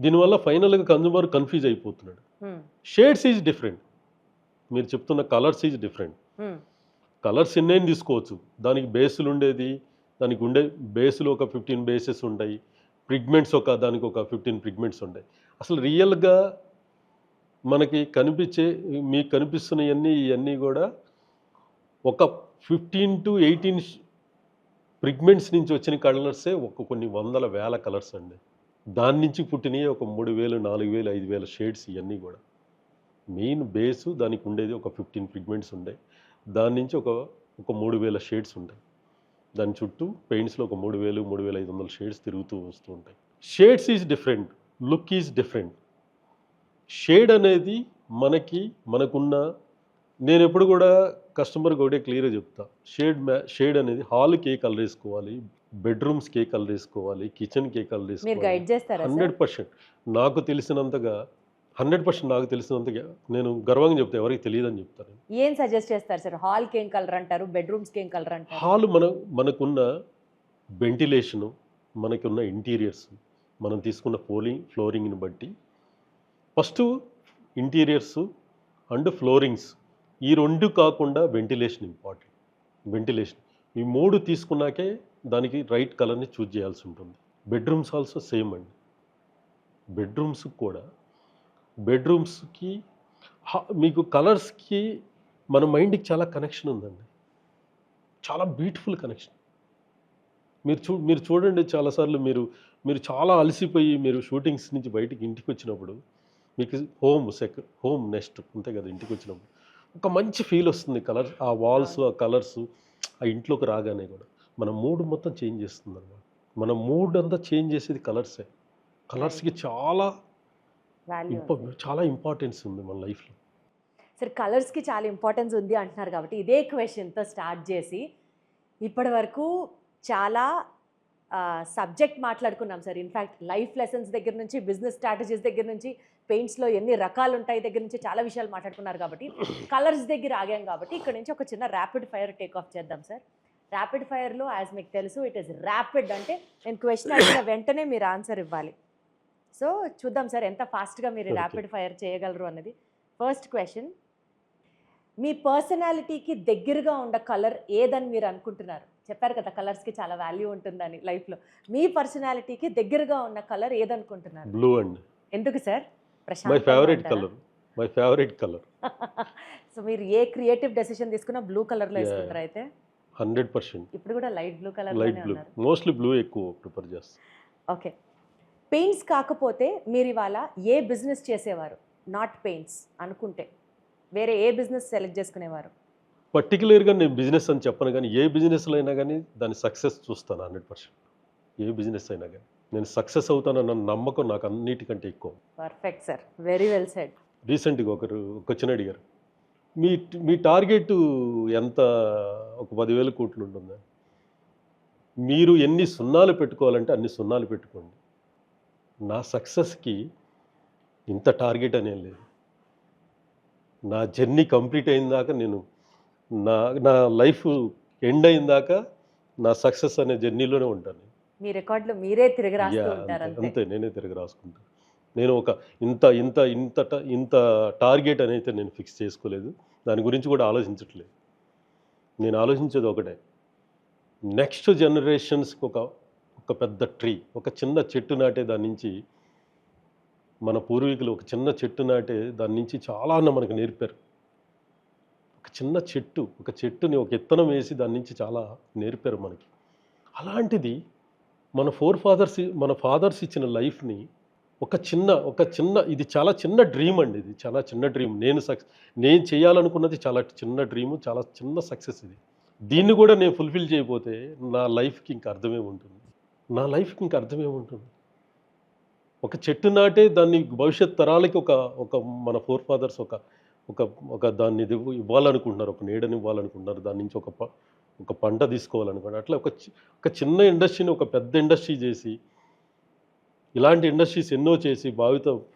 దీనివల్ల ఫైనల్గా కన్జ్యూమర్ కన్ఫ్యూజ్ అయిపోతున్నాడు. షేడ్స్ ఈజ్ డిఫరెంట్, మీరు చెప్తున్న కలర్స్ ఈజ్ డిఫరెంట్. కలర్స్ ఎన్నైనా తీసుకోవచ్చు, దానికి బేసులు ఉండేది, దానికి ఉండే బేసులు ఒక 15 బేసెస్ ఉంటాయి, పిగ్మెంట్స్ దానికి ఒక 15 పిగ్మెంట్స్ ఉంటాయి. అసలు రియల్గా మీకు ఇవన్నీ కూడా ఒక 15 to 18 పిగ్మెంట్స్ నుంచి వచ్చిన కలర్సే కొన్ని వందల వేల కలర్స్ అండి. దాని నుంచి పుట్టినవి ఒక 3000, 4000, 5000 షేడ్స్. ఇవన్నీ కూడా మెయిన్ బేసు దానికి ఉండేది ఒక 15 పిగ్మెంట్స్ ఉంటాయి. దాని నుంచి ఒక 3000 షేడ్స్ ఉంటాయి. దాని చుట్టూ పెయింట్స్లో ఒక 3000, 3500 షేడ్స్ తిరుగుతూ వస్తూ ఉంటాయి. Shades is different, look is different. Shade అనేది మనకున్న, నేను ఎప్పుడు కూడా కస్టమర్కి ఒకటే క్లియర్గా చెప్తా, షేడ్ అనేది హాల్కి ఏ కలర్ వేసుకోవాలి, బెడ్రూమ్స్కి ఏ కలర్ వేసుకోవాలి, కిచెన్కి ఏ కలర్ వేసుకోవాలి, 100% నాకు తెలిసినంతగా నేను గర్వంగా చెప్తా, ఎవరికి తెలియదని చెప్తాను.
ఏం సజెస్ట్ చేస్తారు సార్? హాల్కి ఏం కలర్ అంటారు, బెడ్రూమ్స్కి ఏం కలర్ అంటారు?
హాల్ మనకున్న వెంటిలేషను, మనకున్న ఇంటీరియర్స్, మనం తీసుకున్న ఫ్లోరింగ్ని బట్టి ఫస్ట్ ఇంటీరియర్స్ అండ్ ఫ్లోరింగ్స్ ఈ 2 కాకుండా వెంటిలేషన్ ఇంపార్టెంట్. వెంటిలేషన్ ఈ 3 తీసుకున్నాకే దానికి రైట్ కలర్ని చూజ్ చేయాల్సి ఉంటుంది. బెడ్రూమ్స్ ఆల్సో సేమ్ అండి. బెడ్రూమ్స్కి మీకు కలర్స్కి మన మైండ్కి చాలా కనెక్షన్ ఉందండి, చాలా బ్యూటిఫుల్ కనెక్షన్. మీరు చూడండి, చాలాసార్లు మీరు చాలా అలసిపోయి మీరు షూటింగ్స్ నుంచి బయటికి ఇంటికి వచ్చినప్పుడు మీకు హోమ్ నెక్స్ట్ అంతే కదా, ఇంటికి వచ్చినప్పుడు ఒక మంచి ఫీల్ వస్తుంది. కలర్స్, ఆ వాల్స్, ఆ కలర్స్, ఆ ఇంట్లోకి రాగానే కూడా మన మూడ్ మొత్తం చేంజ్ చేస్తుంది అన్నమాట. మన మూడ్ అంతా చేంజ్ చేసేది కలర్సే. కలర్స్కి చాలా ఇంపార్టెన్స్ ఉంది మన లైఫ్లో.
సార్ కలర్స్కి చాలా ఇంపార్టెన్స్ ఉంది అంటున్నారు కాబట్టి ఇదే క్వశ్చన్తో స్టార్ట్ చేసి ఇప్పటి వరకు చాలా సబ్జెక్ట్ మాట్లాడుకున్నాం సార్. ఇన్ఫ్యాక్ట్ లైఫ్ లెసన్స్ దగ్గర నుంచి, బిజినెస్ స్ట్రాటజీస్ దగ్గర నుంచి, పెయింట్స్లో ఎన్ని రకాలు ఉంటాయి దగ్గర నుంచి చాలా విషయాలు మాట్లాడుకున్నారు. కాబట్టి కలర్స్ దగ్గర ఆగాం కాబట్టి ఇక్కడ నుంచి ఒక చిన్న ర్యాపిడ్ ఫైర్ టేక్ ఆఫ్ చేద్దాం సార్. ర్యాపిడ్ ఫైర్లో యాజ్ మీకు తెలుసు ఇట్ ఈస్ ర్యాపిడ్, అంటే నేను క్వశ్చన్ అడిగిన వెంటనే మీరు ఆన్సర్ ఇవ్వాలి. సో చూద్దాం సార్ ఎంత ఫాస్ట్గా మీరు ర్యాపిడ్ ఫైర్ చేయగలరు అన్నది. ఫస్ట్ క్వశ్చన్, మీ పర్సనాలిటీకి దగ్గరగా ఉన్న కలర్ ఏదని మీరు అనుకుంటున్నారు? చెప్పారు కదా కలర్స్కి చాలా వాల్యూ ఉంటుందని లైఫ్లో. మీ పర్సనాలిటీకి దగ్గరగా ఉన్న కలర్ ఏదనుకుంటున్నారు?
బ్లూ అండి.
ఎందుకు sir?
My favourite colour.
So మీరు ఏ క్రియేటివ్ డెసిషన్ తీసుకున్నా బ్లూ కలర్లో వేసుకుంటారు అయితే?
100%.
ఇప్పుడు కూడా light blue colour,
mostly blue ఎక్కువ ప్రిఫర్ చేస్తాను.
ఓకే, పెయింట్స్ కాకపోతే మీరు ఇవాళ ఏ బిజినెస్ చేసేవారు? నాట్ పెయింట్స్ అనుకుంటే వేరే ఏ బిజినెస్ సెలెక్ట్ చేసుకునేవారు?
పర్టికులర్గా నేను బిజినెస్ అని చెప్పను, కానీ ఏ బిజినెస్లో అయినా కానీ దాని సక్సెస్ చూస్తాను 100%. ఏ బిజినెస్ అయినా కానీ నేను సక్సెస్ అవుతానన్న నమ్మకం నాకు అన్నిటికంటే ఎక్కువ.
Perfect sir, very well said.
రీసెంట్గా ఒక క్వశ్చన్ అడిగారు, మీ టార్గెట్ ఎంత? ఒక 10,000 కోట్లు ఉంటుందా? మీరు ఎన్ని సున్నాలు పెట్టుకోవాలంటే అన్ని సున్నాలు పెట్టుకోండి. నా సక్సెస్కి ఇంత టార్గెట్ అనేం లేదు. నా జర్నీ కంప్లీట్ అయిన దాకా నేను నా నా లైఫ్ ఎండ్ అయిన దాకా నా సక్సెస్ అనే జర్నీలోనే ఉంటాను.
మీ రికార్డులు మీరే తిరిగి రాస్తూ ఉంటారు
అంతే
అంతే.
అంతే నేనే తిరిగి రాసుకుంటాను. నేను ఒక ఇంత ఇంత ఇంత ఇంత టార్గెట్ అని అయితే నేను ఫిక్స్ చేసుకోలేదు. దాని గురించి కూడా ఆలోచించట్లేదు. నేను ఆలోచించేది ఒకటే, నెక్స్ట్ జనరేషన్స్కి ఒక ఒక పెద్ద ట్రీ, ఒక చిన్న చెట్టు నాటే దాని నుంచి, మన పూర్వీకులు ఒక చిన్న చెట్టు నాటే దాని నుంచి చాలా మనకు నేర్పారు. ఒక చిన్న చెట్టు, ఒక చెట్టుని ఒక ఇత్తనం వేసి దాని నుంచి చాలా నేర్పారు మనకి. అలాంటిది మన ఫాదర్స్ ఇచ్చిన లైఫ్ని ఒక చిన్న ఇది చాలా చిన్న డ్రీమ్ అండి. ఇది చాలా చిన్న డ్రీమ్. నేను చేయాలనుకున్నది చాలా చిన్న డ్రీము, చాలా చిన్న సక్సెస్ ఇది. దీన్ని కూడా నేను ఫుల్ఫిల్ చేయకపోతే నా లైఫ్కి ఇంక అర్థమేముంటుంది? నా లైఫ్కి ఇంక అర్థమేముంటుంది? ఒక చెట్టు నాటే దాన్ని భవిష్యత్ తరాలకి ఒక ఒక మన ఫోర్ ఫాదర్స్ ఒక ఒక ఒక దాన్ని ఇవ్వాలనుకుంటున్నారు, ఒక నీడని ఇవ్వాలనుకుంటున్నారు, దాని నుంచి ఒక పంట తీసుకోవాలనుకుంటున్నారు. అట్లా ఒక చిన్న ఇండస్ట్రీని ఒక పెద్ద ఇండస్ట్రీ చేసి, ఇలాంటి ఇండస్ట్రీస్ ఎన్నో చేసి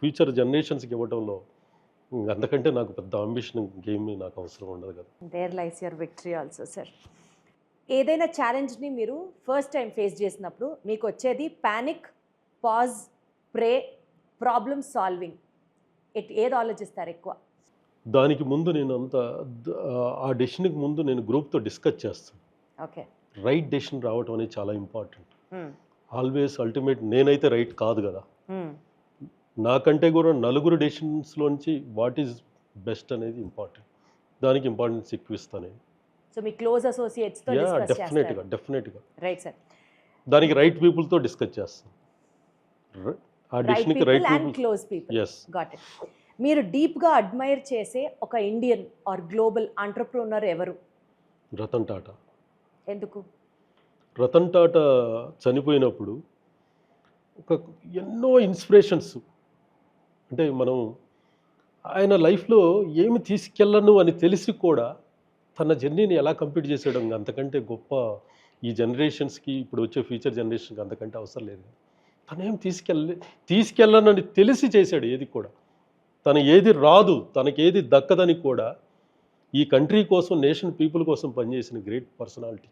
ఫ్యూచర్ జనరేషన్స్కి ఇవ్వడంలో అంతకంటే నాకు పెద్ద అంబిషన్ ఇంకేమీ నాకు అవసరం ఉండదు కదా.
There lies your victory also sir. ఏదైనా ఛాలెంజ్ని మీరు ఫస్ట్ టైం ఫేస్ చేసినప్పుడు మీకు వచ్చేది panic, pause, pray, problem solving, ఏది ఆలోచిస్తారు ఎక్కువ?
దానికి ముందు నేను ఆ డెసిషన్కి ముందు నేను గ్రూప్తో డిస్కస్ చేస్తాను.
ఓకే.
రైట్ డెసిషన్ రావటం అనేది చాలా ఇంపార్టెంట్. ఆల్వేస్ అల్టిమేట్ నేనైతే రైట్ కాదు కదా, నాకంటే కూడా నలుగురు డెసిషన్స్లోంచి వాట్ ఈజ్ బెస్ట్ అనేది ఇంపార్టెంట్. దానికి ఇంపార్టెన్స్ ఎక్కువ ఇస్తాను నేను.
సో మీ క్లోజ్ అసోసియేట్స్తో డిస్కస్ చేస్తారు?
డెఫినెట్గా
రైట్ సార్.
దానికి రైట్ పీపుల్తో డిస్కస్ చేస్తాను. ఆ డెసిషన్కి right people,
close people.
Yes.
Got it. మీరు డీప్గా అడ్మైర్ చేసే ఒక ఇండియన్ ఆర్ గ్లోబల్ ఎంటర్‌ప్రెన్యూర్ ఎవరు?
రతన్ టాటా.
ఎందుకు?
రతన్ టాటా చనిపోయినప్పుడు ఎన్నో ఇన్స్పిరేషన్స్, అంటే మనం ఆయన లైఫ్లో ఏమి తీసుకెళ్ళను అని తెలిసి కూడా తన జర్నీని ఎలా కంప్లీట్ చేసాడు, అంతకంటే గొప్ప ఈ జనరేషన్స్కి, ఇప్పుడు వచ్చే ఫ్యూచర్ జనరేషన్కి అంతకంటే అవసరం లేదు. తనేం తీసుకెళ్ళనని తెలిసి చేశాడు. ఏది కూడా ఏది రాదు, తనకేది దక్కదని కూడా ఈ కంట్రీ కోసం, నేషన్ పీపుల్ కోసం పనిచేసిన గ్రేట్ పర్సనాలిటీ.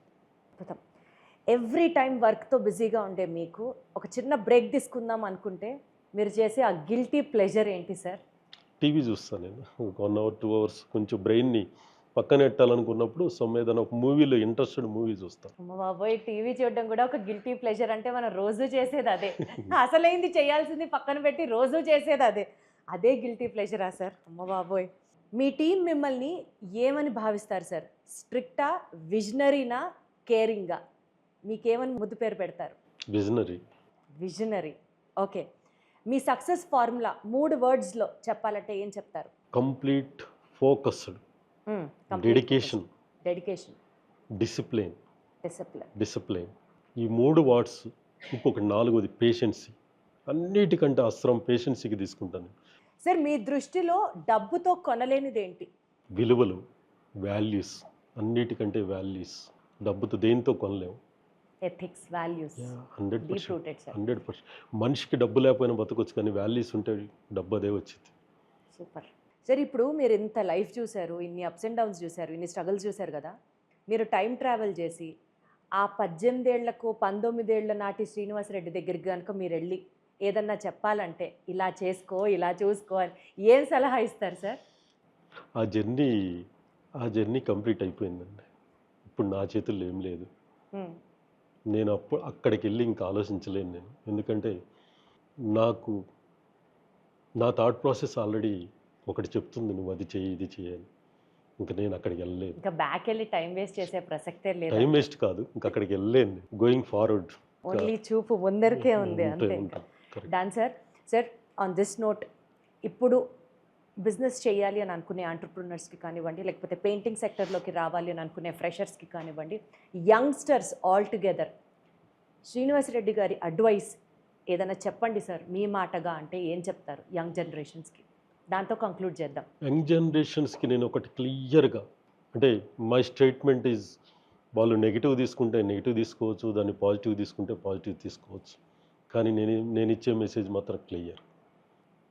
ఎవ్రీ టైం వర్క్తో బిజీగా ఉండే మీకు ఒక చిన్న బ్రేక్ తీసుకుందాం అనుకుంటే మీరు చేసే ఆ గిల్టీ ప్లెజర్ ఏంటి సార్?
టీవీ చూస్తాను నేను 1 hour 2 hours, కొంచెం బ్రెయిన్ని పక్కన పెట్టాలనుకున్నప్పుడు ఏదైనా ఒక మూవీలో ఇంట్రెస్టెడ్ మూవీ చూస్తాను.
అమ్మ బాబోయ్, టీవీ చూడడం కూడా ఒక గిల్టీ ప్లెజర్ అంటే మనం రోజు చేసేది అదే. అసలైంది చేయాల్సింది పక్కన పెట్టి రోజు చేసేది అదే. అదే గిల్టీ ప్లెజరా సార్? అమ్మ బాబోయ్. మీ టీం మిమ్మల్ని ఏమని భావిస్తారు సార్? స్ట్రిక్టా, విజనరీనా, కేరింగా? మీకేమని ముద్దు పేరు పెడతారు?
విజనరీ.
ఓకే. మీ సక్సెస్ ఫార్ములా 3 wordsలో చెప్పాలంటే ఏం చెప్తారు?
Complete focused, dedication, discipline. ఈ 3 words. ఇంకొక 4వది పేషెన్సీ. అన్నిటికంటే అస్త్రం పేషెన్సీకి తీసుకుంటాను
సార్. మీ దృష్టిలో డబ్బుతో కొనలేనిది ఏంటి?
విలువలు, వాల్యూస్. అన్నిటికంటే వాల్యూస్ డబ్బుతో దేంతో కొనలేము.
Ethics, values
100%. మనిషికి డబ్బు లేకపోయినా బతకొచ్చు, కానీ వాల్యూస్ ఉంటే డబ్బు అదే వచ్చింది.
Super sir. ఇప్పుడు మీరు ఇంత లైఫ్ చూశారు, ఇన్ని అప్స్ అండ్ డౌన్స్ చూశారు, ఇన్ని స్ట్రగుల్స్ చూశారు కదా. మీరు టైం ట్రావెల్ చేసి ఆ 18 ఏళ్లకు 19 ఏళ్ల నాటి శ్రీనివాసరెడ్డి దగ్గరికి కనుక మీరు వెళ్ళి ఏదన్నా చెప్పాలంటే ఇలా చేసుకో, ఇలా చూసుకో అని ఏం సలహా ఇస్తారు సార్?
ఆ జర్నీ కంప్లీట్ అయిపోయిందండి. ఇప్పుడు నా చేతుల్లో ఏం లేదు. నేను అక్కడికి వెళ్ళి ఇంకా ఆలోచించలేను నేను. ఎందుకంటే నా థాట్ ప్రాసెస్ ఆల్రెడీ ఒకటి చెప్తుంది, నువ్వు అది చేయి, ఇది చేయని. ఇంకా నేను అక్కడికి వెళ్ళలేదు.
ఇంకా బ్యాక్ వెళ్ళి టైం వేస్ట్ చేసే ప్రసక్తే లేదు.
టైం వేస్ట్ కాదు, ఇంకా అక్కడికి వెళ్ళలేను. గోయింగ్ ఫార్వర్డ్,
ఓన్లీ చూపు ముందరికే ఉంది అంతే. Done sir. Sir, on this note, ఇప్పుడు బిజినెస్ చేయాలి అని అనుకునే ఎంటర్‌ప్రెన్యూర్స్కి కానివ్వండి, లేకపోతే పెయింటింగ్ సెక్టర్లోకి రావాలి అని అనుకునే ఫ్రెషర్స్కి కానివ్వండి, యంగ్స్టర్స్ ఆల్ టుగెదర్, శ్రీనివాసరెడ్డి గారి అడ్వైస్ ఏదైనా చెప్పండి సార్. మీ మాటగా అంటే ఏం చెప్తారు యంగ్ జనరేషన్స్కి? దాంతో కంక్లూడ్ చేద్దాం.
యంగ్ జనరేషన్స్కి నేను ఒకటి క్లియర్గా, అంటే మై స్టేట్మెంట్ ఈజ్, వాళ్ళు నెగిటివ్ తీసుకుంటే నెగిటివ్ తీసుకోవచ్చు, దాన్ని పాజిటివ్ తీసుకుంటే పాజిటివ్ తీసుకోవచ్చు, కానీ నేను ఇచ్చే మెసేజ్ మాత్రం క్లియర్.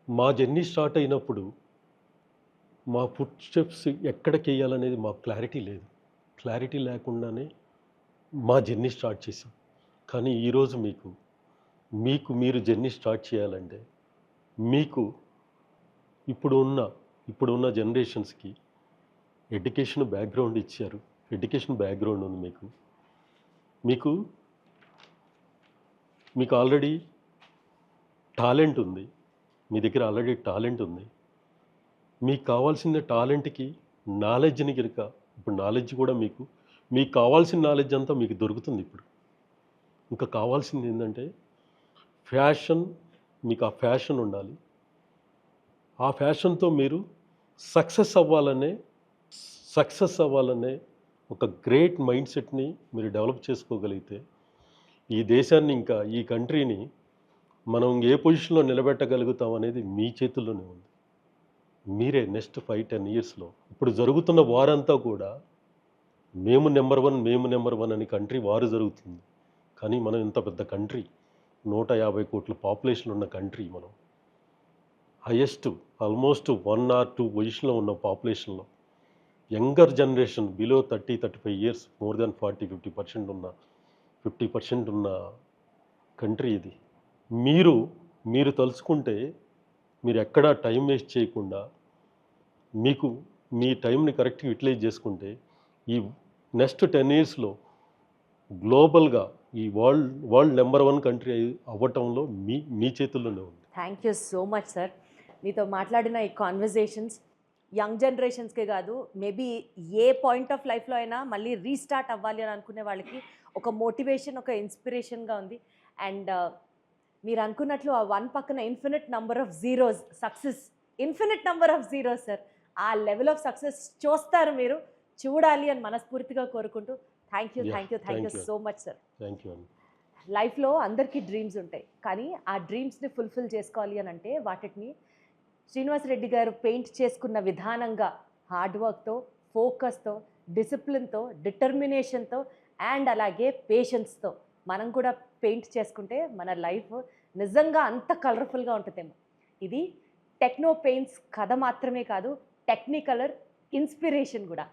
మా జర్నీ స్టార్ట్ అయినప్పుడు మా ఫుడ్ స్టెప్స్ ఎక్కడికి వేయాలనేది మాకు క్లారిటీ లేదు. క్లారిటీ లేకుండానే మా జర్నీ స్టార్ట్ చేసాం. కానీ ఈరోజు మీరు జర్నీ స్టార్ట్ చేయాలంటే మీకు ఇప్పుడున్న జనరేషన్స్కి ఎడ్యుకేషన్ బ్యాక్గ్రౌండ్ ఇచ్చారు. ఎడ్యుకేషన్ బ్యాక్గ్రౌండ్ ఉంది మీకు మీకు ఆల్రెడీ టాలెంట్ ఉంది. మీ దగ్గర ఆల్రెడీ టాలెంట్ ఉంది. మీకు కావాల్సిన టాలెంట్కి నాలెడ్జ్ని కనుక ఇప్పుడు నాలెడ్జ్ కూడా మీకు కావాల్సిన నాలెడ్జ్ అంతా మీకు దొరుకుతుంది ఇప్పుడు. ఇంకా కావాల్సింది ఏంటంటే ఫ్యాషన్. మీకు ఆ ఫ్యాషన్ ఉండాలి. ఆ ఫ్యాషన్తో మీరు సక్సెస్ అవ్వాలనే ఒక గ్రేట్ మైండ్ సెట్ని మీరు డెవలప్ చేసుకోగలిగితే ఈ దేశాన్ని ఇంకా ఈ కంట్రీని మనం ఏ పొజిషన్లో నిలబెట్టగలుగుతాం అనేది మీ చేతుల్లోనే ఉంది. మీరే నెక్స్ట్ 5-10 ఇయర్స్లో ఇప్పుడు జరుగుతున్న వారంతా కూడా మేము నెంబర్ వన్ అని కంట్రీ వారు జరుగుతుంది. కానీ మనం ఇంత పెద్ద కంట్రీ, 150 కోట్ల పాపులేషన్ ఉన్న కంట్రీ, మనం హైయెస్ట్ ఆల్మోస్ట్ 1 or 2 పొజిషన్లో ఉన్న పాపులేషన్లో younger generation below 30-35 years more than 50% ఉన్న కంట్రీ ఇది. మీరు తలుచుకుంటే మీరు ఎక్కడా టైం వేస్ట్ చేయకుండా మీ టైంని కరెక్ట్గా యూటిలైజ్ చేసుకుంటే ఈ నెక్స్ట్ 10 ఇయర్స్లో గ్లోబల్గా ఈ వరల్డ్ నెంబర్ 1 కంట్రీ అవ్వటంలో మీ చేతుల్లోనే ఉంది.
Thank you so much sir. మీతో మాట్లాడిన ఈ కాన్వర్జేషన్స్ యంగ్ జనరేషన్స్కే కాదు, మేబీ ఏ పాయింట్ ఆఫ్ లైఫ్లో అయినా మళ్ళీ రీస్టార్ట్ అవ్వాలి అని అనుకునే వాళ్ళకి ఒక మోటివేషన్, ఒక ఇన్స్పిరేషన్గా ఉంది. అండ్ మీరు అనుకున్నట్లు ఆ 1 పక్కన infinite number of zeros, success infinite number of zeros sir. ఆ లెవెల్ ఆఫ్ సక్సెస్ చూస్తారు, మీరు చూడాలి అని మనస్ఫూర్తిగా కోరుకుంటూ thank you so much sir.
Thank you.
లైఫ్లో అందరికీ డ్రీమ్స్ ఉంటాయి, కానీ ఆ డ్రీమ్స్ని ఫుల్ఫిల్ చేసుకోవాలి అని అంటే వాటిని శ్రీనివాస్ రెడ్డి గారు పెయింట్ చేసుకున్న విధానంగా హార్డ్ వర్క్తో, ఫోకస్తో, డిసిప్లిన్తో, డిటర్మినేషన్తో అండ్ అలాగే పేషెన్స్తో మనం కూడా పెయింట్ చేసుకుంటే మన లైఫ్ నిజంగా అంత కలర్ఫుల్గా ఉంటుందేమో. ఇది టెక్నో పెయింట్స్ కథ మాత్రమే కాదు, టెక్నికలర్ ఇన్స్పిరేషన్ కూడా.